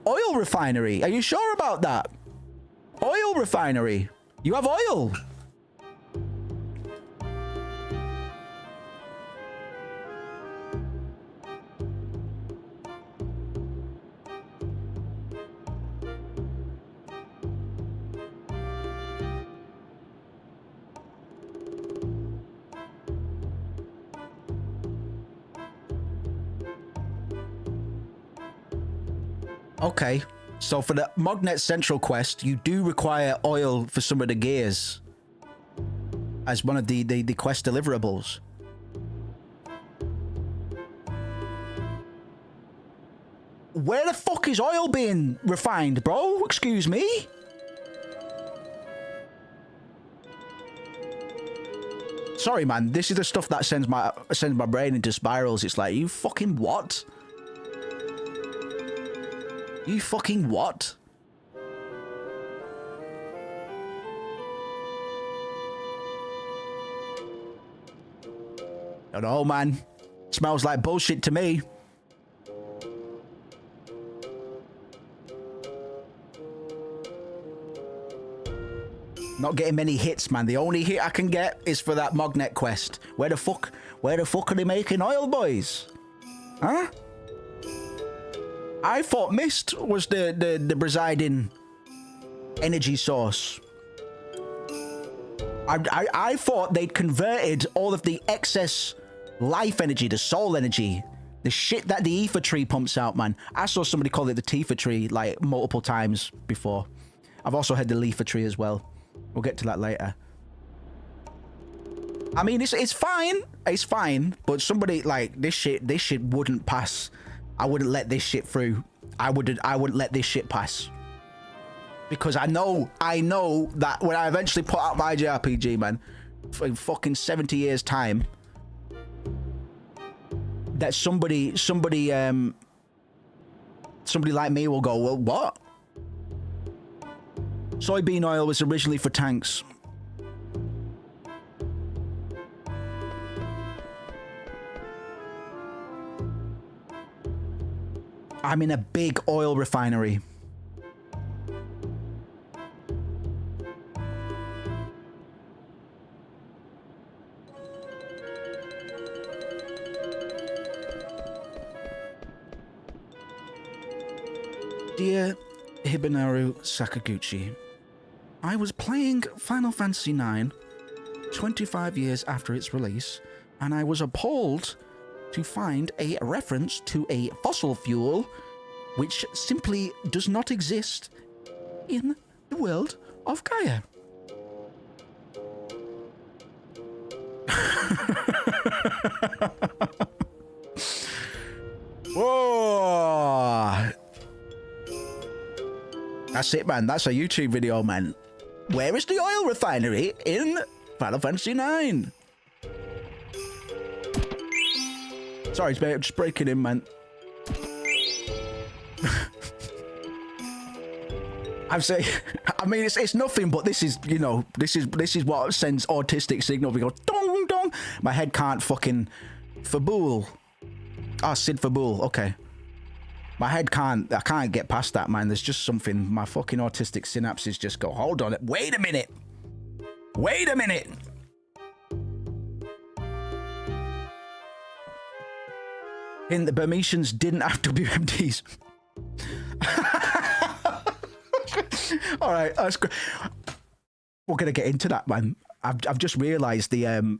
Oil refinery? Are you sure about that? Oil refinery? You have oil? Okay, so for the Mognet Central quest, you do require oil for some of the gears as one of the quest deliverables. Where the fuck is oil being refined, bro? Excuse me? Sorry, man. This is the stuff that sends my brain into spirals. It's like, you fucking what? You fucking what? I don't know, man. Smells like bullshit to me. Not getting many hits, man. The only hit I can get is for that Mognet quest. Where the fuck are they making oil, boys? Huh? I thought mist was the presiding energy source. I thought they'd converted all of the excess life energy, the soul energy, The shit that the ether tree pumps out, man. I saw somebody call it the teether tree like multiple times before. I've also had the leafer tree as well. We'll get to that later. I mean, it's fine. It's fine. But somebody like this shit wouldn't pass. I wouldn't let this shit through. I wouldn't let this shit pass. Because I know that when I eventually put out my JRPG, man, in fucking 70 years time, that somebody like me will go, well, what? Soybean oil was originally for tanks. I'm in a big oil refinery. Dear Hibinaru Sakaguchi, I was playing Final Fantasy IX 25 years after its release, and I was appalled to find a reference to a fossil fuel which simply does not exist in the world of Gaia. Whoa! That's it, man. That's a YouTube video, man. Where is the oil refinery in Final Fantasy IX? Sorry, mate. I'm just breaking in, man. I'm saying, I mean, it's nothing, but this is, you know, this is what sends autistic signal. We go dong dong. My head can't fucking Fabool. Ah, Sid Fabool. Okay. My head can't. I can't get past that, man. There's just something. My fucking autistic synapses just go. Hold on. Wait a minute. Wait a minute. In the Burmesians didn't have WMDs. All right, that's good. We're gonna get into that, man. I've just realised the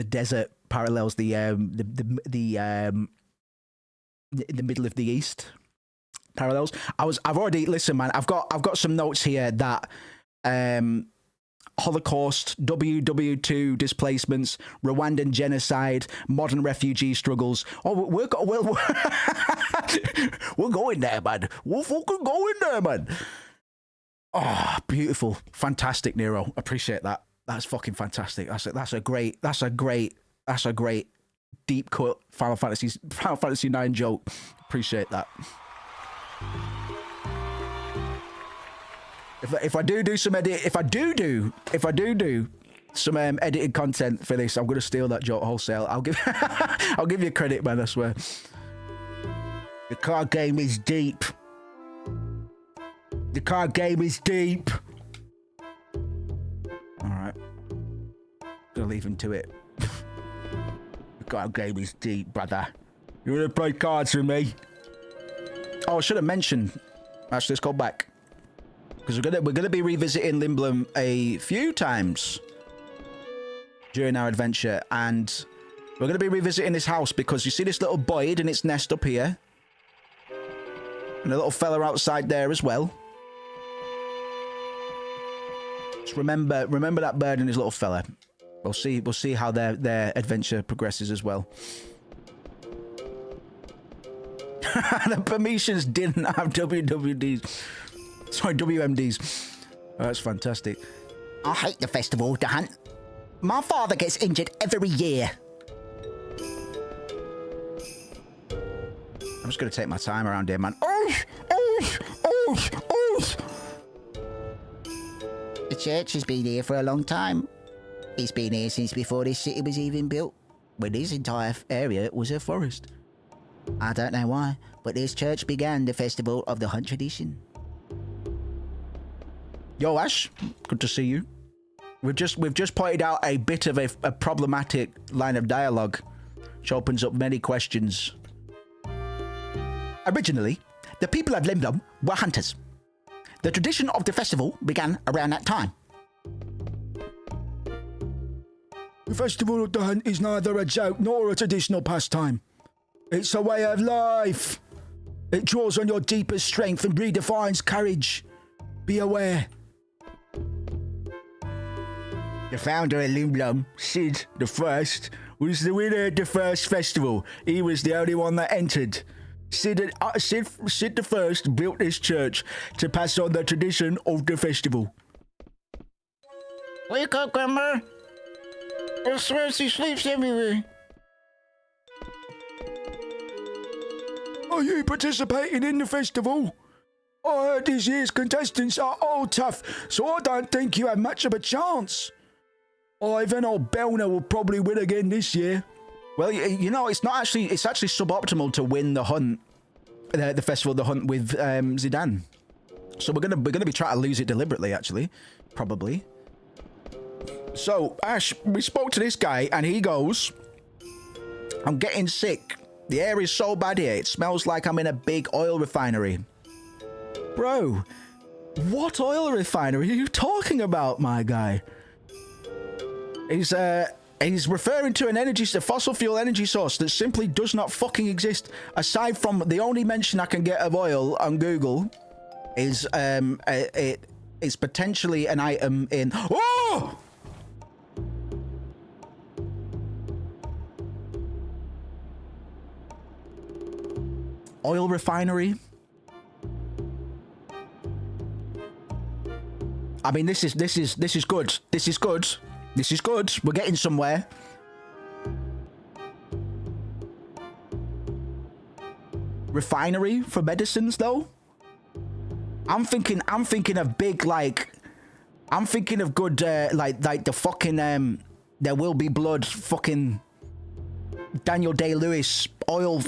desert parallels the middle of the east parallels. I've already listen, man. I've got some notes here that Holocaust, WW2 displacements, Rwandan genocide, modern refugee struggles. Oh, we're going there, man. We're fucking going there, man. Oh, beautiful, fantastic, Nero. Appreciate that. That's fucking fantastic. That's a great deep cut Final Fantasy IX joke. Appreciate that. If I do some edited content for this, I'm gonna steal that joke wholesale. I'll give you credit, man. I swear. The card game is deep. The card game is deep. All right, gonna leave him to it. The card game is deep, brother. You wanna play cards with me? Oh, I should have mentioned. Actually, let's go back. Because we're gonna be revisiting Limblum a few times during our adventure, and we're gonna be revisiting this house because you see this little bird in its nest up here, and a little fella outside there as well. Just remember that bird and his little fella. We'll see how their adventure progresses as well. The Burmesians didn't have WWDs. Sorry, WMDs. Oh, that's fantastic. I hate the festival, the hunt. My father gets injured every year. I'm just going to take my time around here, man. The church has been here for a long time. It's been here since before this city was even built, when this entire area was a forest. I don't know why, but this church began the festival of the hunt tradition. Yo, Ash, good to see you. We've just pointed out a bit of a problematic line of dialogue, which opens up many questions. Originally, the people of Limblum were hunters. The tradition of the festival began around that time. The The Festival of the Hunt is neither a joke nor a traditional pastime. It's a way of life. It draws on your deepest strength and redefines courage. Be aware. The founder of Limblom, Sid the First, was the winner of the first festival. He was the only one that entered. Sid the First built this church to pass on the tradition of the festival. Wake up, Grandma. I swear she sleeps everywhere. Are you participating in the festival? I heard this year's contestants are all tough, so I don't think you have much of a chance. Ivan or Belner will probably win again this year. Well, you know, it's actually suboptimal to win the hunt, the festival of the hunt with Zidane. So we're gonna be trying to lose it deliberately, actually, probably. So Ash, we spoke to this guy, and he goes, "I'm getting sick. The air is so bad here. It smells like I'm in a big oil refinery." Bro, what oil refinery are you talking about, my guy? He's referring to a fossil fuel energy source that simply does not fucking exist. Aside from the only mention I can get of oil on Google is it's potentially an item in oil refinery. I mean, this is good. This is good. This is good. We're getting somewhere. Refinery for medicines, though. I'm thinking of big, like, I'm thinking of good, like the fucking There Will Be Blood, fucking Daniel Day-Lewis oil,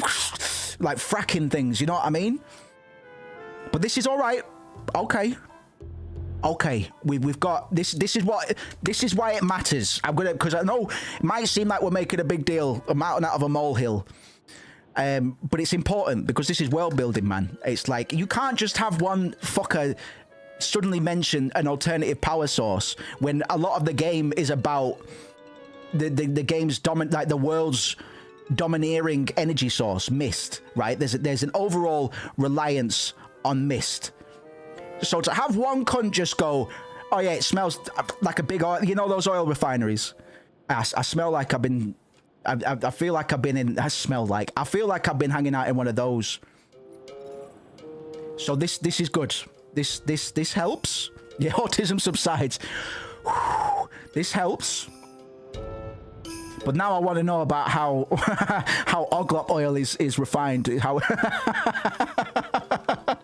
like fracking things. You know what I mean? But this is all right. Okay, we've got this. This is why it matters. Because I know it might seem like we're making a big deal, a mountain out of a molehill, but it's important because this is world building, man. It's like you can't just have one fucker suddenly mention an alternative power source when a lot of the game is about the game's like the world's domineering energy source, mist. Right? There's an overall reliance on mist. So to have one cunt just go, "Oh yeah, it smells like a big oil," you know, those oil refineries. I smell like I've been, I feel like I've been in, I feel like I've been hanging out in one of those. So this is good. This helps. Yeah, autism subsides. This helps. But now I want to know about how Oglop oil is refined. How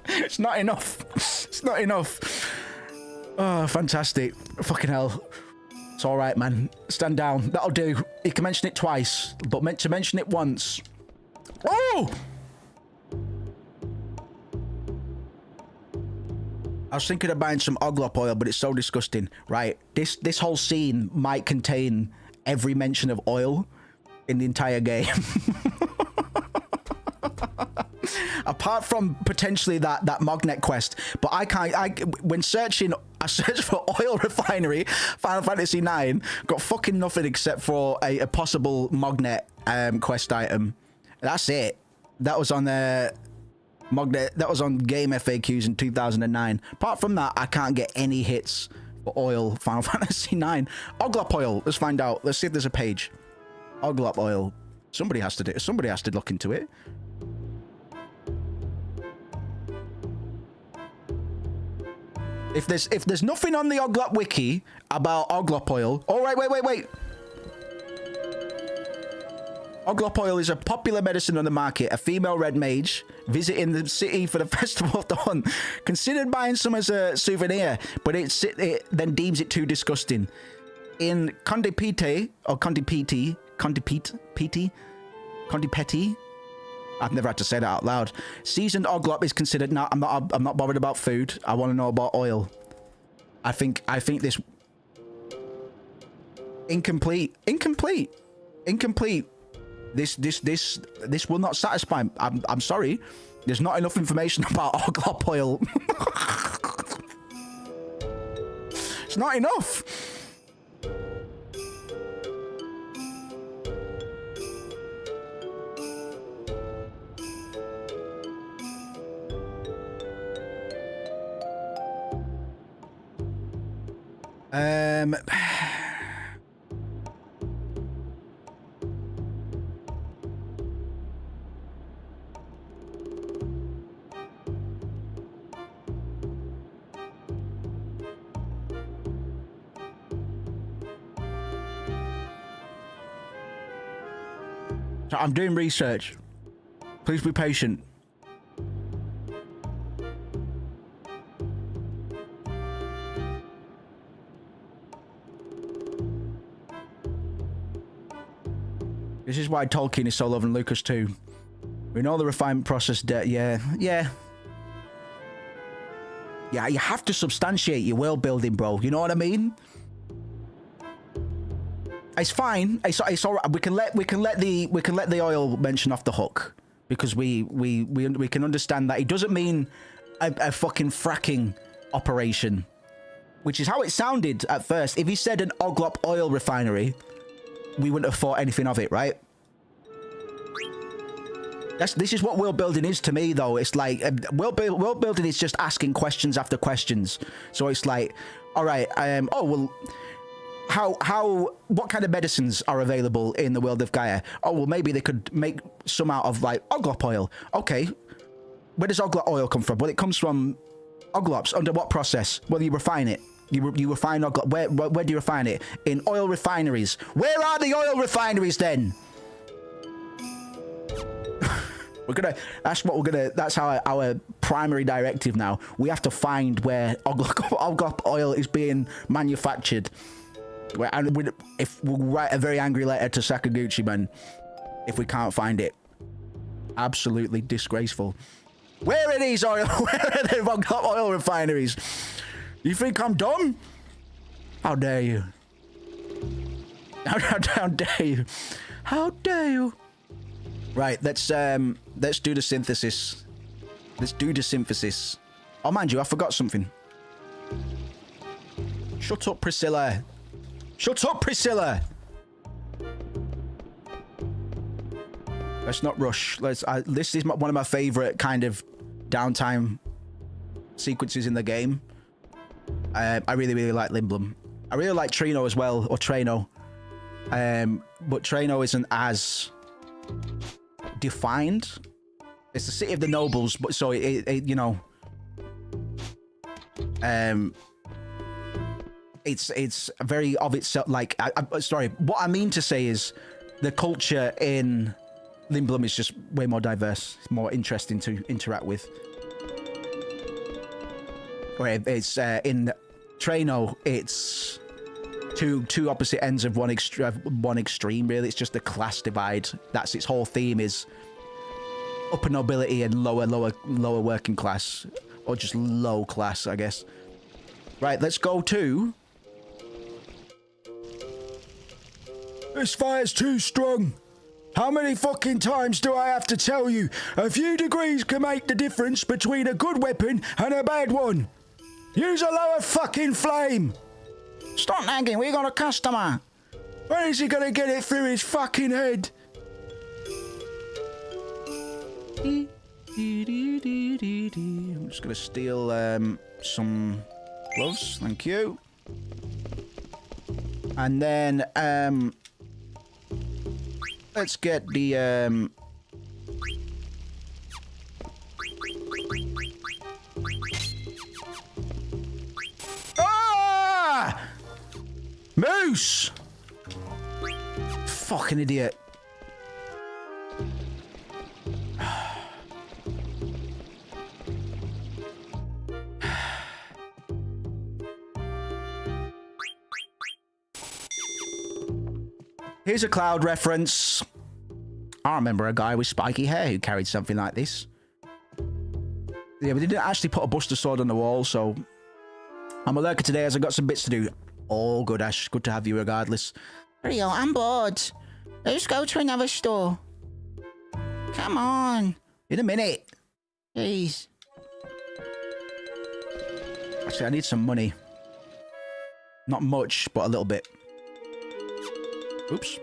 it's not enough. It's not enough. Oh, fantastic. Fucking hell. It's all right, man. Stand down. That'll do. You can mention it twice, but meant to mention it once. Oh! I was thinking of buying some Oglop oil, but it's so disgusting. Right. This whole scene might contain every mention of oil in the entire game. Apart from potentially that Mognet quest, but when searching, I searched for oil refinery, Final Fantasy 9, got fucking nothing except for a possible Mognet quest item. That's it. That was on Mognet. That was on Game FAQs in 2009. Apart from that, I can't get any hits for oil Final Fantasy 9. Oglop oil. Let's find out. Let's see if there's a page. Oglop oil. Somebody has to do it. Somebody has to look into it. If there's nothing on the Oglop wiki about Oglop oil. Oh, wait. Oglop oil is a popular medicine on the market. A female red mage visiting the city for the Festival of the Hunt considered buying some as a souvenir, but it then deems it too disgusting. In Condipete or Condipeti, I've never had to say that out loud. Seasoned Oglop is considered. No, I'm not bothered about food. I want to know about oil. I think this incomplete. This will not satisfy. I'm sorry. There's not enough information about Oglop oil. It's not enough. Um. I'm doing research. Please be patient. This is why Tolkien is so loving Lucas too. We know the refinement process. Yeah. You have to substantiate your world building, bro. You know what I mean? It's fine. It's all right. We can let the oil mention off the hook because we can understand that it doesn't mean a fucking fracking operation, which is how it sounded at first. If he said an Oglop oil refinery, we wouldn't have thought anything of it, right? This is what world building is to me, though. It's like world building is just asking questions after questions. So it's like, all right, oh well. What kind of medicines are available in the world of Gaia? Oh, well, maybe they could make some out of, like, Oglop oil. Okay. Where does Oglop oil come from? Well, it comes from Oglops. Under what process? Well, you refine it. You refine Oglop. Where do you refine it? In oil refineries. Where are the oil refineries, then? That's our primary directive now. We have to find where Oglop oil is being manufactured. And if we'll write a very angry letter to Sakaguchi, man, if we can't find it. Absolutely disgraceful. Where are these oil? Where are the oil refineries? You think I'm dumb? How dare you? How dare you? How dare you? Right, let's do the synthesis. Let's do the synthesis. Oh, mind you, I forgot something. Shut up, Priscilla. Shut up, Priscilla! Let's not rush. This is one of my favorite kind of downtime sequences in the game. I really, really like Limblum. I really like Trino as well, or Treno. But Treno isn't as defined. It's the city of the nobles, but so it you know. It's very of itself. Like, sorry, what I mean to say is the culture in Limblum is just way more diverse. It's more interesting to interact with. Where it's in Treno, it's two opposite ends of one extreme. Really, it's just a class divide. That's its whole theme, is upper nobility and lower working class, or just low class, I guess. Right, let's go to. This fire's too strong. How many fucking times do I have to tell you? A few degrees can make the difference between a good weapon and a bad one. Use a lower fucking flame. Stop nagging, we got a customer. When is he gonna get it through his fucking head? I'm just gonna steal some gloves, thank you. And then let's get the Moose! Fucking idiot. Here's a Cloud reference. I remember a guy with spiky hair who carried something like this. Yeah, but they didn't actually put a Buster Sword on the wall, so I'm a lurker today as I got some bits to do. Oh, good, Ash. Good to have you regardless. Rio, I'm bored. Let's go to another store. Come on. In a minute. Please. Actually, I need some money. Not much, but a little bit. Oops.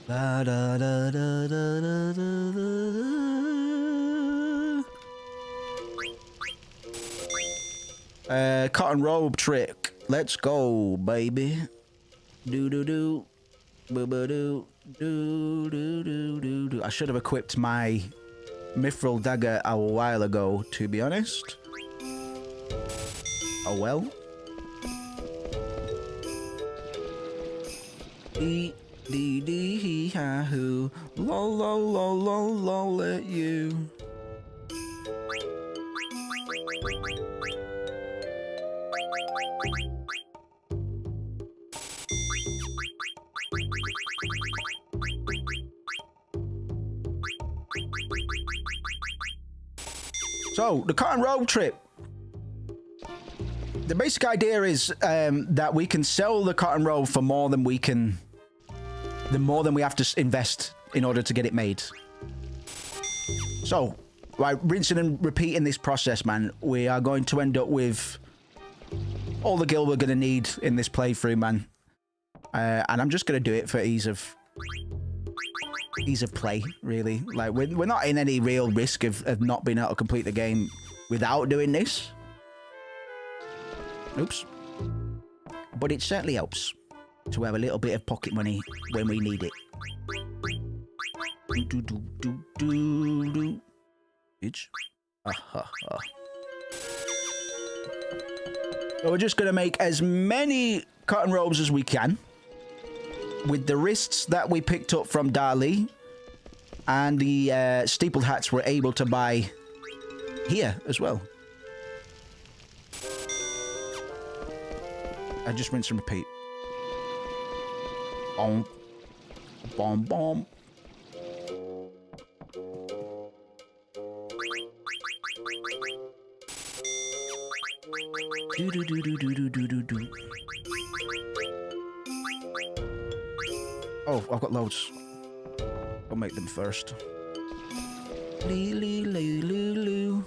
Da, da, da, da, da, da, da, da. Cotton robe trick. Let's go, baby. Do do do. Boo boo do. Do do do do do. I should have equipped my mithril dagger a while ago, to be honest. Oh well. Dee dee dee hee ha hoo. Lol lol lol lol lol at you. So, the cotton robe trip. The basic idea is that we can sell the cotton robe for more than we can... the more than we have to invest in order to get it made. So, by rinsing and repeating this process, man, we are going to end up with all the gil we're going to need in this playthrough, man. And I'm just going to do it for ease of play, really. Like, we're not in any real risk of not being able to complete the game without doing this. Oops. But it certainly helps to have a little bit of pocket money when we need it. Do do do do do. Bitch. So we're just gonna make as many cotton robes as we can with the wrists that we picked up from Dali, and the steepled hats we're able to buy here as well. I just rinse and repeat. Bomb. Bomb bomb. Do do do do do do do do do. Oh, I've got loads. I'll make them first. Lee lee lee loo loo.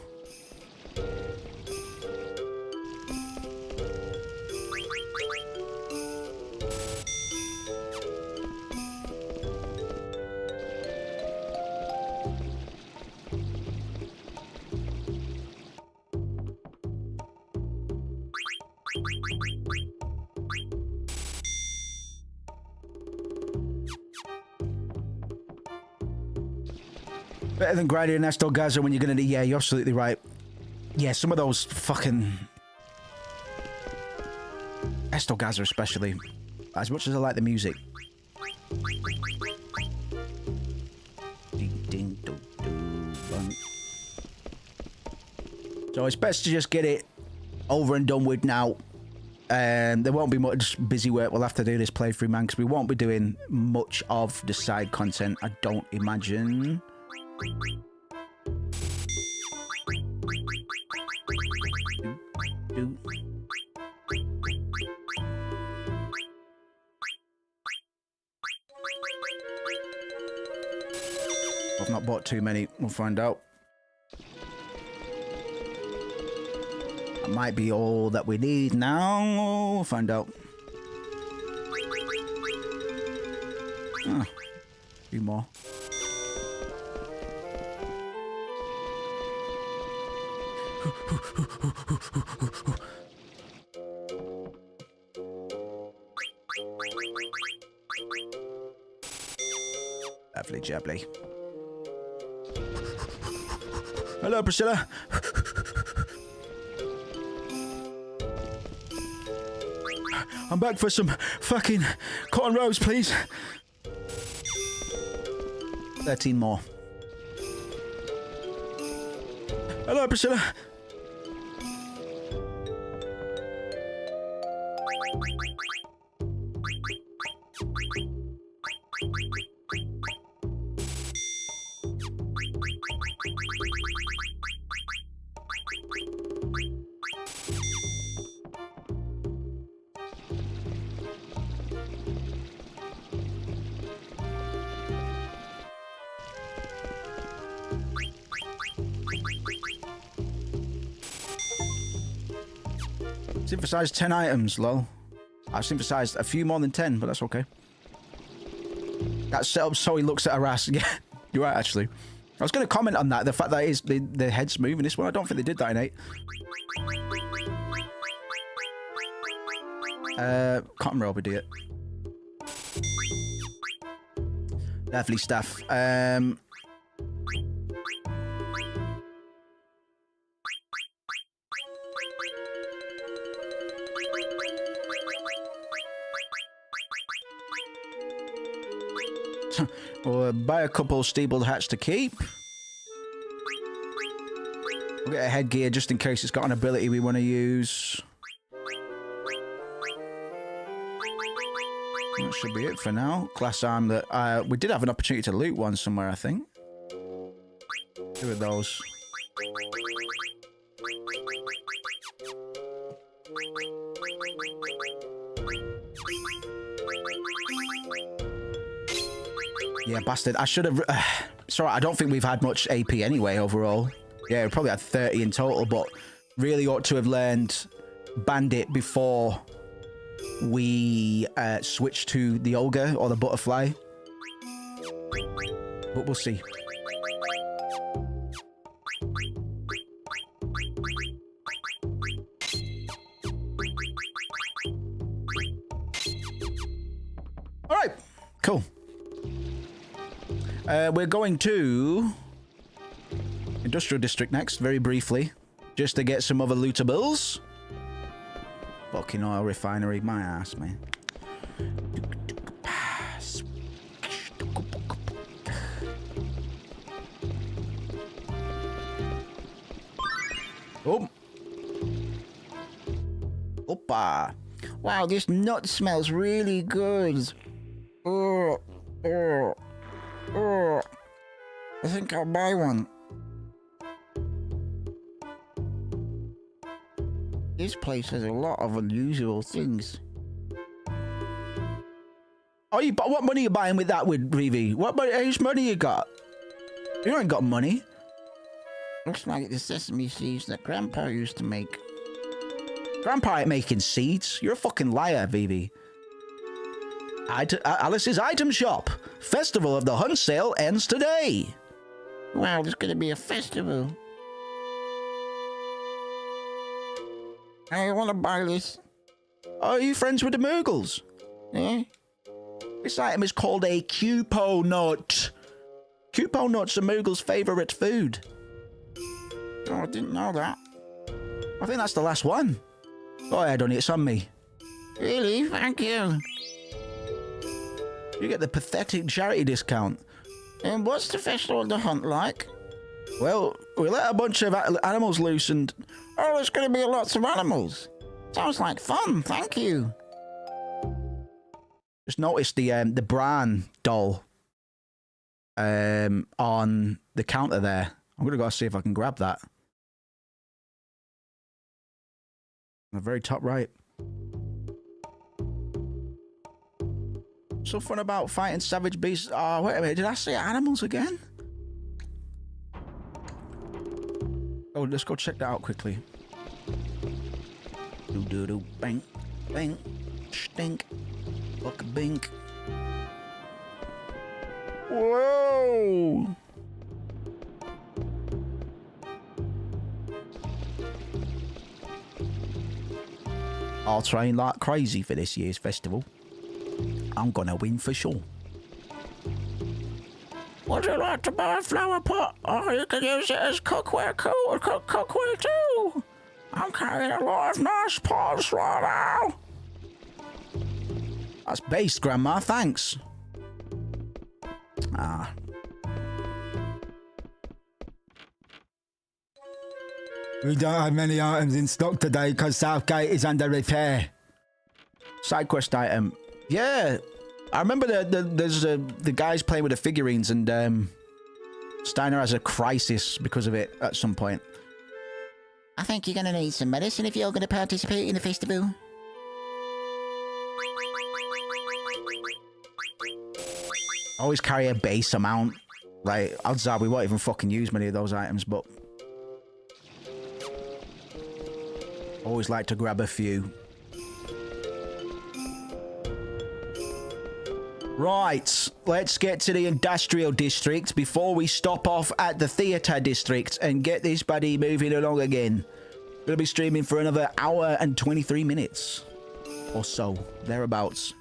Better than grinding an Estel Gaza when you're gonna... Yeah, you're absolutely right. Yeah, some of those fucking... Estel Gaza especially. As much as I like the music. Ding, ding, do, do, bang. So it's best to just get it over and done with now. There won't be much busy work we'll have to do this playthrough, man, because we won't be doing much of the side content, I don't imagine. I've not bought too many, we'll find out. That might be all that we need now, we'll find out. Ah, a few more. Lovely jubbly. Hello, Priscilla. I'm back for some fucking cotton robes, please. 13 more. Hello, Priscilla. Synthesized 10 items, lol. I've synthesized a few more than 10, but that's okay. That's set up so he looks at her ass. Yeah, you're right, actually. I was going to comment on that, the fact that the head's moving this one. I don't think they did that in 8. Cotton robe idiot. Lovely stuff. We'll buy a couple steepled hats to keep. We'll get a headgear just in case it's got an ability we want to use. That should be it for now. Glass arm that we did have an opportunity to loot one somewhere, I think. Two of those. Yeah, bastard. I should have... sorry, I don't think we've had much AP anyway overall. Yeah, we probably had 30 in total, but really ought to have learned Bandit before we switch to the Ogre or the Butterfly. But we'll see. All right, cool. We're going to Industrial District next, very briefly, just to get some other lootables. Fucking oil refinery, my ass, man. Oh. Opa. Wow, this nut smells really good. Oh. I think I'll buy one. This place has a lot of unusual things. Oh, what money are you buying with that, with Reeve? What money? How much money you got? You ain't got money. Looks like the sesame seeds that Grandpa used to make. Grandpa ain't making seeds. You're a fucking liar, Vivi. Alice's Item Shop. Festival of the Hunt Sale ends today. Wow, there's gonna be a festival. I wanna buy this. Are you friends with the Moogles? Eh? This item is called a Cupo Nut. Cupo Nuts are Moogles' favourite food. Oh, I didn't know that. I think that's the last one. Go ahead, honey, it's on me. Really? Thank you. You get the pathetic charity discount. And what's the Festival of the Hunt like? Well, we let a bunch of animals loose and... Oh, there's going to be lots of animals. Sounds like fun, thank you. Just noticed the Bran doll on the counter there. I'm going to go see if I can grab that. On the very top right. So fun about fighting savage beasts. Oh, wait a minute. Did I say animals again? Oh, let's go check that out quickly. Do bang, bang, stink, buck bink. Whoa! I'll train like crazy for this year's festival. I'm gonna win for sure. Would you like to buy a flower pot? Or you can use it as cookware cookware too. I'm carrying a lot of nice pots right now. That's based, Grandma, thanks. Ah. We don't have many items in stock today because Southgate is under repair. Side quest item. Yeah, I remember there's the guys playing with the figurines, and Steiner has a crisis because of it at some point. I think you're gonna need some medicine if you're gonna participate in the festival. Always carry a base amount. Like, odds are we won't even fucking use many of those items, but always like to grab a few. Right, let's get to the industrial district before we stop off at the theatre district and get this buddy moving along again. Gonna be streaming for another hour and 23 minutes. or so, thereabouts.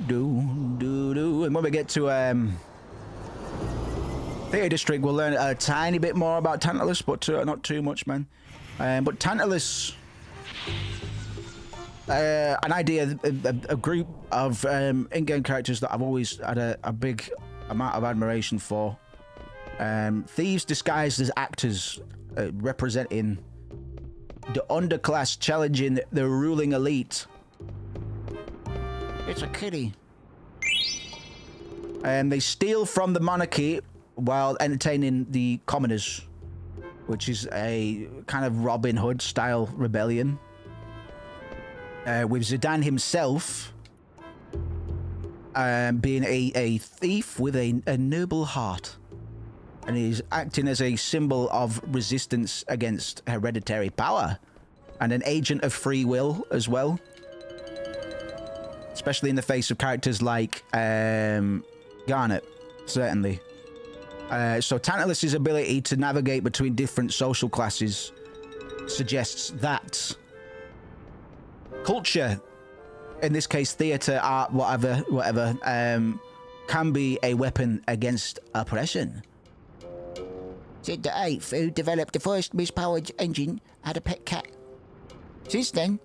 Do. And when we get to Theatre District, we'll learn a tiny bit more about Tantalus, but not too much, man. But Tantalus, an idea, a group of in-game characters that I've always had a big amount of admiration for. Thieves disguised as actors, representing the underclass challenging the ruling elite. It's a kitty. They steal from the monarchy while entertaining the commoners, which is a kind of Robin Hood style rebellion. With Zidane himself being a thief with a noble heart, and he's acting as a symbol of resistance against hereditary power, and an agent of free will as well, especially in the face of characters like Garnet, certainly. So Tantalus's ability to navigate between different social classes suggests that culture, in this case theatre, art, whatever, can be a weapon against oppression. Sid the Eighth, who developed the first mispowered engine, had a pet cat. Since then,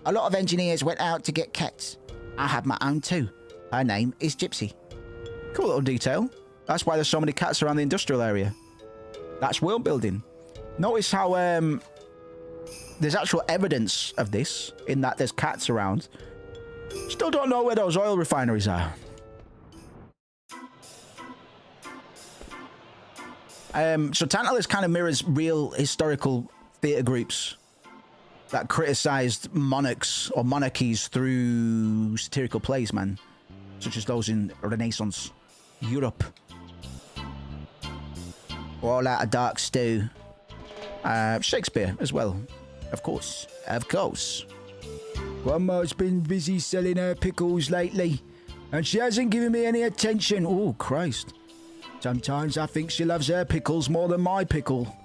a lot of engineers went out to get cats. I have my own too. Her name is Gypsy. Cool little detail. That's why there's so many cats around the industrial area. That's world building. Notice how there's actual evidence of this, in that there's cats around. Still don't know where those oil refineries are. So Tantalus kind of mirrors real historical theatre groups that criticised monarchs or monarchies through satirical plays, man, such as those in Renaissance Europe. All out of dark stew. Shakespeare as well, of course. Grandma's been busy selling her pickles lately, and she hasn't given me any attention. Oh, Christ. Sometimes I think she loves her pickles more than my pickle.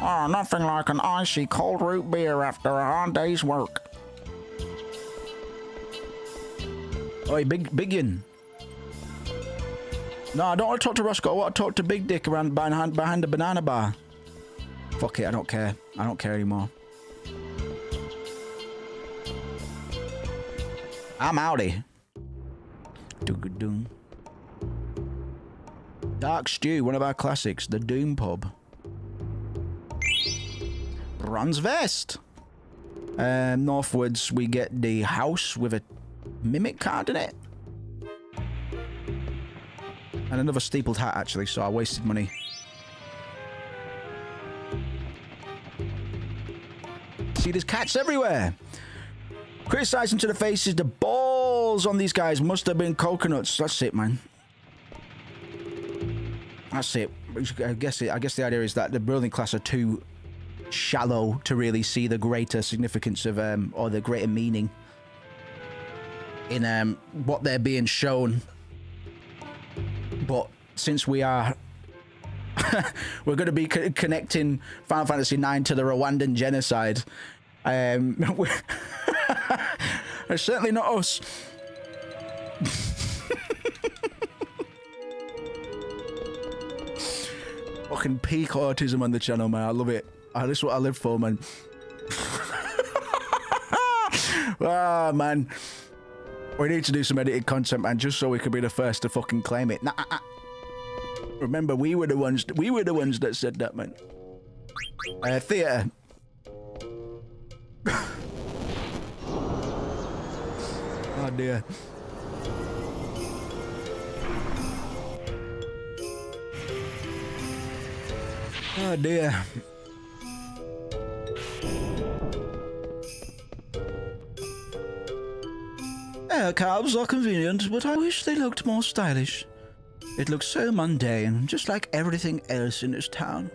Oh, nothing like an icy cold root beer after a hard day's work. Oi, Biggin. No, I don't want to talk to Roscoe. I want to talk to Big Dick around behind the banana bar. Fuck it, I don't care. I don't care anymore. I'm outie. Dark Stew, one of our classics, the Doom Pub. Bronze Vest. Northwards, we get the house with a mimic card in it. And another steepled hat, actually, so I wasted money. See, there's cats everywhere. Criticizing to the faces, the balls on these guys must have been coconuts. That's it, man. That's it. I guess the idea is that the building class are too shallow to really see the greater significance of or the greater meaning in what they're being shown. But since we are we're going to be connecting Final Fantasy IX to the Rwandan genocide, it's certainly not us. Fucking peak autism on the channel, man. I love it. This is what I live for, man. Ah, man. We need to do some edited content, man, just so we can be the first to fucking claim it. Nah, remember, we were the ones that said that, man. Theatre. Oh dear. Oh dear. Air cabs are convenient, but I wish they looked more stylish. It looks so mundane, just like everything else in this town.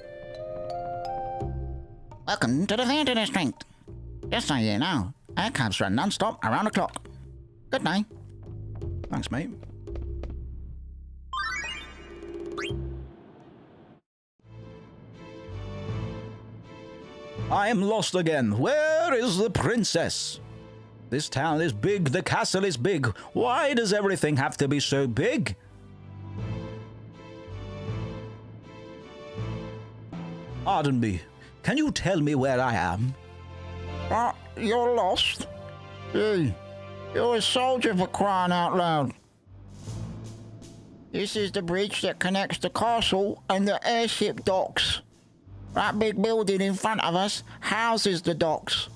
Welcome to the Theatre District. Just so you know, air cabs run non-stop around the clock. Good night. Thanks, mate. I am lost again. Where is the princess? This town is big, the castle is big. Why does everything have to be so big? Pardon me. Can you tell me where I am? You're lost? Hey, you're a soldier for crying out loud. This is the bridge that connects the castle and the airship docks. That big building in front of us houses the docks.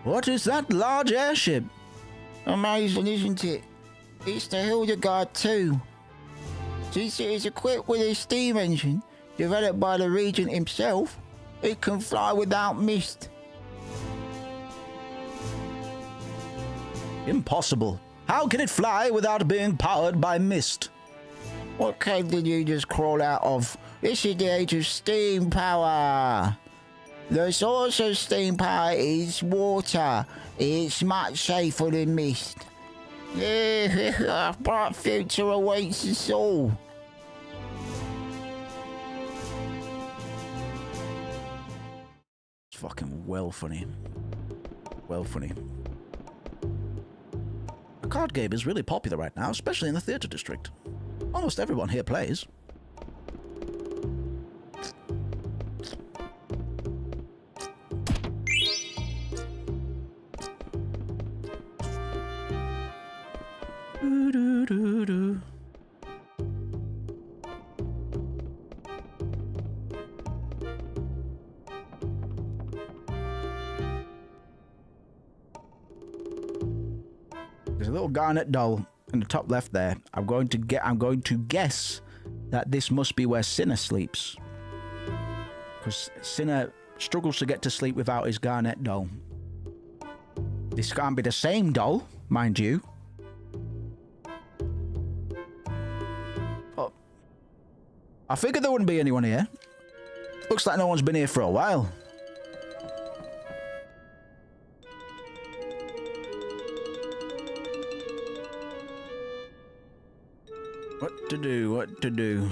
What is that large airship? Amazing, isn't it? It's the Hildegard 2. Since it is equipped with a steam engine developed by the regent himself, it can fly without mist. Impossible. How can it fly without being powered by mist? What cave did you just crawl out of? This is the age of steam power. The source of steam power is water. It's much safer than mist. A bright future awaits us all. It's fucking well funny. Well funny. The card game is really popular right now, especially in the theatre district. Almost everyone here plays. Do-do-do-do. There's a little garnet doll in the top left there. I'm going to guess that this must be where Sinner sleeps, because Sinner struggles to get to sleep without his garnet doll. This can't be the same doll, mind you. Oh, I figured there wouldn't be anyone here. Looks like no one's been here for a while. What to do? What to do?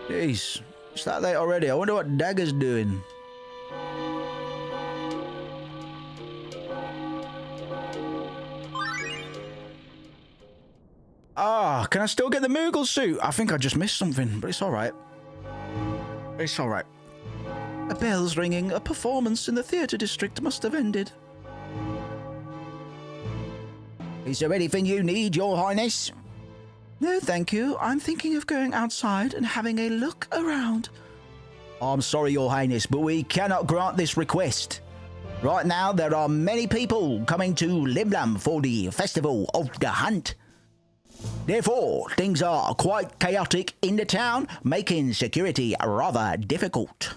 Jeez, it's that late already. I wonder what Dagger's doing. Ah, can I still get the Moogle suit? I think I just missed something, but it's alright. It's alright. A bell's ringing. A performance in the theatre district must have ended. Is there anything you need, Your Highness? No, thank you. I'm thinking of going outside and having a look around. I'm sorry, Your Highness, but we cannot grant this request. Right now, there are many people coming to Limlam for the Festival of the Hunt. Therefore, things are quite chaotic in the town, making security rather difficult.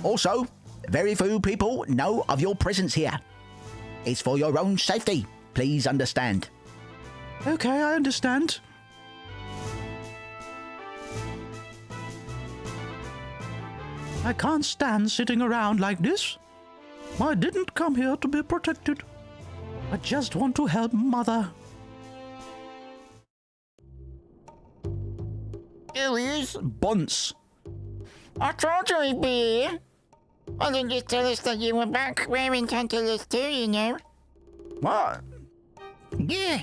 Also, very few people know of your presence here. It's for your own safety. Please understand. Okay, I understand. I can't stand sitting around like this. I didn't come here to be protected. I just want to help Mother. Here he is. Bunce. I told you he'd be here. Why didn't you tell us that you were back? We're in Tantalus too, you know. What? Yeah.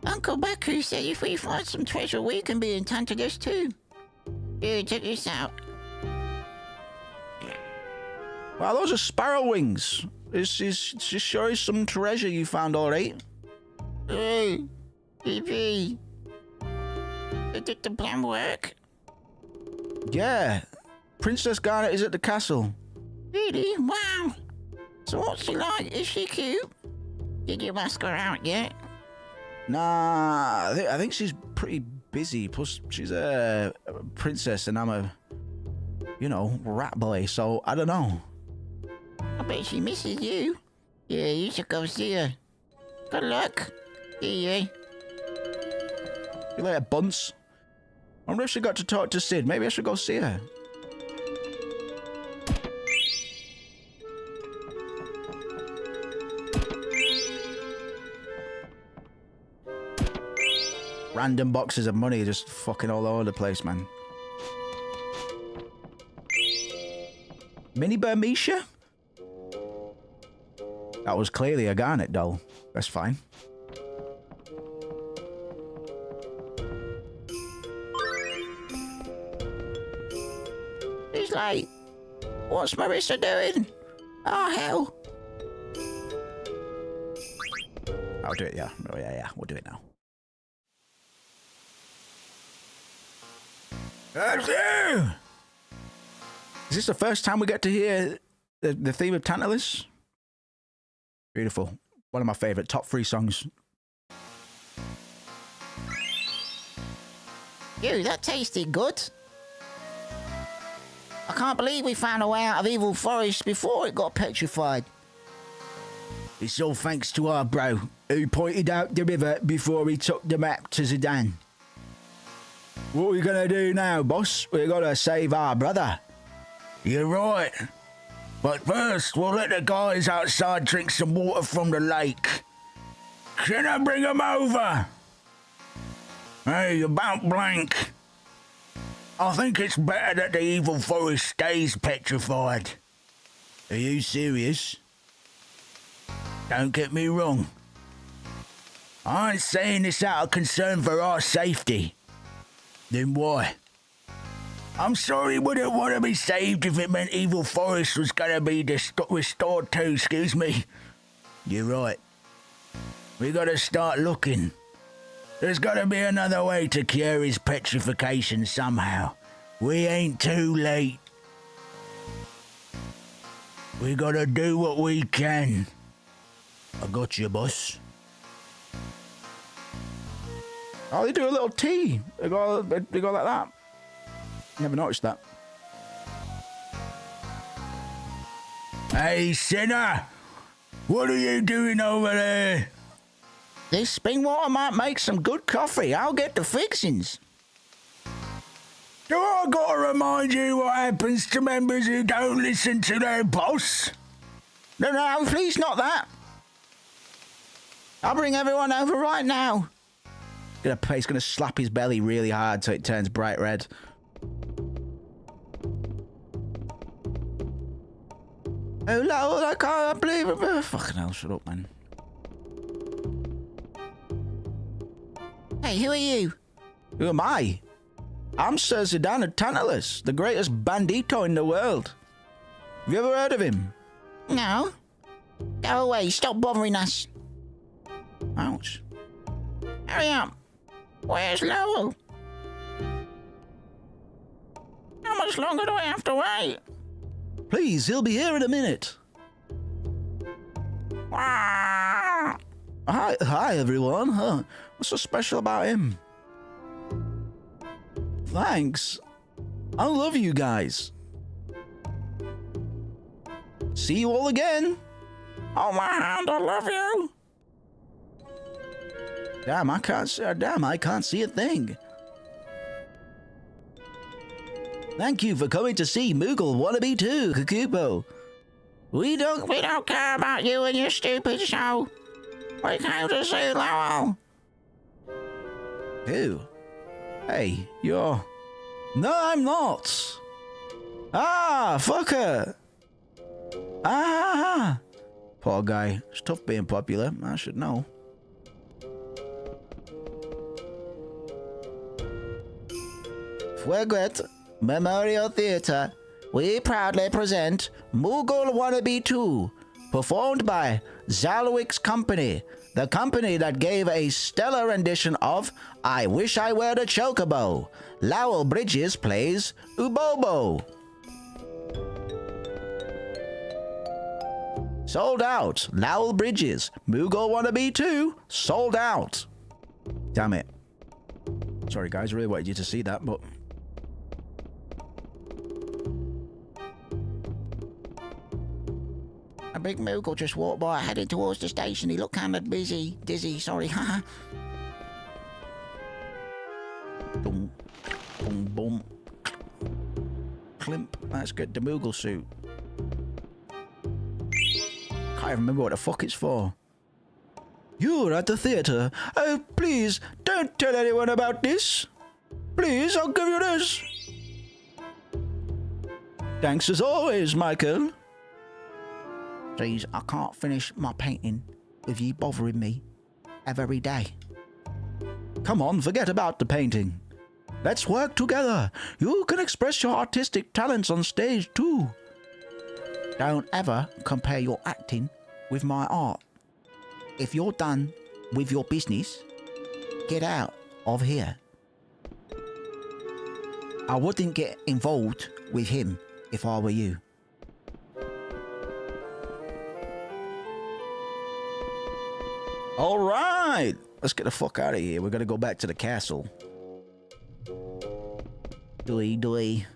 Uncle Baku said if we find some treasure, we can be in Tantalus too. Here, check this out. Wow, those are sparrow wings. This sure is some treasure you found, all right. Hey, PP. Did the plan work? Yeah. Princess Garnet is at the castle. Really? Wow. So what's she like? Is she cute? Did you ask her out yet? Nah, I think she's pretty busy. Plus, she's a princess and I'm a, rat boy, so I don't know. I bet she misses you. Yeah, you should go see her. Good luck. See ya. See you later, Bunce. I wonder if she got to talk to Sid. Maybe I should go see her. Random boxes of money just fucking all over the place, man. Mini Burmesha? That was clearly a garnet doll. That's fine. He's like, what's Marissa doing? Oh, hell. I'll do it, yeah. Oh, yeah. We'll do it now. That's you! Is this the first time we get to hear the theme of Tantalus? Beautiful. One of my favorite top 3 songs. Ew, that tasted good. I can't believe we found a way out of Evil Forest before it got petrified. It's all thanks to our bro, who pointed out the river before he took the map to Zidane. What are we gonna do now, boss? We gotta save our brother. You're right. But first, we'll let the guys outside drink some water from the lake. Can I bring them over? Hey, about blank. I think it's better that the evil forest stays petrified. Are you serious? Don't get me wrong. I ain't saying this out of concern for our safety. Then why? I'm sure he wouldn't want to be saved if it meant Evil Forest was going to be restored too, excuse me. You're right. We got to start looking. There's got to be another way to cure his petrification somehow. We ain't too late. We got to do what we can. I got you, boss. Oh, they do a little T. They go like that. Never noticed that. Hey, sinner! What are you doing over there? This spring water might make some good coffee. I'll get the fixings. Do I gotta remind you what happens to members who don't listen to their boss? No, please not that. I'll bring everyone over right now. He's gonna slap his belly really hard so it turns bright red. Oh, Lord, I can't believe it. Fucking hell, shut up, man. Hey, who are you? Who am I? I'm Sir Zidane of Tantalus, the greatest bandito in the world. Have you ever heard of him? No. Go away. Stop bothering us. Ouch. Hurry up. Where's Lowell? How much longer do I have to wait? Please, he'll be here in a minute. Ah! Hi everyone. Huh? What's so special about him? Thanks. I love you guys. See you all again. Oh my hand, I love you. Damn, I can't see a thing. Thank you for coming to see Moogle Wannabe 2, Kakupo. We don't care about you and your stupid show. We came to see Lowell. Who? Hey, you're... No, I'm not. Ah, fucker. Ah. Poor guy. It's tough being popular. I should know. Fueguet Memorial Theatre, we proudly present Moogle Wannabe 2, performed by Zalwick's Company, the company that gave a stellar rendition of I Wish I Were a Chocobo. Lowell Bridges plays Ubobo. Sold out. Lowell Bridges, Moogle Wannabe 2, sold out. Damn it. Sorry guys, I really wanted you to see that, but... A big Moogle just walked by, headed towards the station. He looked kind of dizzy, sorry. Boom, boom, boom. Climp. Let's get the Moogle suit. Can't even remember what the fuck it's for. You're at the theater. Please, don't tell anyone about this. Please, I'll give you this. Thanks as always, Michael. Please, I can't finish my painting with you bothering me every day. Come on, forget about the painting. Let's work together. You can express your artistic talents on stage too. Don't ever compare your acting with my art. If you're done with your business, get out of here. I wouldn't get involved with him if I were you. All right, let's get the fuck out of here. We're gonna go back to the castle. Doi doi.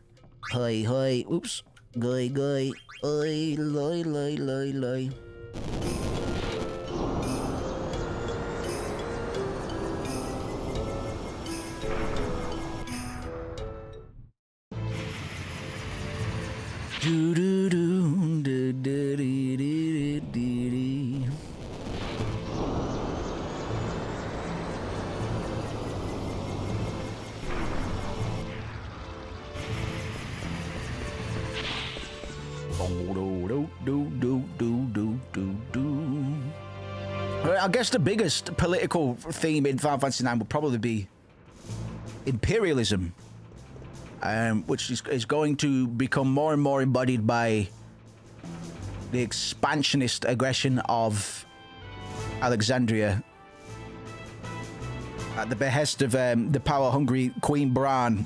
Hi hi. Oops. Guy guy. Oi loi loi loi loi. Do do do do do do do do. I guess the biggest political theme in Final Fantasy IX would probably be imperialism, which is going to become more and more embodied by the expansionist aggression of Alexandria at the behest of the power-hungry Queen Bran.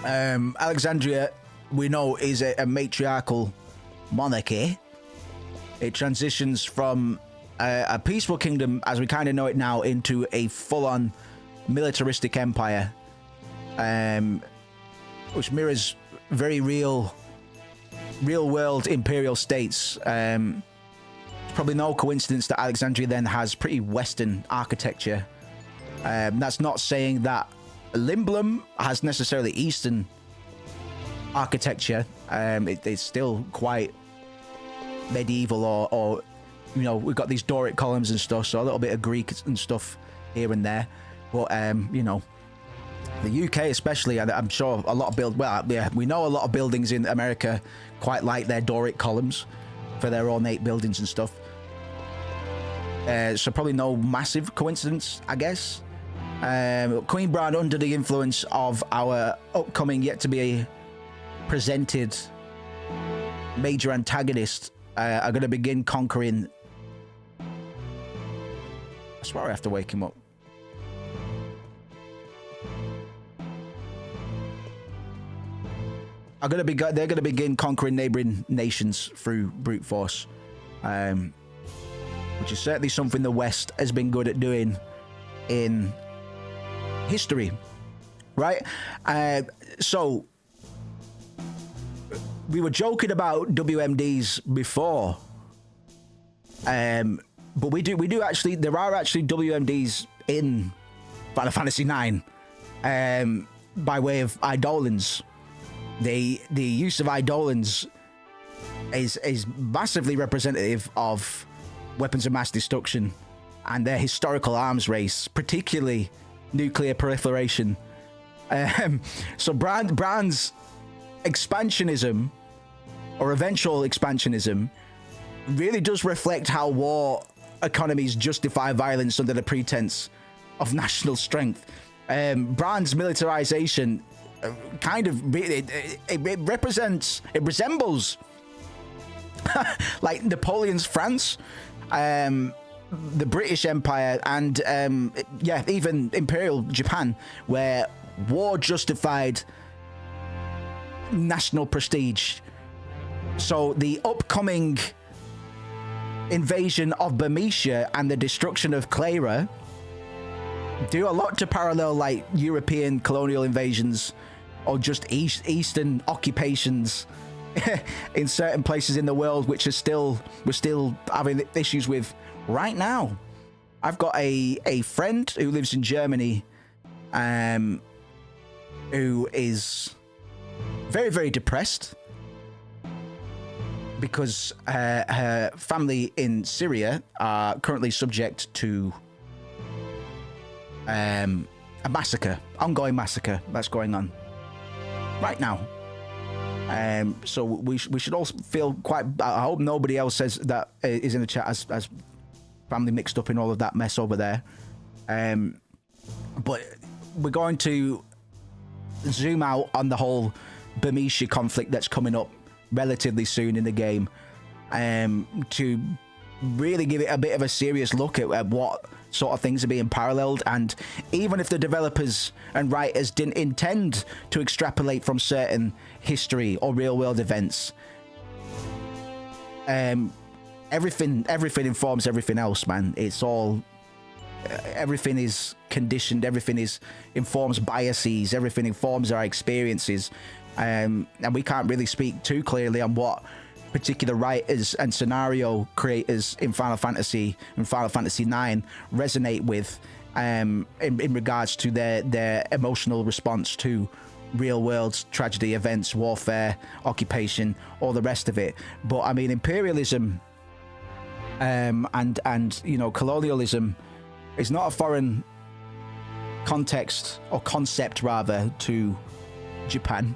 Alexandria, we know, is a matriarchal monarchy. It transitions from a peaceful kingdom, as we kind of know it now, into a full-on militaristic empire, which mirrors very real-world imperial states. It's probably no coincidence that Alexandria then has pretty Western architecture. That's not saying that Limblum has necessarily Eastern architecture. It's still quite medieval, or you know, we've got these Doric columns and stuff, so a little bit of Greek and stuff here and there. But you know, the UK especially, and I'm sure a lot of we know a lot of buildings in America quite like their Doric columns for their ornate buildings and stuff. So probably no massive coincidence, I guess. Queen Bran, under the influence of our upcoming, yet to be presented major antagonist, are going to begin conquering. I swear I have to wake him up. They're going to begin conquering neighboring nations through brute force, which is certainly something the West has been good at doing in history, right? So we were joking about WMDs before, but we do actually, there are actually WMDs in Final Fantasy IX, by way of Eidolons. The use of Eidolons is massively representative of weapons of mass destruction and their historical arms race, particularly nuclear proliferation. So Bran's expansionism, or eventual expansionism, really does reflect how war economies justify violence under the pretense of national strength. Bran's militarization kind of it resembles like Napoleon's France, the British Empire, and even Imperial Japan, where war justified national prestige. So the upcoming invasion of Bermesia and the destruction of Clara do a lot to parallel like European colonial invasions or just Eastern occupations in certain places in the world, which we're still having issues with right now. I've got a friend who lives in Germany, who is very, very depressed because her family in Syria are currently subject to a massacre, ongoing massacre that's going on right now. So we should all feel quite. I hope nobody else says that is in the chat as family mixed up in all of that mess over there. But we're going to zoom out on the whole Bermesia conflict that's coming up relatively soon in the game, to really give it a bit of a serious look at what sort of things are being paralleled. And even if the developers and writers didn't intend to extrapolate from certain history or real world events, everything informs everything else, man. It's all everything is conditioned, everything informs biases, everything informs our experiences, and we can't really speak too clearly on what particular writers and scenario creators in Final Fantasy and Final Fantasy IX resonate with in regards to their emotional response to real world tragedy, events, warfare, occupation, all the rest of it. But I mean, imperialism and you know, colonialism is not a foreign context or concept rather to Japan.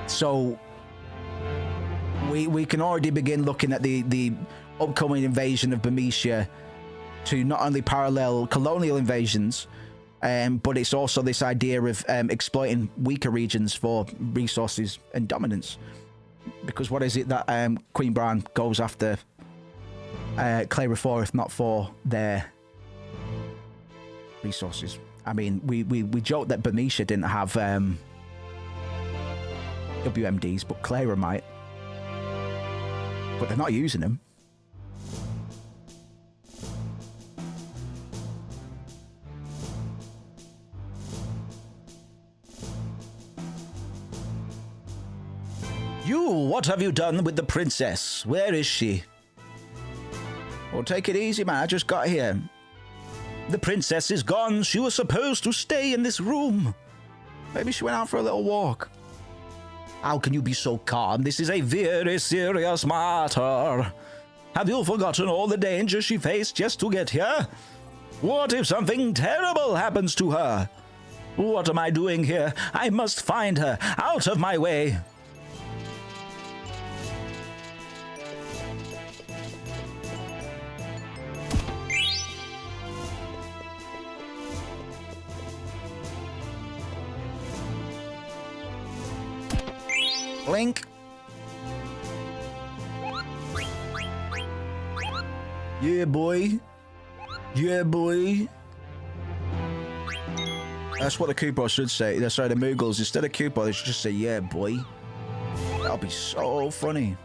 So we can already begin looking at the upcoming invasion of Bermesia to not only parallel colonial invasions, but it's also this idea of exploiting weaker regions for resources and dominance. Because what is it that Queen Bran goes after Clara for, if not for their resources? I mean, we joked that Bermesia didn't have WMDs, but Clara might. But they're not using them. What have you done with the princess? Where is she? Well, take it easy, man. I just got here. The princess is gone. She was supposed to stay in this room. Maybe she went out for a little walk. How can you be so calm? This is a very serious matter. Have you forgotten all the dangers she faced just to get here? What if something terrible happens to her? What am I doing here? I must find her. Out of my way. Link. Yeah, boy. Yeah, boy. That's what the Koopa should say. That's right, the Moogles. Instead of Koopa, they should just say, yeah, boy. That'll be so funny.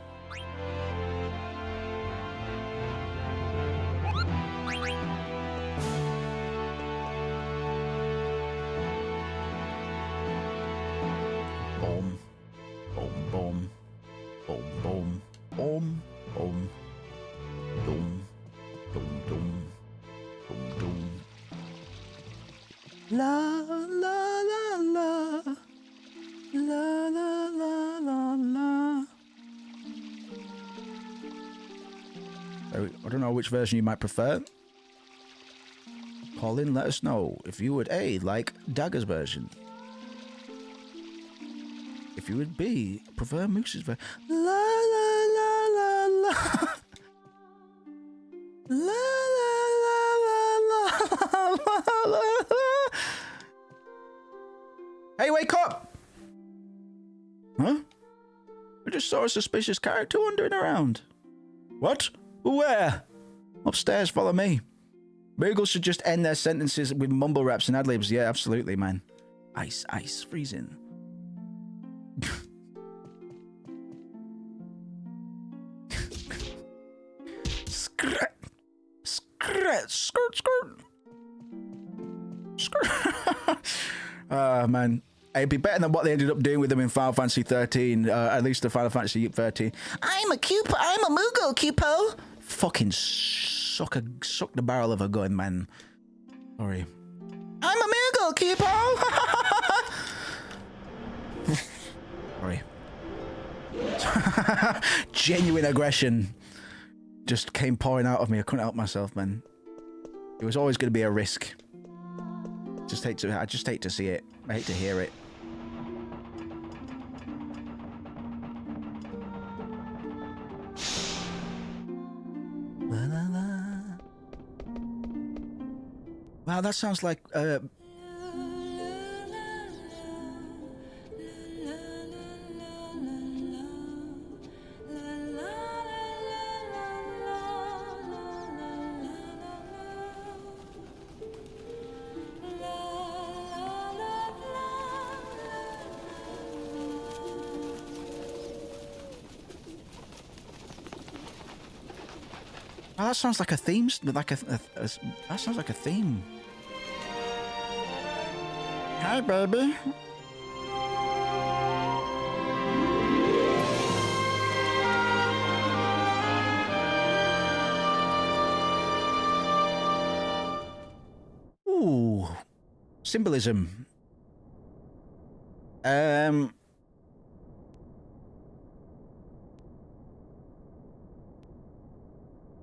I don't know which version you might prefer. Call in, let us know if you would A, like Dagger's version. If you would B, prefer Moose's version. La la la la la. La la la la la la. Hey, wake up! Huh? I just saw a suspicious character wandering around. What? Where? Upstairs, follow me. Moogles should just end their sentences with mumble raps and ad-libs. Yeah, absolutely, man. Ice, ice, freezing. Skirt, skirt, skirt, skirt. Skirt. Man. It'd be better than what they ended up doing with them in Final Fantasy 13, at least the Final Fantasy 13. I'm a Moogle, Cupo. Fucking suck the barrel of a gun, man. Sorry. I'm a Moogle, Cupo. Sorry. Genuine aggression just came pouring out of me. I couldn't help myself, man. It was always going to be a risk. I just hate to see it. I hate to hear it. Wow, that sounds like oh, that sounds like a theme, that sounds like a theme. Hi, baby. Ooh, symbolism.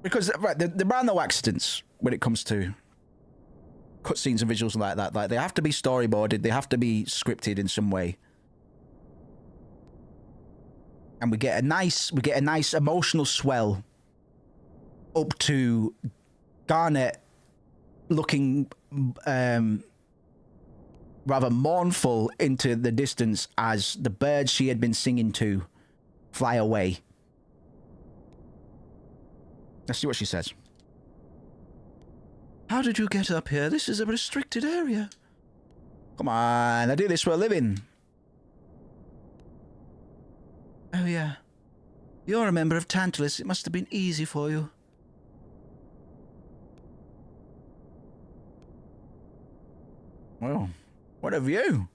Because right, there are no accidents when it comes to cutscenes and visuals like that. Like, they have to be storyboarded, they have to be scripted in some way. And we get a nice emotional swell up to Garnet looking rather mournful into the distance as the birds she had been singing to fly away. Let's see what she says. How did you get up here? This is a restricted area. Come on, I do this for a living. Oh, yeah. You're a member of Tantalus. It must have been easy for you. Well, what a view.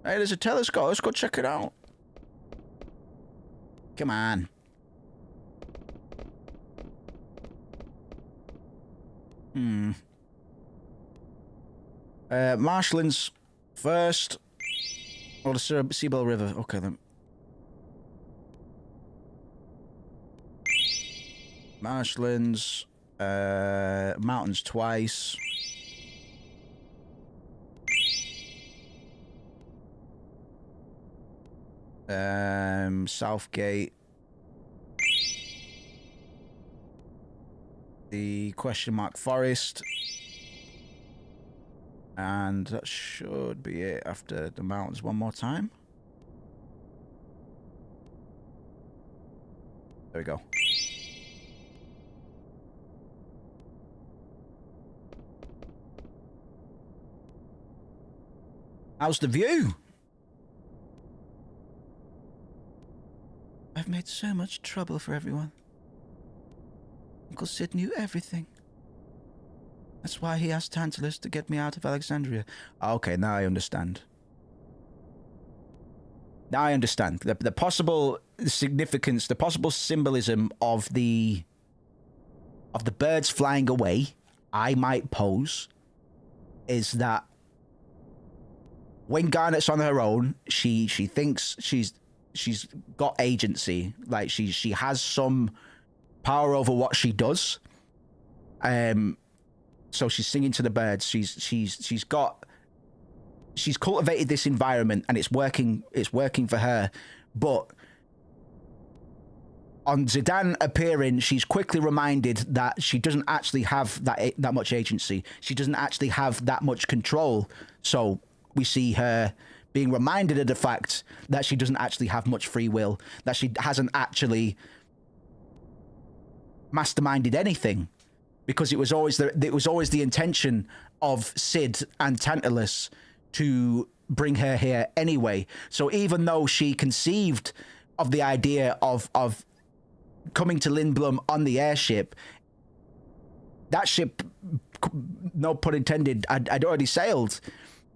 Hey, there's a telescope. Let's go check it out. Come on. Marshlands first. Oh, the Seabell River. Okay, then. Marshlands. Mountains twice. Southgate. The question mark forest. And that should be it after the mountains one more time. There we go. How's the view? I've made so much trouble for everyone. Uncle Sid knew everything. That's why he asked Tantalus to get me out of Alexandria. Okay, now I understand. Now I understand. The possible significance, the possible symbolism of the birds flying away, I might pose, is that when Garnet's on her own, she thinks she's got agency, like she has some power over what she does. So she's singing to the birds. She's cultivated this environment and it's working for her. But on Zidane appearing, she's quickly reminded that she doesn't actually have that much agency. She doesn't actually have that much control. So we see her being reminded of the fact that she doesn't actually have much free will, that she hasn't actually masterminded anything, because it was always the intention of Sid and Tantalus to bring her here anyway. So even though she conceived of the idea of coming to Lindblom on the airship, that ship, no pun intended, I'd already sailed.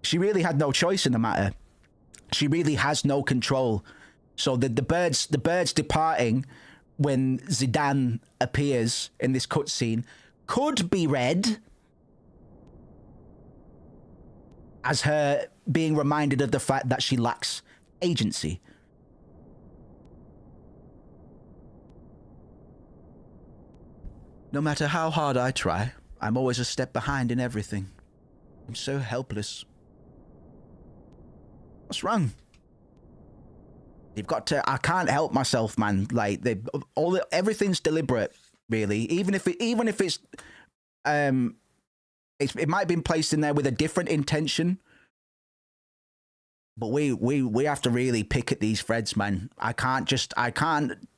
She really had no choice in the matter. She really has no control. So the birds departing when Zidane appears in this cutscene could be read as her being reminded of the fact that she lacks agency. No matter how hard I try, I'm always a step behind in everything. I'm so helpless. What's wrong? You've got to. I can't help myself, man. Like everything's deliberate, really. Even if it's it might have been placed in there with a different intention. But we have to really pick at these threads, man. I can't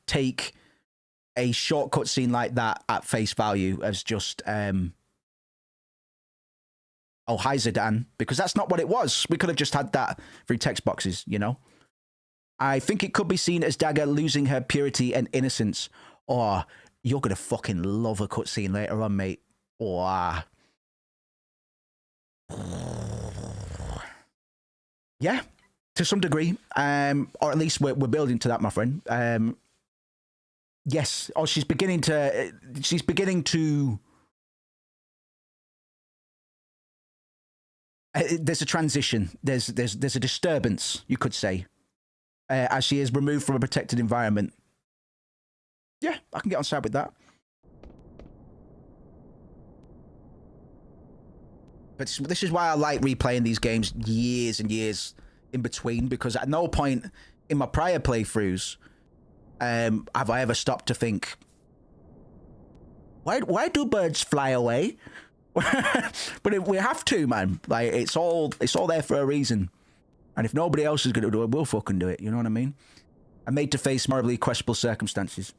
take a shortcut scene like that at face value as just oh, hi Zidane, because that's not what it was. We could have just had that through text boxes, you know? I think it could be seen as Dagger losing her purity and innocence. Or you're going to fucking love a cutscene later on, mate. Or yeah, to some degree. Or at least we're building to that, my friend. Yes. Oh, she's beginning to there's a transition. There's a disturbance, you could say, as she is removed from a protected environment. Yeah, I can get on side with that. But this is why I like replaying these games years and years in between, because at no point in my prior playthroughs have I ever stopped to think, why do birds fly away? But we have to, man. Like it's all there for a reason. And if nobody else is going to do it, we'll fucking do it. You know what I mean? I'm made to face morally questionable circumstances.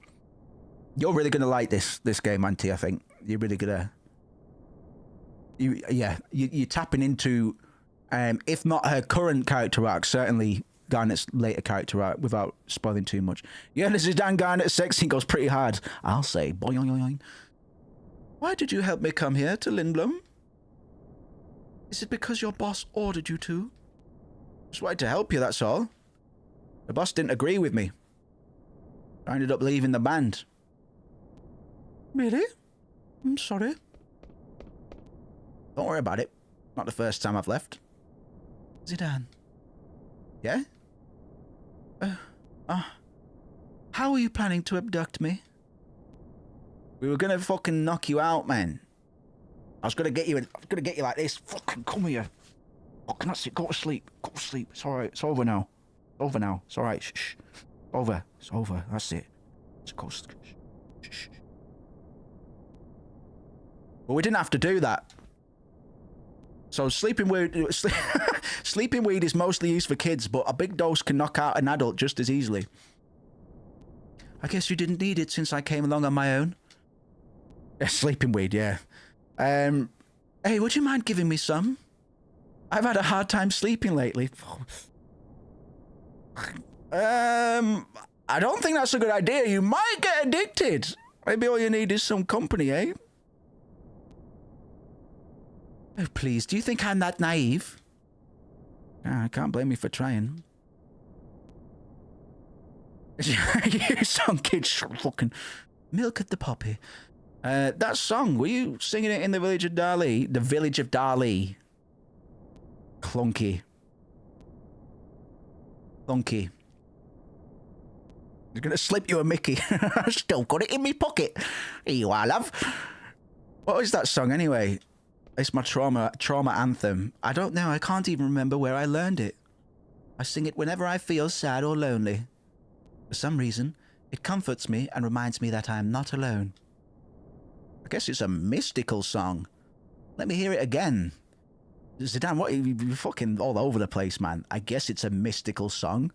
You're really going to like this game, Auntie, I think. You're really going to... You're tapping into, if not her current character arc, certainly Garnet's later character arc, without spoiling too much. Yeah, this is Dan Garnet's sex scene goes pretty hard. I'll say, boing. Why did you help me come here to Lindblom? Is it because your boss ordered you to? Just wanted to help you, that's all. The boss didn't agree with me. I ended up leaving the band. Really? I'm sorry. Don't worry about it. Not the first time I've left. Zidane. Yeah? How are you planning to abduct me? We were gonna fucking knock you out, man. I was gonna get you like this. Fucking come here. Fucking that's it. Go to sleep. Go to sleep. It's alright. It's over now. Over now. It's alright. Shh. Over. It's over. That's it. It's close. Shh. But we didn't have to do that. So sleeping weed is mostly used for kids, but a big dose can knock out an adult just as easily. I guess you didn't need it since I came along on my own. Yeah, sleeping weed, yeah. Hey, would you mind giving me some? I've had a hard time sleeping lately. I don't think that's a good idea. You might get addicted. Maybe all you need is some company, eh? Oh, please, do you think I'm that naive? I can't blame you for trying. You some kid fucking milk at the poppy. That song, were you singing it in the village of Dali? The village of Dali. Clunky. You're gonna slip you a Mickey. I still got it in me pocket. Here you are, love. What is that song anyway? It's my trauma anthem. I don't know. I can't even remember where I learned it. I sing it whenever I feel sad or lonely. For some reason, it comforts me and reminds me that I am not alone. I guess it's a mystical song. Let me hear it again. Zidane, what? You're fucking all over the place, man. I guess it's a mystical song.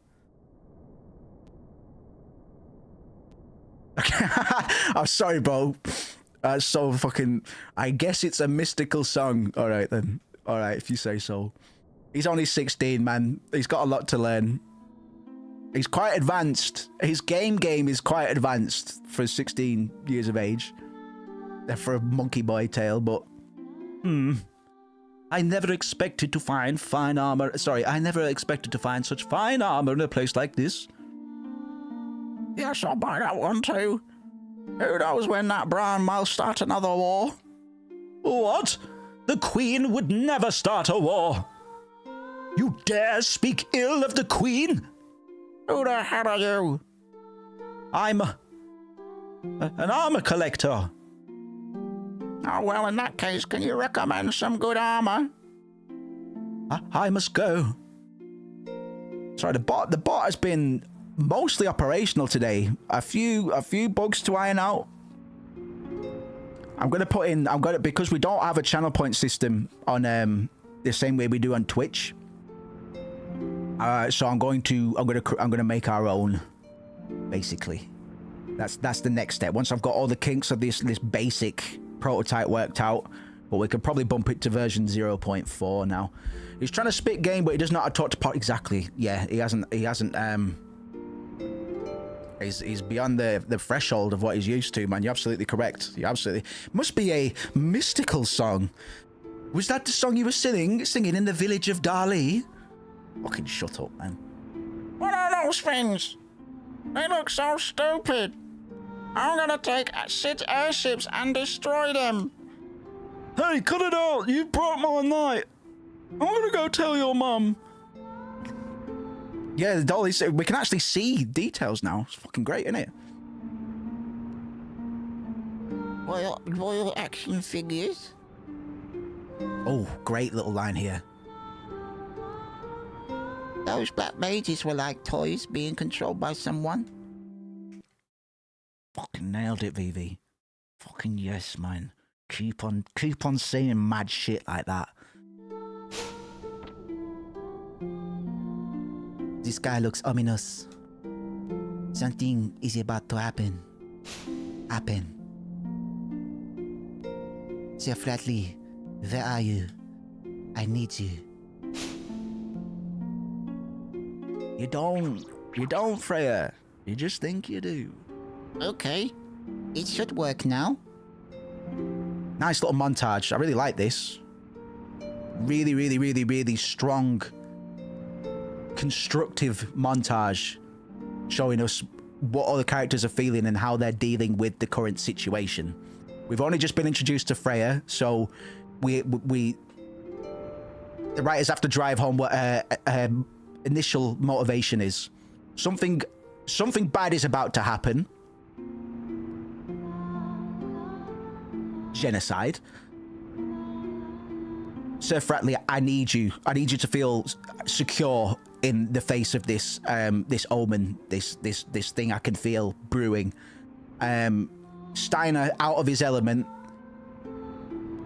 I'm sorry, bro. So fucking... I guess it's a mystical song. All right, then. All right, if you say so. He's only 16, man. He's got a lot to learn. He's quite advanced. His game is quite advanced for 16 years of age. For a monkey boy tale, but... I never expected to find fine armor... Sorry, I never expected to find such fine armor in a place like this. Yes, I'll buy that one too. Who knows when that brown might start another war? What? The Queen would never start a war. You dare speak ill of the Queen? Who the hell are you? I'm an armor collector. Oh, well, in that case, can you recommend some good armor? I must go. Sorry, the bot has been mostly operational today. A few bugs to iron out. Because we don't have a channel point system on the same way we do on Twitch. So I'm gonna make our own, basically. That's the next step. Once I've got all the kinks of this basic prototype worked out, but we could probably bump it to version 0.4 now. He's trying to spit game, but he does not have to talk to pot. Exactly. Yeah, he hasn't. He's beyond the threshold of what he's used to, man. You're absolutely correct. You absolutely must be a mystical song. Was that the song you were singing in the village of Dali? Fucking shut up, man. What are those things? They look so stupid. I'm gonna take Sid's airships and destroy them. Hey, cut it out! You brought my night. I'm gonna go tell your mum. Yeah, the dolly. We can actually see details now. It's fucking great, isn't it? Royal action figures. Oh, great little line here. Those black mages were like toys being controlled by someone. Fucking nailed it, VV. Fucking yes, man. Keep on saying mad shit like that. This guy looks ominous. Something is about to happen. Sir Flatley, where are you? I need you. You don't, Freya. You just think you do. Okay, it should work now. Nice little montage. I really like this. Really, really, really, really strong, constructive montage showing us what all the characters are feeling and how they're dealing with the current situation. We've only just been introduced to Freya, so the writers have to drive home what initial motivation is. Something bad is about to happen. Genocide. Sir Fratley, I need you to feel secure in the face of this this omen, this thing I can feel brewing. Steiner, out of his element,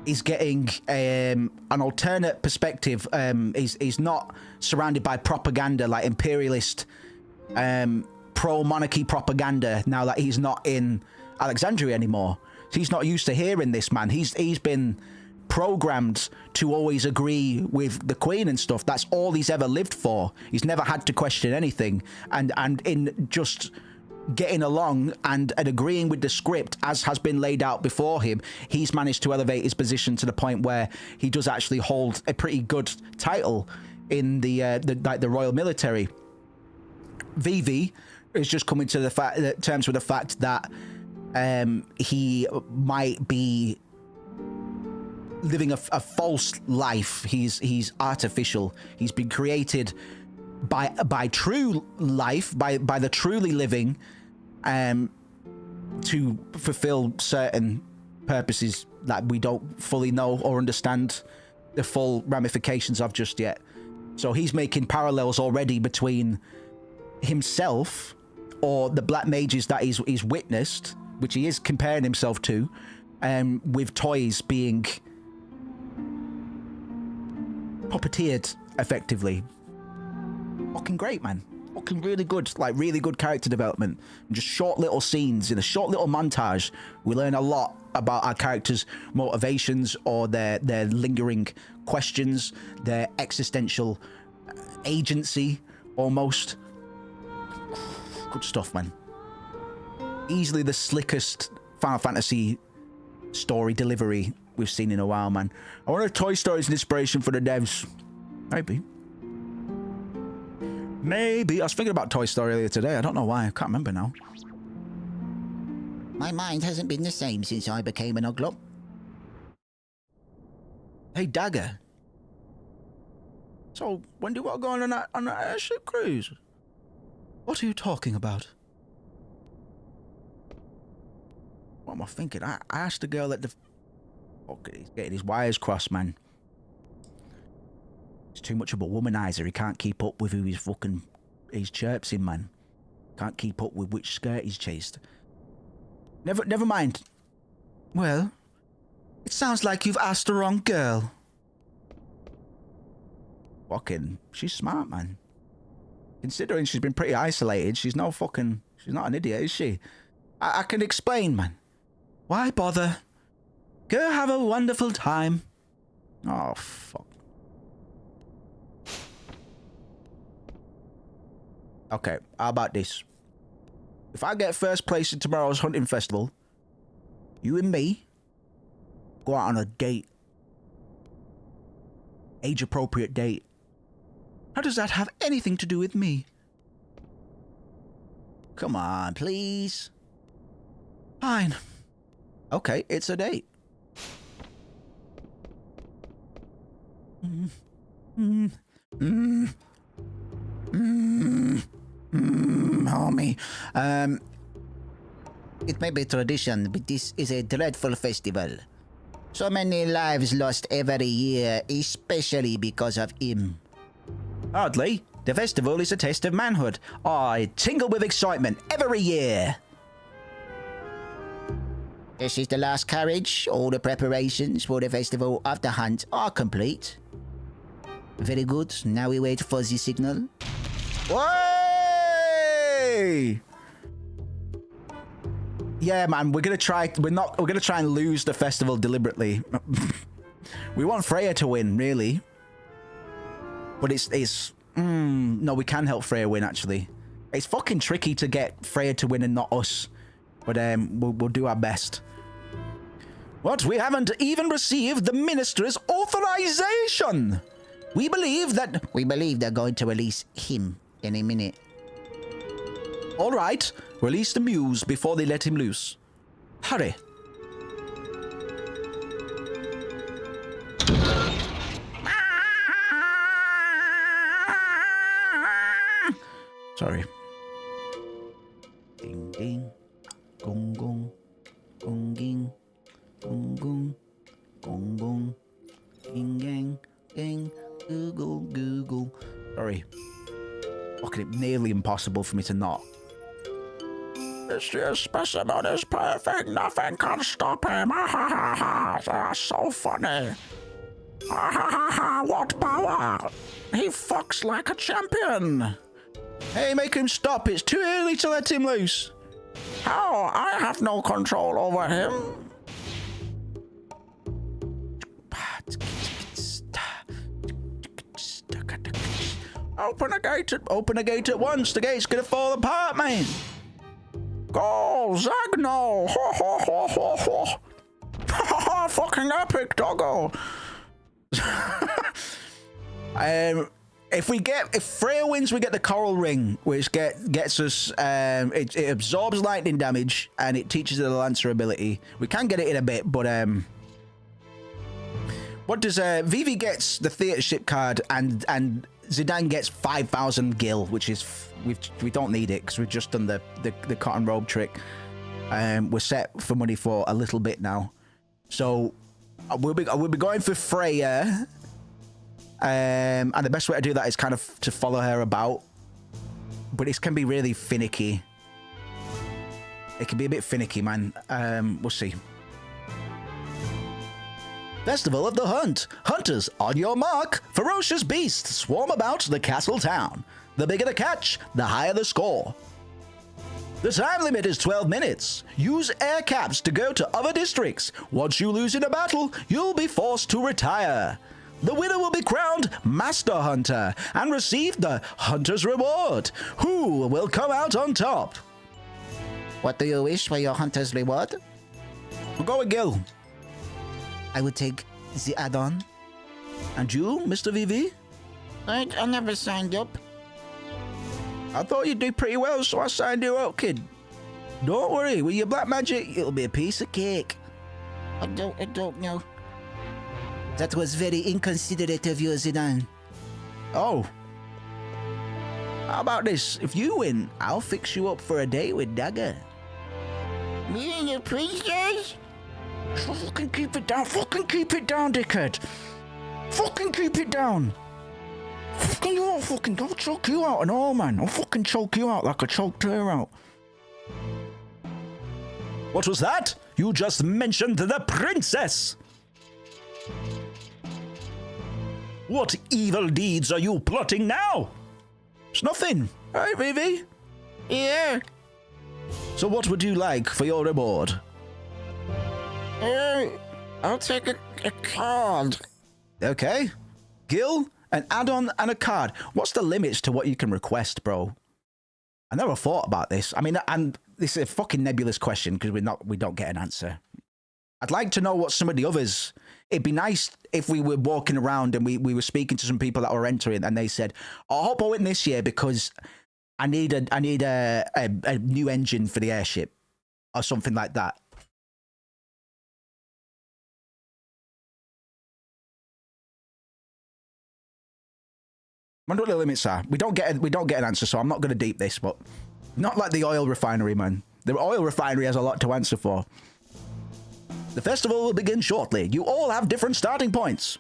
is getting an alternate perspective. He's not surrounded by propaganda like imperialist pro-monarchy propaganda now that he's not in Alexandria anymore. He's not used to hearing this, man. He's been programmed to always agree with the Queen and stuff. That's all he's ever lived for. He's never had to question anything. And in just getting along and agreeing with the script as has been laid out before him, he's managed to elevate his position to the point where he does actually hold a pretty good title in the royal military. VV is just coming to the terms with the fact that he might be living a false life. He's artificial. He's been created by true life, by the truly living, to fulfill certain purposes that we don't fully know or understand the full ramifications of just yet. So he's making parallels already between himself or the black mages that he's witnessed, which he is comparing himself to, with toys being puppeteered effectively. Fucking great, man. Fucking really good, like really good character development. And just short little scenes in a short little montage. We learn a lot about our characters' motivations or their lingering questions, their existential agency, almost. Good stuff, man. Easily the slickest Final Fantasy story delivery we've seen in a while, man. I wonder if Toy Story is an inspiration for the devs. Maybe. I was thinking about Toy Story earlier today. I don't know why. I can't remember now. My mind hasn't been the same since I became an Uglop. Hey, Dagger. So, when do you want to go on that airship cruise? What are you talking about? What am I thinking? I asked the girl at the Okay, he's getting his wires crossed, man. He's too much of a womanizer. He can't keep up with who he's chirpsing, man. Can't keep up with which skirt he's chased. Never mind. Well, it sounds like you've asked the wrong girl. Fucking, she's smart, man. Considering she's been pretty isolated, she's not an idiot, is she? I can explain, man. Why bother? Go have a wonderful time. Oh, fuck. Okay, how about this? If I get first place in tomorrow's hunting festival, you and me go out on a date. Age-appropriate date. How does that have anything to do with me? Come on, please. Fine. Okay, it's a date. Homie. It may be tradition, but this is a dreadful festival. So many lives lost every year, especially because of him. Hardly. The festival is a test of manhood. I tingle with excitement every year. This is the last carriage. All the preparations for the festival of the hunt are complete. Very good. Now we wait for the signal. Way! Yeah, man, we're gonna try and lose the festival deliberately. We want Freya to win, really. But no, we can help Freya win, actually. It's fucking tricky to get Freya to win and not us. But we'll do our best. What? We haven't even received the minister's authorization! We believe they're going to release him in a minute. All right, release the muse before they let him loose. Hurry. Sorry. Ding ding, gong gong, gong ging, gong gong, gong gong, ding gang, ding, google google. Sorry. Fucking nearly impossible for me to not. This year's specimen is perfect. Nothing can stop him. Ha ha ha ha. That's so funny. Ha ha ha ha. What power? He fucks like a champion. Hey, make him stop. It's too early to let him loose. How? I have no control over him. Open a gate at once. The gate's gonna fall apart, man. Go, Zagno! Ho ho ho ho ho! Ha ha! Fucking epic, doggo! If Freya wins, we get the coral ring, which gets us. It absorbs lightning damage and it teaches her the Lancer ability. We can get it in a bit, but what does Vivi gets the theater ship card and Zidane gets 5,000 gil, which is we don't need it because we've just done the cotton robe trick. We're set for money for a little bit now, so we'll be going for Freya. And the best way to do that is kind of to follow her about, but it can be really finicky. It can be a bit finicky, man. We'll see. Festival of the Hunt. Hunters, on your mark. Ferocious beasts swarm about the castle town. The bigger the catch, the higher the score. The time limit is 12 minutes. Use air caps to go to other districts. Once you lose in a battle, you'll be forced to retire. The winner will be crowned Master Hunter and receive the Hunter's Reward. Who will come out on top? What do you wish for your Hunter's Reward? We'll go with Gil. I would take the add-on. And you, Mr. VV? I never signed up. I thought you'd do pretty well, so I signed you up, kid. Don't worry, with your black magic, it'll be a piece of cake. I don't know. That was very inconsiderate of you, Zidane. Oh. How about this? If you win, I'll fix you up for a date with Dagger. Me and the princess? Fucking keep it down. Fucking keep it down, dickhead. Fucking keep it down. Fucking you won't fucking. I'll choke you out and all, man. I'll fucking choke you out like I choked her out. What was that? You just mentioned the princess. What evil deeds are you plotting now? It's nothing. Right, Vivi? Yeah. So what would you like for your reward? I'll take a card. Okay. Gil, an add-on and a card. What's the limits to what you can request, bro? I never thought about this. I mean, and this is a fucking nebulous question because we don't get an answer. I'd like to know what some of the others. It'd be nice if we were walking around and we were speaking to some people that were entering and they said, "I hope I win this year because I need a new engine for the airship," or something like that. I wonder what the limits are. We don't get an answer, so I'm not going to deep this, but not like the oil refinery, man. The oil refinery has a lot to answer for. The festival will begin shortly. You all have different starting points.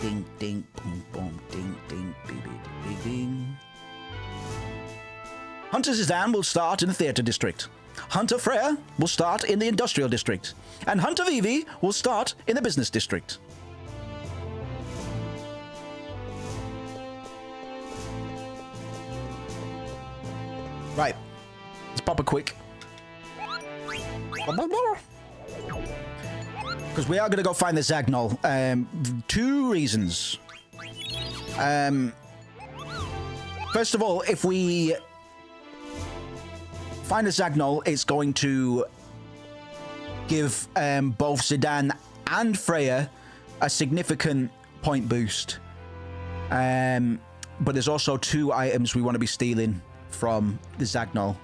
Ding, ding, boom, boom, ding, ding, ding, ding, ding. Hunter Zidane will start in the theater district. Hunter Freya will start in the industrial district. And Hunter Vivi will start in the business district. Right. Let's pop a quick. Because we are going to go find the Zagnol. 2 reasons. First of all, if we find a Zagnol, it's going to give both Zidane and Freya a significant point boost. But there's also 2 items we want to be stealing from the Zagnol.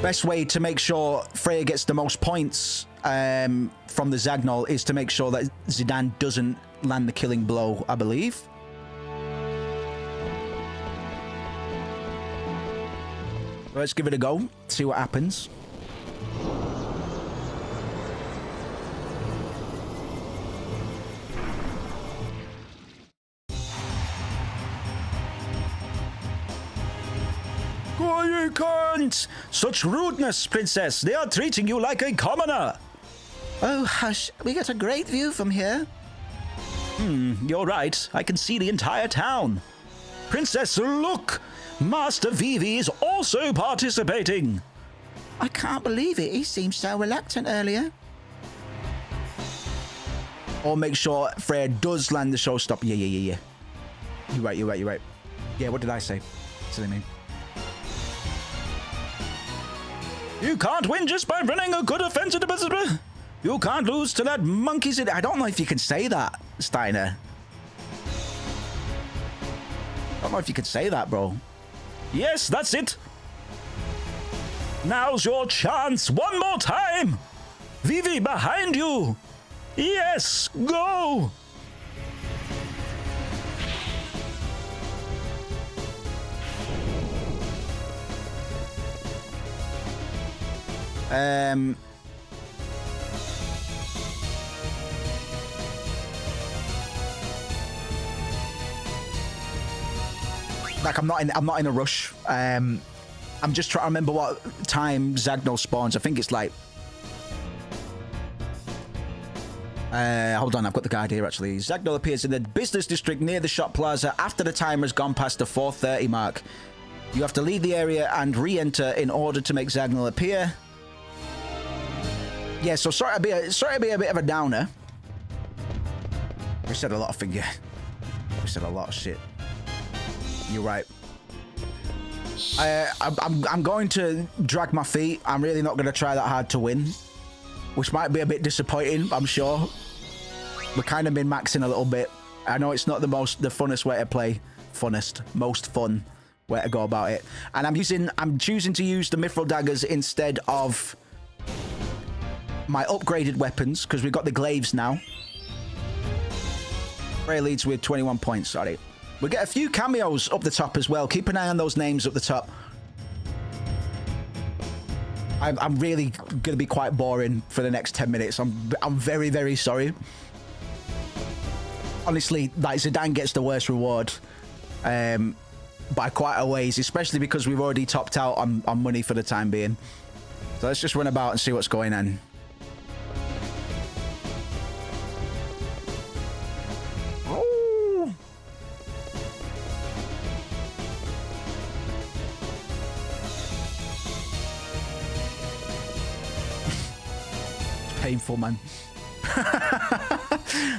Best way to make sure Freya gets the most points from the Zagnol is to make sure that Zidane doesn't land the killing blow, I believe. Let's give it a go, see what happens. Oh, you can't! Such rudeness, princess! They are treating you like a commoner! Oh, hush. We get a great view from here. You're right. I can see the entire town. Princess, look! Master Vivi is also participating! I can't believe it. He seemed so reluctant earlier. Or make sure Freya does land the showstopper. Yeah. You're right. Yeah, what did I say? Silly me. You can't win just by running a good offensive. You can't lose to that monkey. I don't know if you can say that, Steiner. I don't know if you could say that, bro. Yes, that's it. Now's your chance. One more time. Vivi, behind you. Yes, go. Like I'm not in a rush. I'm just trying to remember what time Zagnol spawns. I think it's like hold on, I've got the guide here actually. Zagnol appears in the business district near the shop plaza after the timer has gone past the 4:30 mark. You have to leave the area and re-enter in order to make Zagnol appear. Yeah, so sorry to be a bit of a downer. We said a lot of things. Yeah. We said a lot of shit. You're right. I'm going to drag my feet. I'm really not going to try that hard to win, which might be a bit disappointing, I'm sure. We're kind of min-maxing a little bit. I know it's not the funnest way to play. Most fun way to go about it. And I'm choosing to use the mithril daggers instead of my upgraded weapons, because we've got the glaives now. Freya leads with 21 points, sorry. We get a few cameos up the top as well. Keep an eye on those names up the top. I'm really gonna be quite boring for the next 10 minutes. I'm very, very sorry. Honestly, like Zidane gets the worst reward by quite a ways, especially because we've already topped out on money for the time being. So let's just run about and see what's going on. Oh. It's painful, man.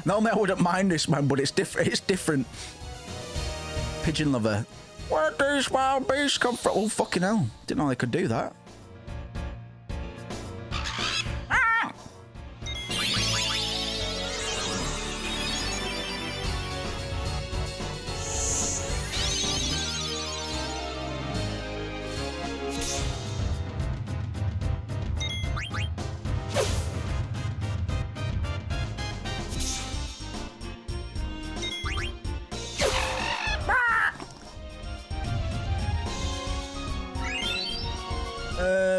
Normally I wouldn't mind this, man, but it's different. It's different. Pigeon lover. Where these wild beasts come from? Oh, fucking hell. Didn't know they could do that. Ah!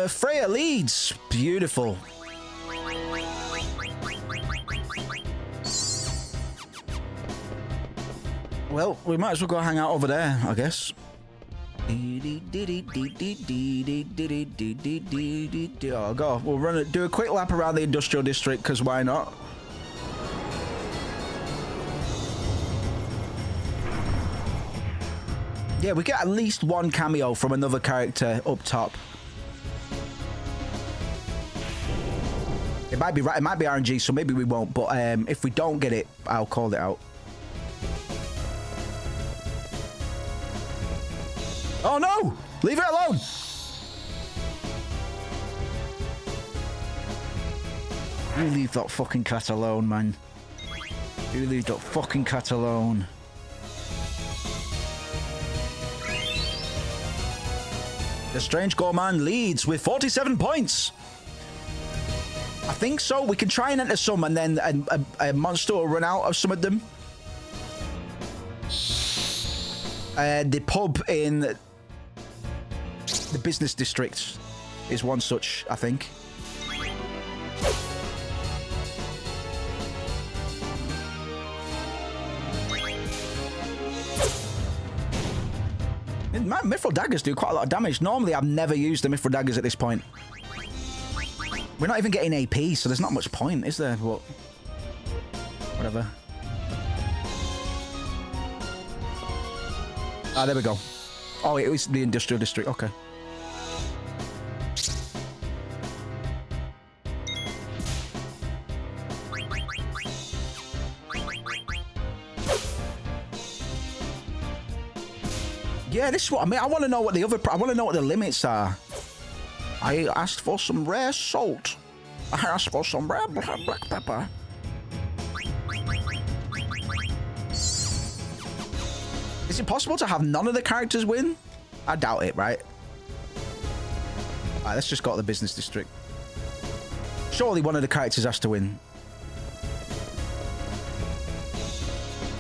Freya leads. Beautiful. Well, we might as well go hang out over there, I guess. Oh, go. We'll run it. Do a quick lap around the industrial district, because why not? Yeah, we get at least one cameo from another character up top. It might be right. It might be RNG, so maybe we won't. But if we don't get it, I'll call it out. Oh no! Leave it alone. You leave that fucking cat alone, man. You leave that fucking cat alone. The Strange Gorman leads with 47 points. I think so. We can try and enter some, and then a monster will run out of some of them. The pub in the business district is one such, I think. My mithril daggers do quite a lot of damage. Normally, I've never used the mithril daggers at this point. We're not even getting AP, so there's not much point, is there? But whatever. Ah, there we go. Oh, it was the industrial district. Okay. Yeah, this is what I mean. I want to know what the other. I want to know what the limits are. I asked for some rare salt. I asked for some rare black pepper. Is it possible to have none of the characters win? I doubt it, right? Alright, let's just go to the business district. Surely one of the characters has to win.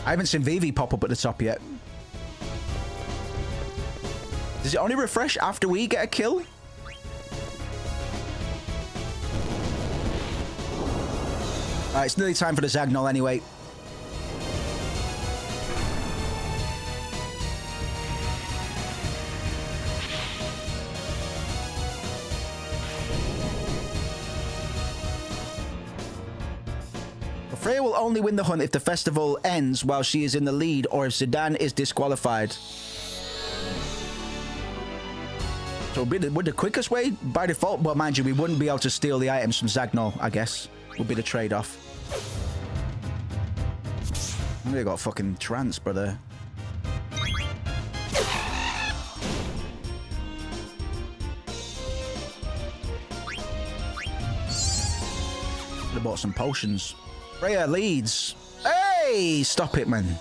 I haven't seen Vivi pop up at the top yet. Does it only refresh after we get a kill? Alright, it's nearly time for the Zagnol anyway. Freya will only win the hunt if the festival ends while she is in the lead or if Zidane is disqualified. So would the quickest way by default, well, mind you, we wouldn't be able to steal the items from Zagnol, I guess. Would be the trade-off. We got fucking trance, brother. Could have bought some potions. Freya leads. Hey! Stop it, man.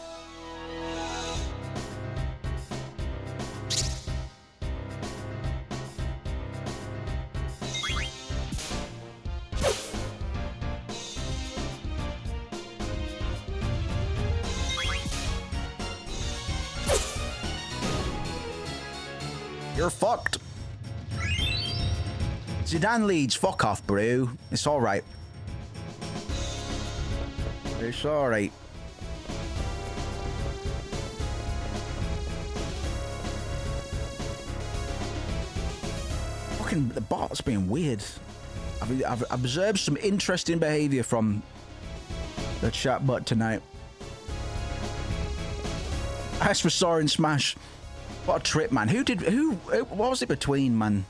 You're fucked. Zidane leads. Fuck off, bro. It's all right. It's all right. Fucking the bot's being weird. I've observed some interesting behavior from the chat bot tonight. As for Soaring Smash, what a trip, man. What was it between, man?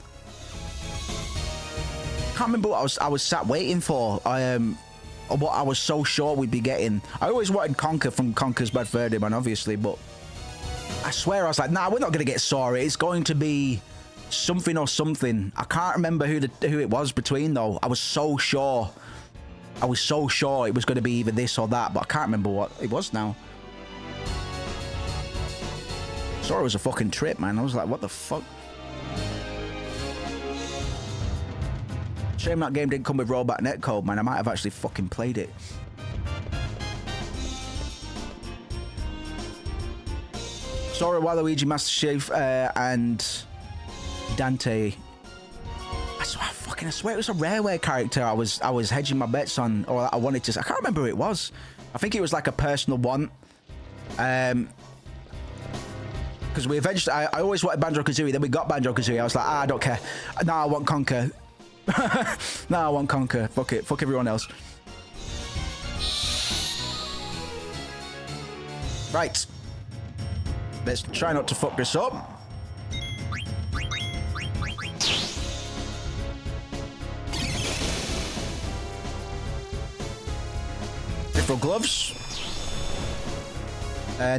Can't remember what I was sat waiting for. Or what I was so sure we'd be getting. I always wanted Conker from Conker's Bad Fur Day, man, obviously, but I swear I was like, nah, we're not gonna get Sora. It's going to be something or something. I can't remember who it was between though. I was so sure. I was so sure it was going to be either this or that, but I can't remember what it was now. Sora was a fucking trip, man. I was like, what the fuck? Shame that game didn't come with rollback netcode, man. I might have actually fucking played it. Sora, Waluigi, Master Chief, and Dante. I swear it was a Rareware character I was hedging my bets on, or I wanted to. I can't remember who it was. I think it was like a personal one. Because we eventually, I always wanted Banjo-Kazooie, then we got Banjo-Kazooie. I was like, I don't care. Now I want Conker. Now I want Conker. Fuck it. Fuck everyone else. Right. Let's try not to fuck this up. Different gloves.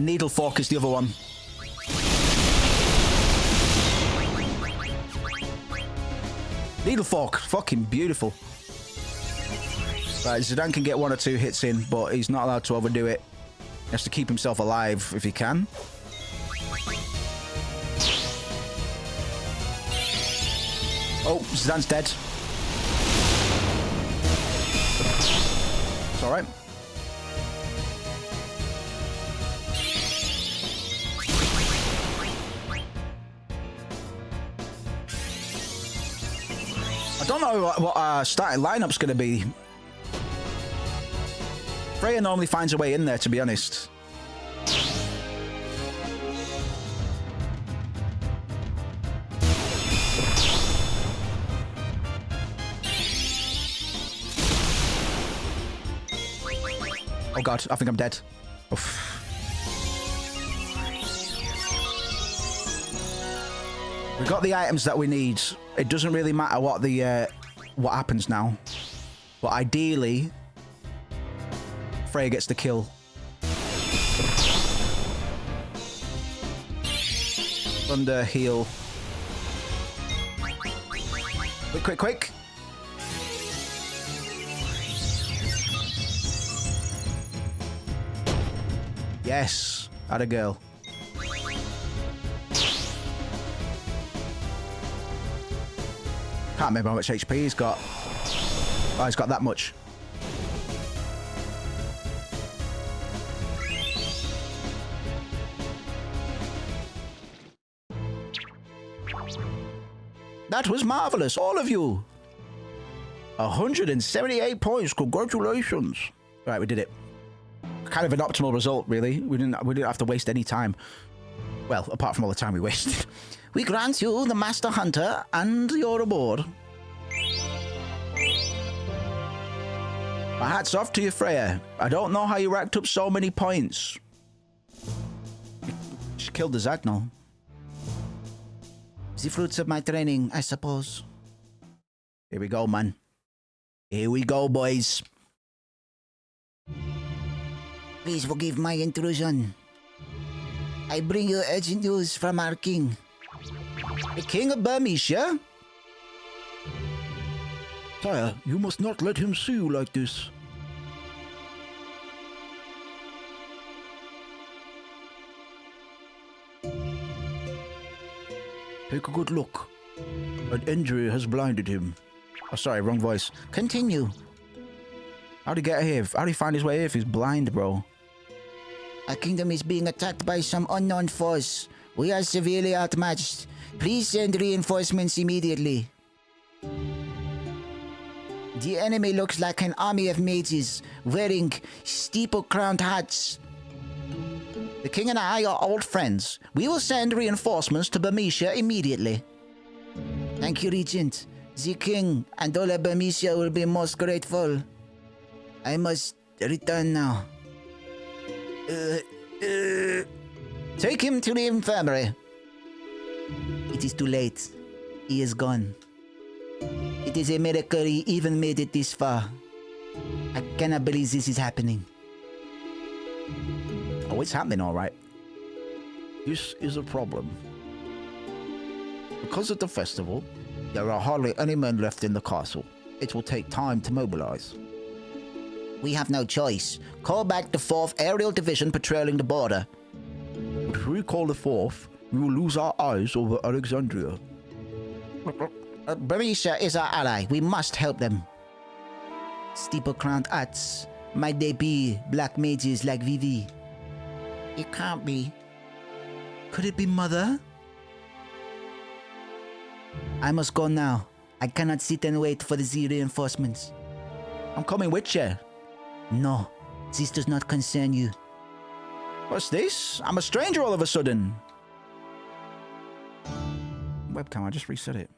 Needle fork is the other one. Needle fork, fucking beautiful. Right, Zidane can get 1 or 2 hits in, but he's not allowed to overdo it. He has to keep himself alive if he can. Oh, Zidane's dead. It's alright. I don't know what our starting lineup's going to be. Freya normally finds a way in there, to be honest. Oh god, I think I'm dead. Oof. We got the items that we need. It doesn't really matter what the what happens now, but ideally, Freya gets the kill. Thunder, heal. Quick, quick, quick. Yes, atta girl. Can't remember how much HP he's got. Oh, he's got that much. That was marvelous, all of you. 178 points. Congratulations. Right, we did it. Kind of an optimal result, really. We didn't have to waste any time. Well, apart from all the time we wasted. We grant you the Master Hunter and your reward. My hat's off to you, Freya. I don't know how you racked up so many points. She killed the Zagnol. The fruits of my training, I suppose. Here we go, man. Here we go, boys. Please forgive my intrusion. I bring you urgent news from our king. The king of Burmecia? Sire, you must not let him see you like this. Take a good look. An injury has blinded him. Oh, sorry, wrong voice. Continue. How'd he get here? How'd he find his way here if he's blind, bro? Our kingdom is being attacked by some unknown force. We are severely outmatched. Please send reinforcements immediately. The enemy looks like an army of mages wearing steeple-crowned hats. The king and I are old friends. We will send reinforcements to Bermesia immediately. Thank you, Regent. The king and all of Bermesia will be most grateful. I must return now. Take him to the infirmary. It is too late. He is gone. It is a miracle he even made it this far. I cannot believe this is happening. Oh, it's happening all right. This is a problem. Because of the festival, there are hardly any men left in the castle. It will take time to mobilize. We have no choice. Call back the 4th Aerial Division patrolling the border. But if we call the 4th, we will lose our eyes over Alexandria. Bermesia is our ally. We must help them. Steeple-crowned hats. Might they be black mages like Vivi? It can't be. Could it be Mother? I must go now. I cannot sit and wait for the reinforcements. I'm coming with you. No, this does not concern you. What's this? I'm a stranger all of a sudden. Webcam, I just reset it.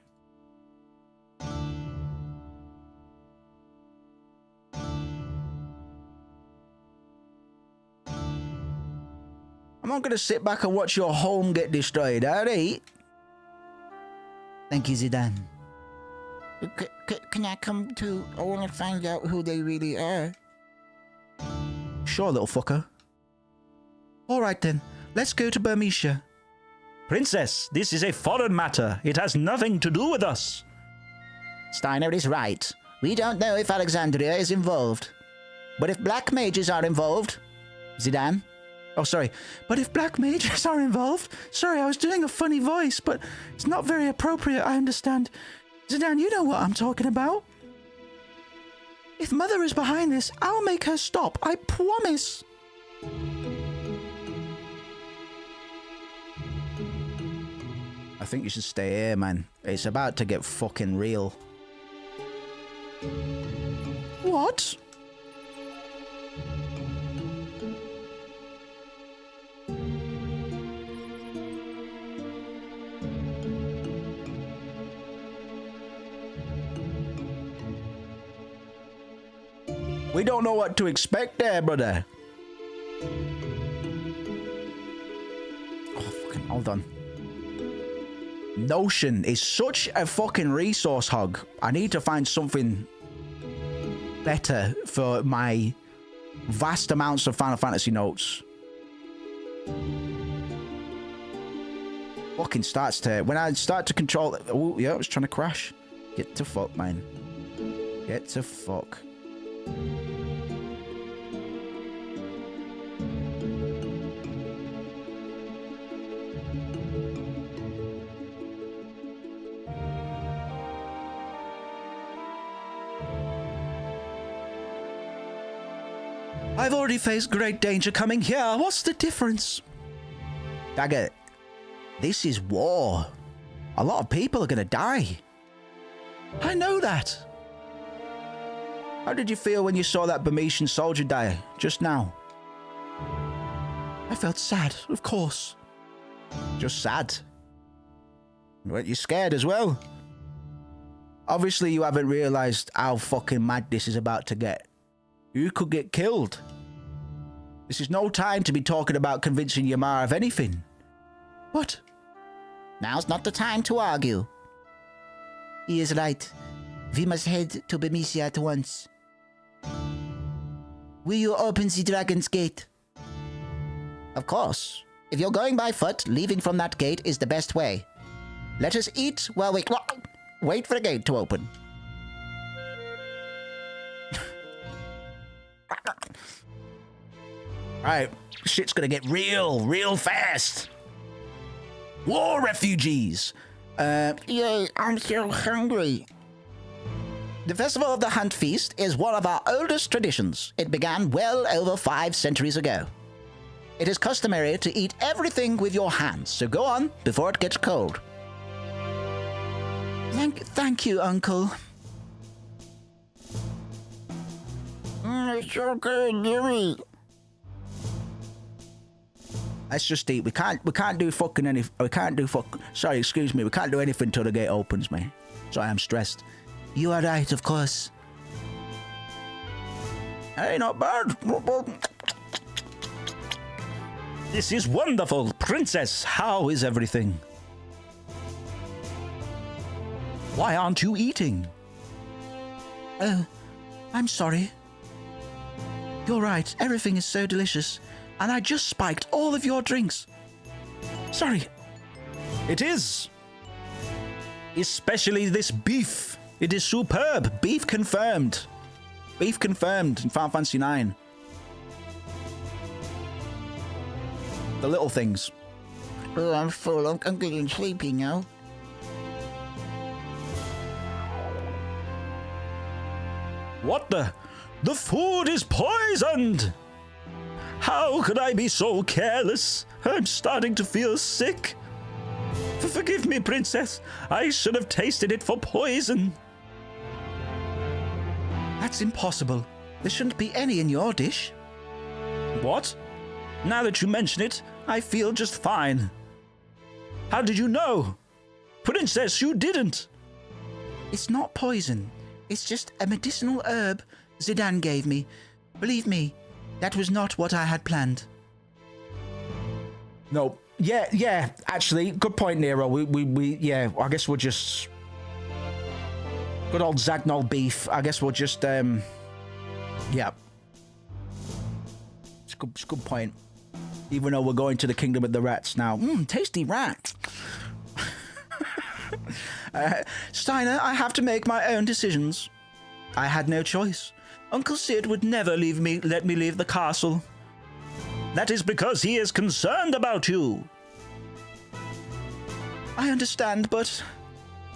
I'm not going to sit back and watch your home get destroyed, alright? Thank you, Zidane. Can I come too? I want to find out who they really are. Sure, little fucker. All right then, let's go to Bermesia. Princess, this is a foreign matter. It has nothing to do with us. Steiner is right. We don't know if Alexandria is involved. But if black mages are involved... Zidane? Oh, sorry. But if black mages are involved... Sorry, I was doing a funny voice, but it's not very appropriate, I understand. Zidane, you know what I'm talking about. If Mother is behind this, I'll make her stop. I promise. I think you should stay here, man. It's about to get fucking real. What? We don't know what to expect there, brother. Oh, fucking hold on. Notion is such a fucking resource hog. I need to find something better for my vast amounts of Final Fantasy notes. Fucking starts to... When I start to control... Oh, yeah, I was trying to crash. Get to fuck, man. Get to fuck. I've already faced great danger coming here. What's the difference? Dagger, this is war. A lot of people are gonna die. I know that. How did you feel when you saw that Bermesian soldier die just now? I felt sad, of course. Just sad. Weren't you scared as well? Obviously you haven't realized how fucking mad this is about to get. You could get killed. This is no time to be talking about convincing Yamar of anything. What? Now's not the time to argue. He is right. We must head to Bermesia at once. Will you open the Dragon's Gate? Of course. If you're going by foot, leaving from that gate is the best way. Let us eat while we wait for the gate to open. Alright, shit's gonna get real fast. War refugees. Yay, I'm so hungry. The Festival of the Hunt Feast is one of our oldest traditions. It began well over 5 centuries ago. It is customary to eat everything with your hands, so go on before it gets cold. Thank you, Uncle. It's okay, Jimmy. Let's just eat. We can't do fucking any. We can't do fuck. Sorry, excuse me. We can't do anything till the gate opens, mate. So I am stressed. You are right, of course. Hey, not bad. Not bad. This is wonderful. Princess, how is everything? Why aren't you eating? Oh, I'm sorry. You're right. Everything is so delicious. And I just spiked all of your drinks. Sorry. It is. Especially this beef. It is superb. Beef confirmed. Beef confirmed in Final Fantasy 9. The little things. Oh, I'm full. I'm getting sleepy now. What the? The food is poisoned! How could I be so careless? I'm starting to feel sick. Forgive me, Princess. I should have tasted it for poison. That's impossible. There shouldn't be any in your dish. What? Now that you mention it, I feel just fine. How did you know? Princess, you didn't. It's not poison. It's just a medicinal herb Zidane gave me. Believe me, that was not what I had planned. No. Yeah. Actually, good point, Nero. Yeah. I guess we'll just good old Zagnol beef. I guess we'll just yeah. It's a good point. Even though we're going to the Kingdom of the Rats now. Tasty rat. Steiner, I have to make my own decisions. I had no choice. Uncle Sid would never let me leave the castle. That is because he is concerned about you. I understand, but...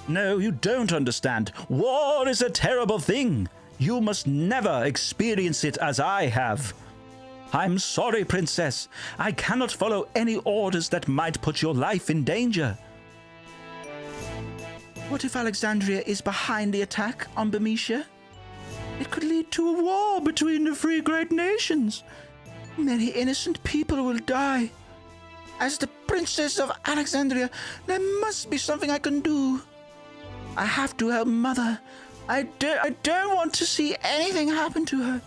No, you don't understand. War is a terrible thing. You must never experience it as I have. I'm sorry, Princess. I cannot follow any orders that might put your life in danger. What if Alexandria is behind the attack on Bermesia? It could lead to a war between the three great nations. Many innocent people will die. As the Princess of Alexandria, there must be something I can do. I have to help Mother. I don't want to see anything happen to her.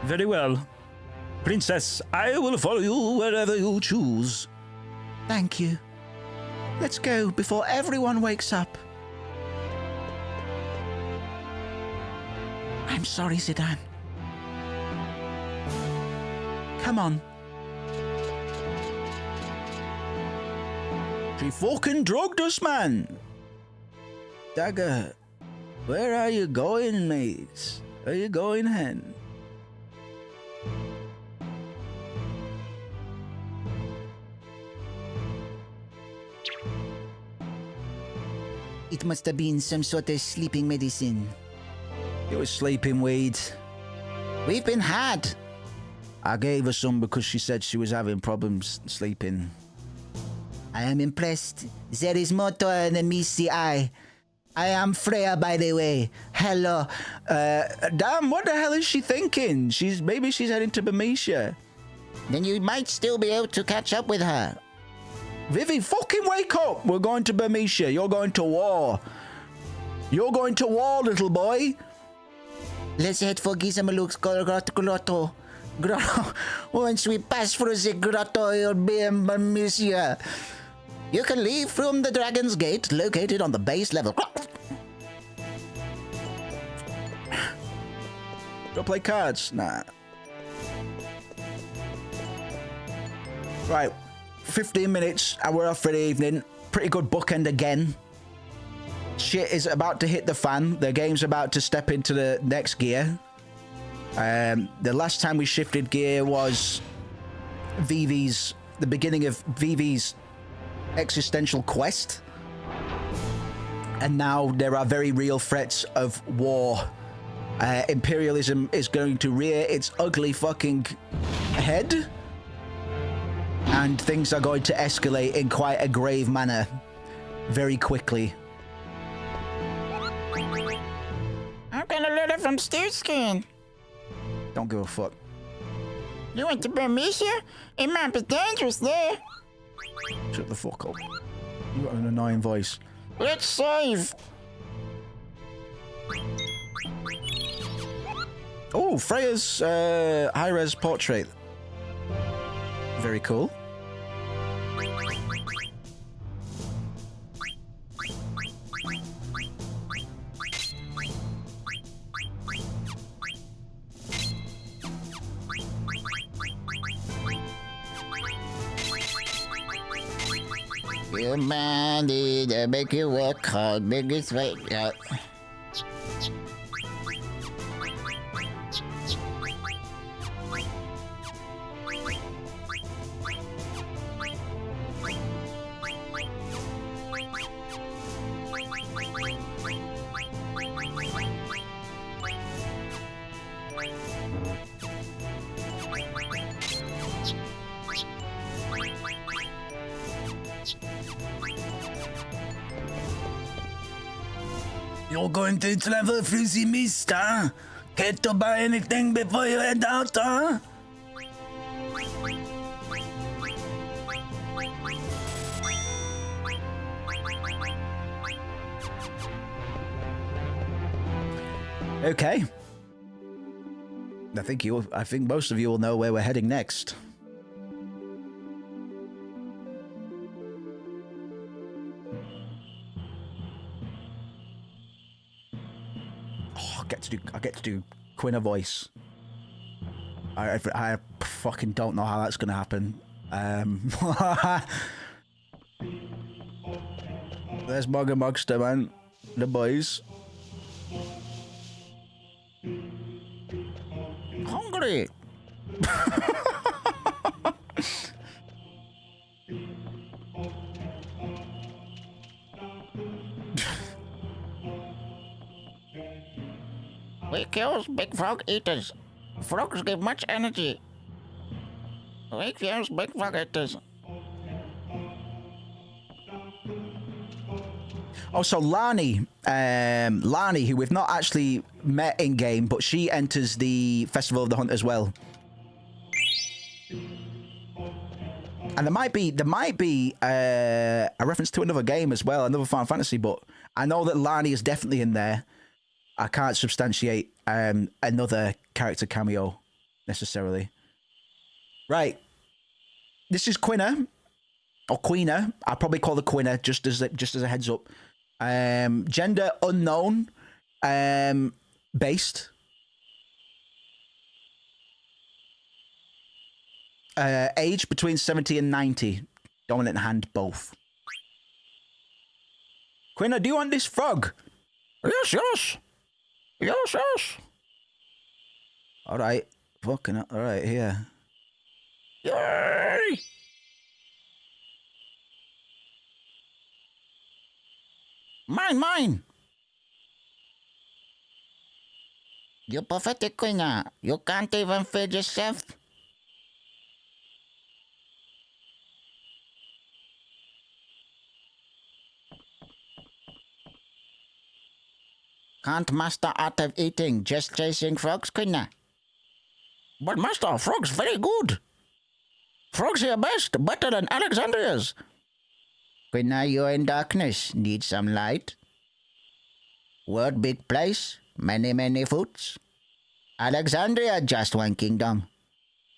Very well. Princess, I will follow you wherever you choose. Thank you. Let's go before everyone wakes up. I'm sorry, Zidane. Come on. She fucking drugged us, man. Dagger, where are you going, mate? Are you going, hen? It must have been some sort of sleeping medicine. It was sleeping weed. We've been had. I gave her some because she said she was having problems sleeping. I am impressed. There is more to her than me see I. I am Freya, by the way. Hello. Damn, what the hell is she thinking? Maybe she's heading to Bermesia. Then you might still be able to catch up with her. Vivi, fucking wake up! We're going to Bermesia. You're going to war. You're going to war, little boy. Let's head for Gizamaluk's grotto. Once we pass through the grotto, you'll be in Bermesia. You can leave from the Dragon's Gate, located on the base level. Go play cards? Nah. Right. 15 minutes, and we're off for the evening. Pretty good bookend again. Shit is about to hit the fan. The game's about to step into the next gear. The last time we shifted gear was the beginning of Vivi's existential quest. And now there are very real threats of war. Imperialism is going to rear its ugly fucking head. And things are going to escalate in quite a grave manner very quickly. downstairs again. Don't give a fuck. You want to burn me here? It might be dangerous there. Shut the fuck up. You got an annoying voice. Let's save. Oh, Freya's high-res portrait. Very cool. You man, they make you work hard, biggest way. Yeah. You're going to travel through the mist, huh? Care to buy anything before you head out, huh? Okay. I think most of you will know where we're heading next. Oh, I get to do Quina voice. I fucking don't know how that's gonna happen. There's Mugger Mugster, man. The boys. Hungry. We kills big frog eaters. Frogs give much energy. We kills big frog eaters. Also, Lani, who we've not actually met in game, but she enters the Festival of the Hunt as well. And there might be a reference to another game as well, another Final Fantasy. But I know that Lani is definitely in there. I can't substantiate another character cameo necessarily. Right, this is Quina or Queena. I'll probably call her Quina just as a heads up. Gender unknown, based. Age between 70 and 90. Dominant hand, both. Quina, do you want this frog? Yes, yes. Yes, yes. All right. Fucking all right, here. Yay! Mine. You pathetic Quina. You can't even feed yourself. Can't master art of eating, just chasing frogs, Quina. But master, frogs very good. Frogs here best, better than Alexandria's. Quina, you're in darkness, need some light. World big place, many foods. Alexandria just one kingdom.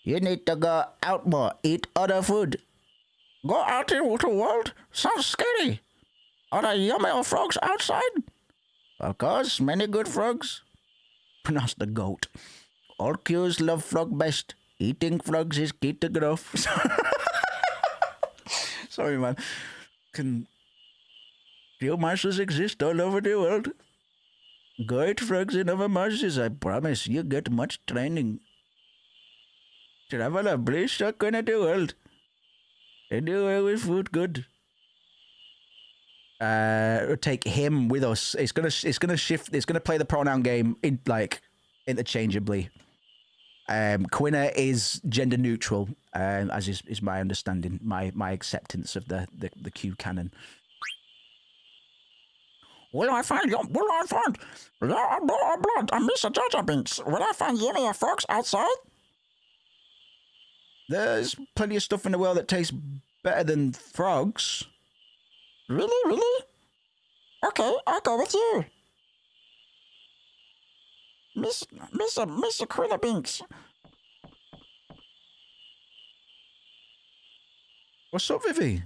You need to go out more, eat other food. Go out into the world? Sounds scary. Are there yummy frogs outside? Of course, many good frogs. Pronounce the goat. All Qs love frog best. Eating frogs is key to growth. Sorry, man. Real marshes exist all over the world. Go eat frogs in other marshes, I promise. You get much training. Travel a place stuck in the world. Anywhere with food good. Take him with us. It's gonna shift. It's gonna play the pronoun game in interchangeably. Quina is gender neutral, as is my understanding, my acceptance of the Q canon. Will I find you? Will I find? Blood. I miss a Jar Jar Binks. Will I find yummy frogs outside? There's plenty of stuff in the world that tastes better than frogs. Really? Okay, I'll go with you. Mr. Krilla Binks. What's up, Vivi?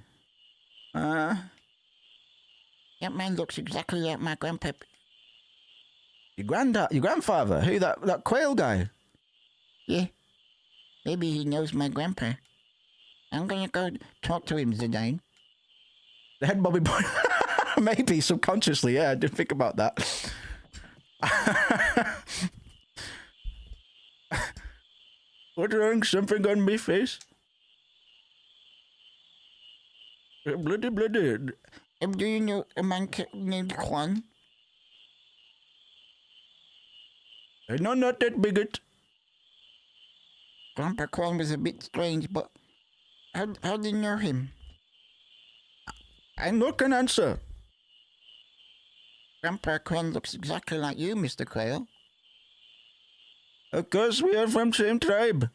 That man looks exactly like my grandpa. Your grandfather? Who, that quail guy? Yeah. Maybe he knows my grandpa. I'm gonna go talk to him, Zidane. The head bobby boy? Maybe, subconsciously, yeah, I didn't think about that. What's wrong? Something on my face? Bloody. Do you know a man named Kwan? No, not that bigot. Grandpa Kwan was a bit strange, but how do you know him? I no can answer. Grandpa Kwan looks exactly like you, Mr. Quail. Of course, we are from same tribe.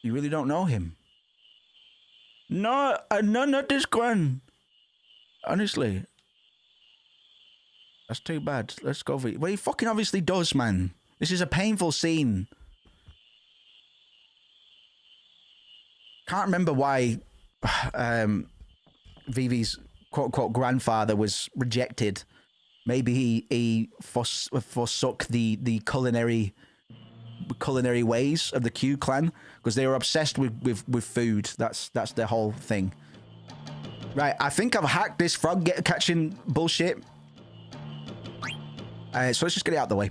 You really don't know him? No, not this Quan. Honestly. That's too bad. Let's go for it. Well, he fucking obviously does, man. This is a painful scene. Can't remember why Vivi's quote-unquote grandfather was rejected. Maybe he forsook the culinary ways of the Q clan because they were obsessed with food. That's their whole thing. Right, I think I've hacked this frog catching bullshit. So let's just get it out of the way.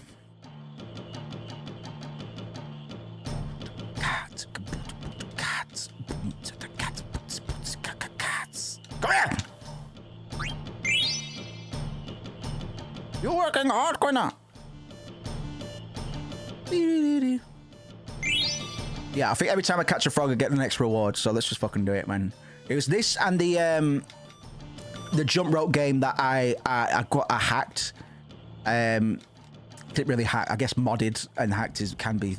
Cats. Come here! You're working hard, Quina. Yeah, I think every time I catch a frog, I get the next reward. So let's just fucking do it, man. It was this and the jump rope game that I hacked. Didn't really hack. I guess modded and hacked can be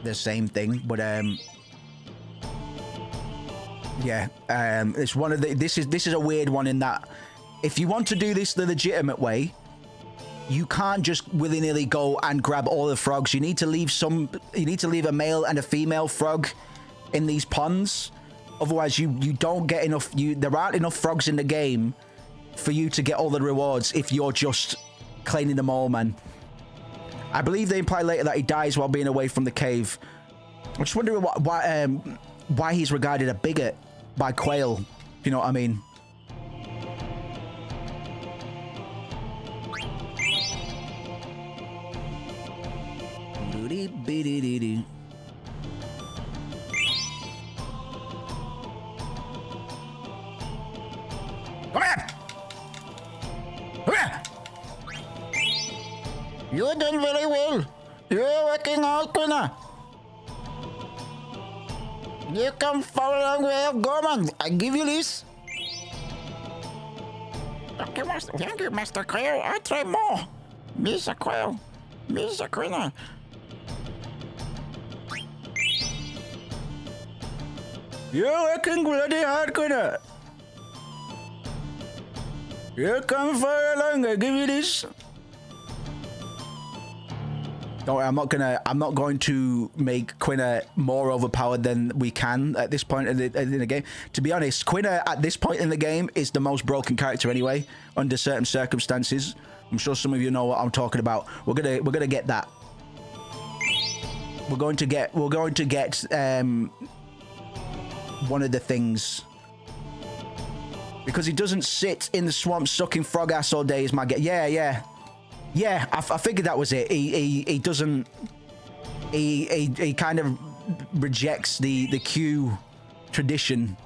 the same thing, but yeah, it's one of the. This is a weird one in that if you want to do this the legitimate way, you can't just willy-nilly go and grab all the frogs. You need to leave some. You need to leave a male and a female frog in these ponds. Otherwise, you don't get enough. There aren't enough frogs in the game for you to get all the rewards if you're just cleaning them all, man. I believe they imply later that he dies while being away from the cave. I'm just wondering why he's regarded a bigot by Quail. If you know what I mean. Come here! Come here! You're doing very well. You're working hard, Quina. You come far along way of Gorman. I give you this. Thank you, Master Quail. I try more. Mr. Quail. Mr. Quina. You're working bloody hard, Quina. You come far along. I give you this. Don't worry, I'm not going to make Quina more overpowered than we can at this point in the game. To be honest, Quina at this point in the game is the most broken character anyway, under certain circumstances. I'm sure some of you know what I'm talking about. We're gonna get that. We're going to get one of the things. Because he doesn't sit in the swamp sucking frog ass all day is my guess. Yeah, I figured that was it. He doesn't. He kind of rejects the Q tradition.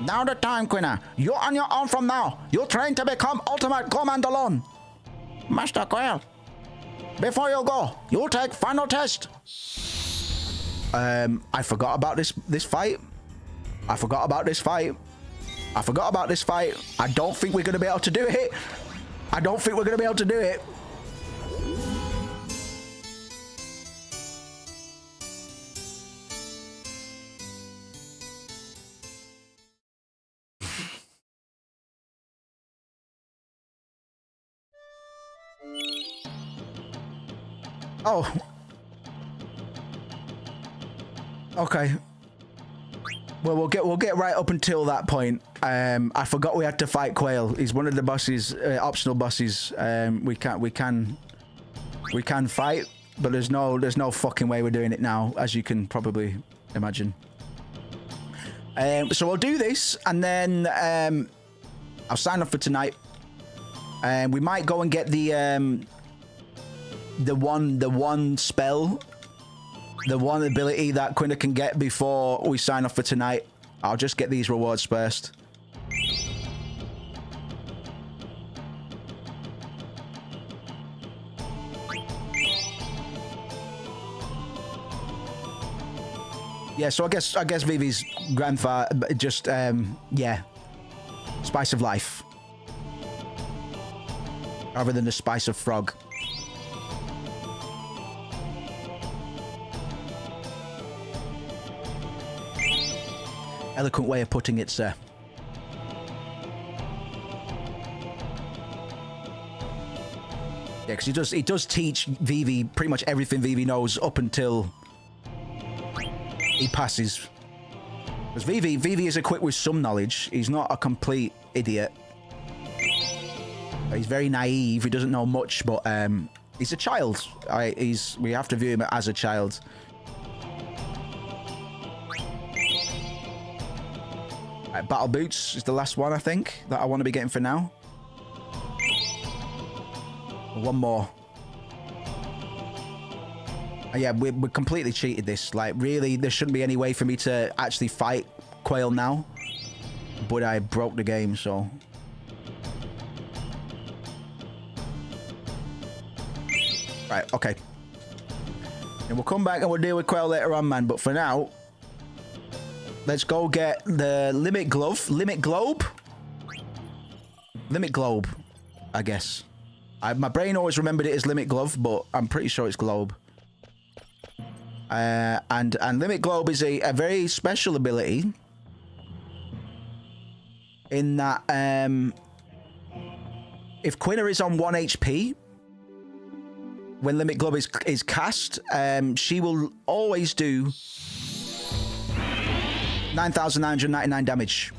Now the time, Quina. You're on your own from now. You're trained to become Ultimate Command alone. Master Quail, before you go, you'll take final test. I forgot about this fight. I forgot about this fight. I forgot about this fight. I don't think we're going to be able to do it. I don't think we're going to be able to do it. Oh. Okay. Well, we'll get right up until that point. I forgot we had to fight Quail. He's one of the bosses, optional bosses. We can fight, but there's no fucking way we're doing it now, as you can probably imagine. So we'll do this, and then I'll sign off for tonight. We might go and get the one spell, the one ability that Quinna can get before we sign off for tonight. I'll just get these rewards first. Yeah, so I guess Vivi's grandfather just yeah, spice of life rather than the spice of frog. Eloquent way of putting it, sir. Yeah, because he does teach Vivi pretty much everything Vivi knows up until he passes. Because Vivi is equipped with some knowledge. He's not a complete idiot. He's very naive. He doesn't know much, but he's a child. We have to view him as a child. Battle Boots is the last one, I think, that I want to be getting for now. One more. Yeah, we completely cheated this. Like, really, there shouldn't be any way for me to actually fight Quail now. But I broke the game, so... Right, okay. And we'll come back and we'll deal with Quail later on, man. But for now... Let's go get the Limit Glove. Limit Globe? Limit Globe, I guess. My brain always remembered it as Limit Glove, but I'm pretty sure it's Globe. And Limit Globe is a very special ability. In that, if Quinna is on 1 HP, when Limit Globe is cast, she will always do 9,999 damage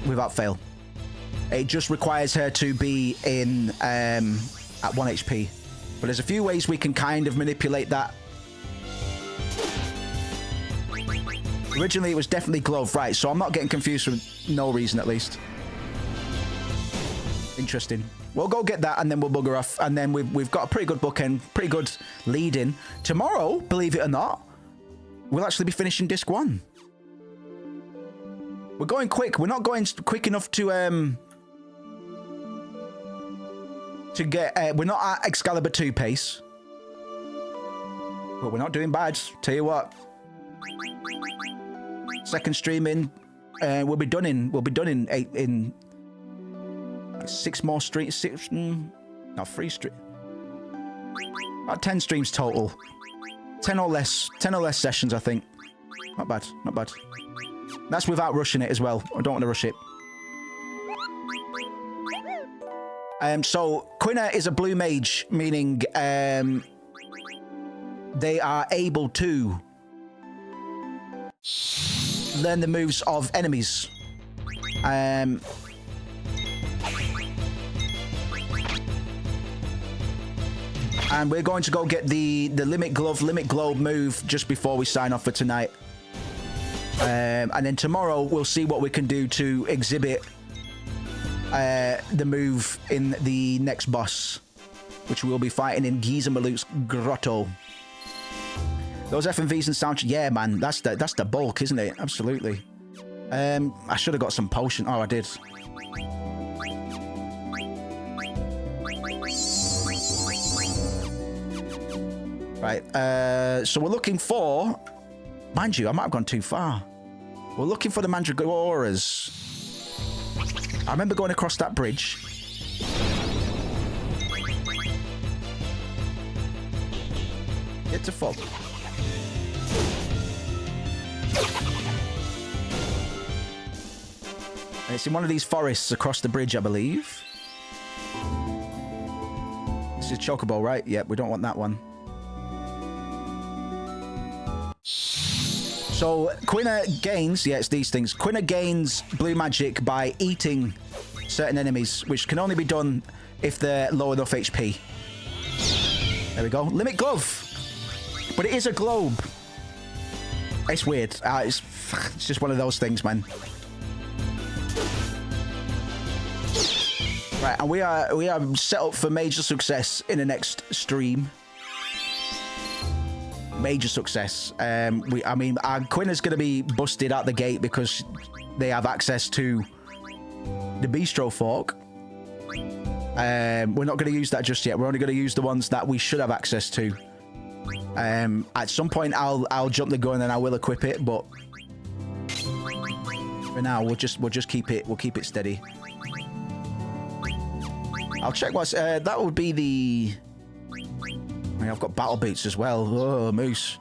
without fail. It just requires her to be in at 1 HP. But there's a few ways we can kind of manipulate that. Originally it was definitely Glove, right? So I'm not getting confused for no reason, at least. Interesting. We'll go get that and then we'll bugger off. And then we've got a pretty good bookend, pretty good lead in. Tomorrow, believe it or not, we'll actually be finishing disc 1. We're going quick. We're not going quick enough to get... we're not at Excalibur 2 pace. But we're not doing bad. Tell you what. Second streaming, we'll be done in 6 more streams. 3 streams. About 10 streams total. 10 or less sessions, I think. Not bad, not bad. That's without rushing it as well. I don't want to rush it. So Quinna is a blue mage, meaning they are able to learn the moves of enemies. And we're going to go get the Limit Globe move just before we sign off for tonight. And then tomorrow we'll see what we can do to exhibit the move in the next boss, which we'll be fighting in Giza Maluk's Grotto. Those FMVs and sound, yeah, man, that's the bulk, isn't it? Absolutely. I should have got some potion. Oh, I did. Right. So we're looking for. Mind you, I might have gone too far. We're looking for the mandragoras. I remember going across that bridge. Get to fog. And it's in one of these forests across the bridge, I believe. This is Chocobo, right? Yep, we don't want that one. So, Quina gains... Yeah, it's these things. Quina gains blue magic by eating certain enemies, which can only be done if they're low enough HP. There we go. Limit glove. But it is a globe. It's weird. It's just one of those things, man. Right, and we are set up for major success in the next stream. Major success. I mean, our Quina's going to be busted out the gate because they have access to the Bistro Fork. We're not going to use that just yet. We're only going to use the ones that we should have access to. At some point, I'll jump the gun and I will equip it, but for now, we'll just keep it. We'll keep it steady. I'll check what's that would be the. I mean, I've got battle boots as well. Oh, moose.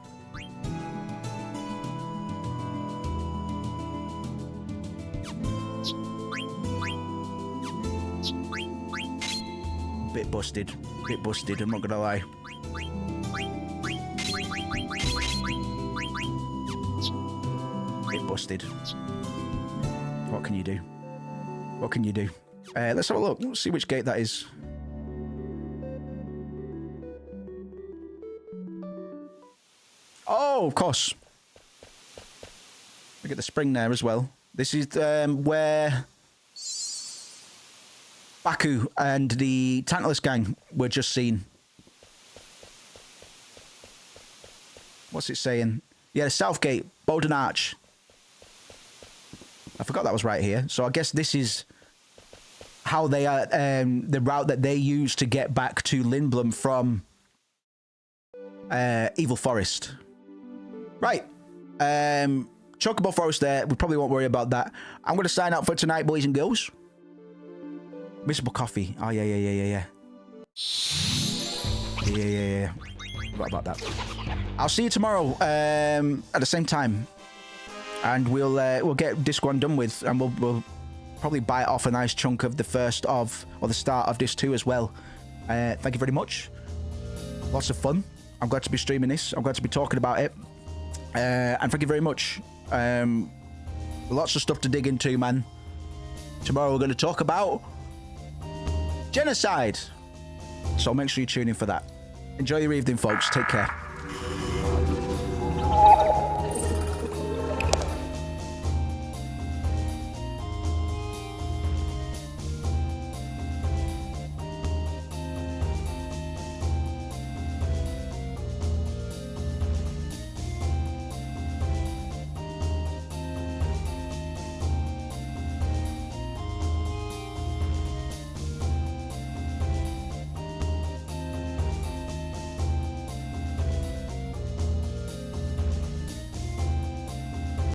Bit busted. Bit busted, I'm not gonna lie. Bit busted. What can you do? What can you do? Let's have a look. Let's see which gate that is. Oh, of course. Look at the spring there as well. This is where Baku and the Tantalus gang were just seen. What's it saying? Yeah, South Gate, Bowden Arch. I forgot that was right here. So I guess this is how they are, the route that they use to get back to Lindblom from Evil Forest. Right. Chocobo Forest there. We probably won't worry about that. I'm going to sign out for tonight, boys and girls. Missable coffee. Oh, yeah. Yeah. Forgot about that. I'll see you tomorrow at the same time. And we'll get this one done with. And we'll probably bite off a nice chunk of the first of, or the start of this too as well. Thank you very much. Lots of fun. I'm glad to be streaming this. I'm glad to be talking about it. And thank you very much. Lots of stuff to dig into, man. Tomorrow we're going to talk about genocide. So make sure you tune in for that. Enjoy your evening, folks. Take care.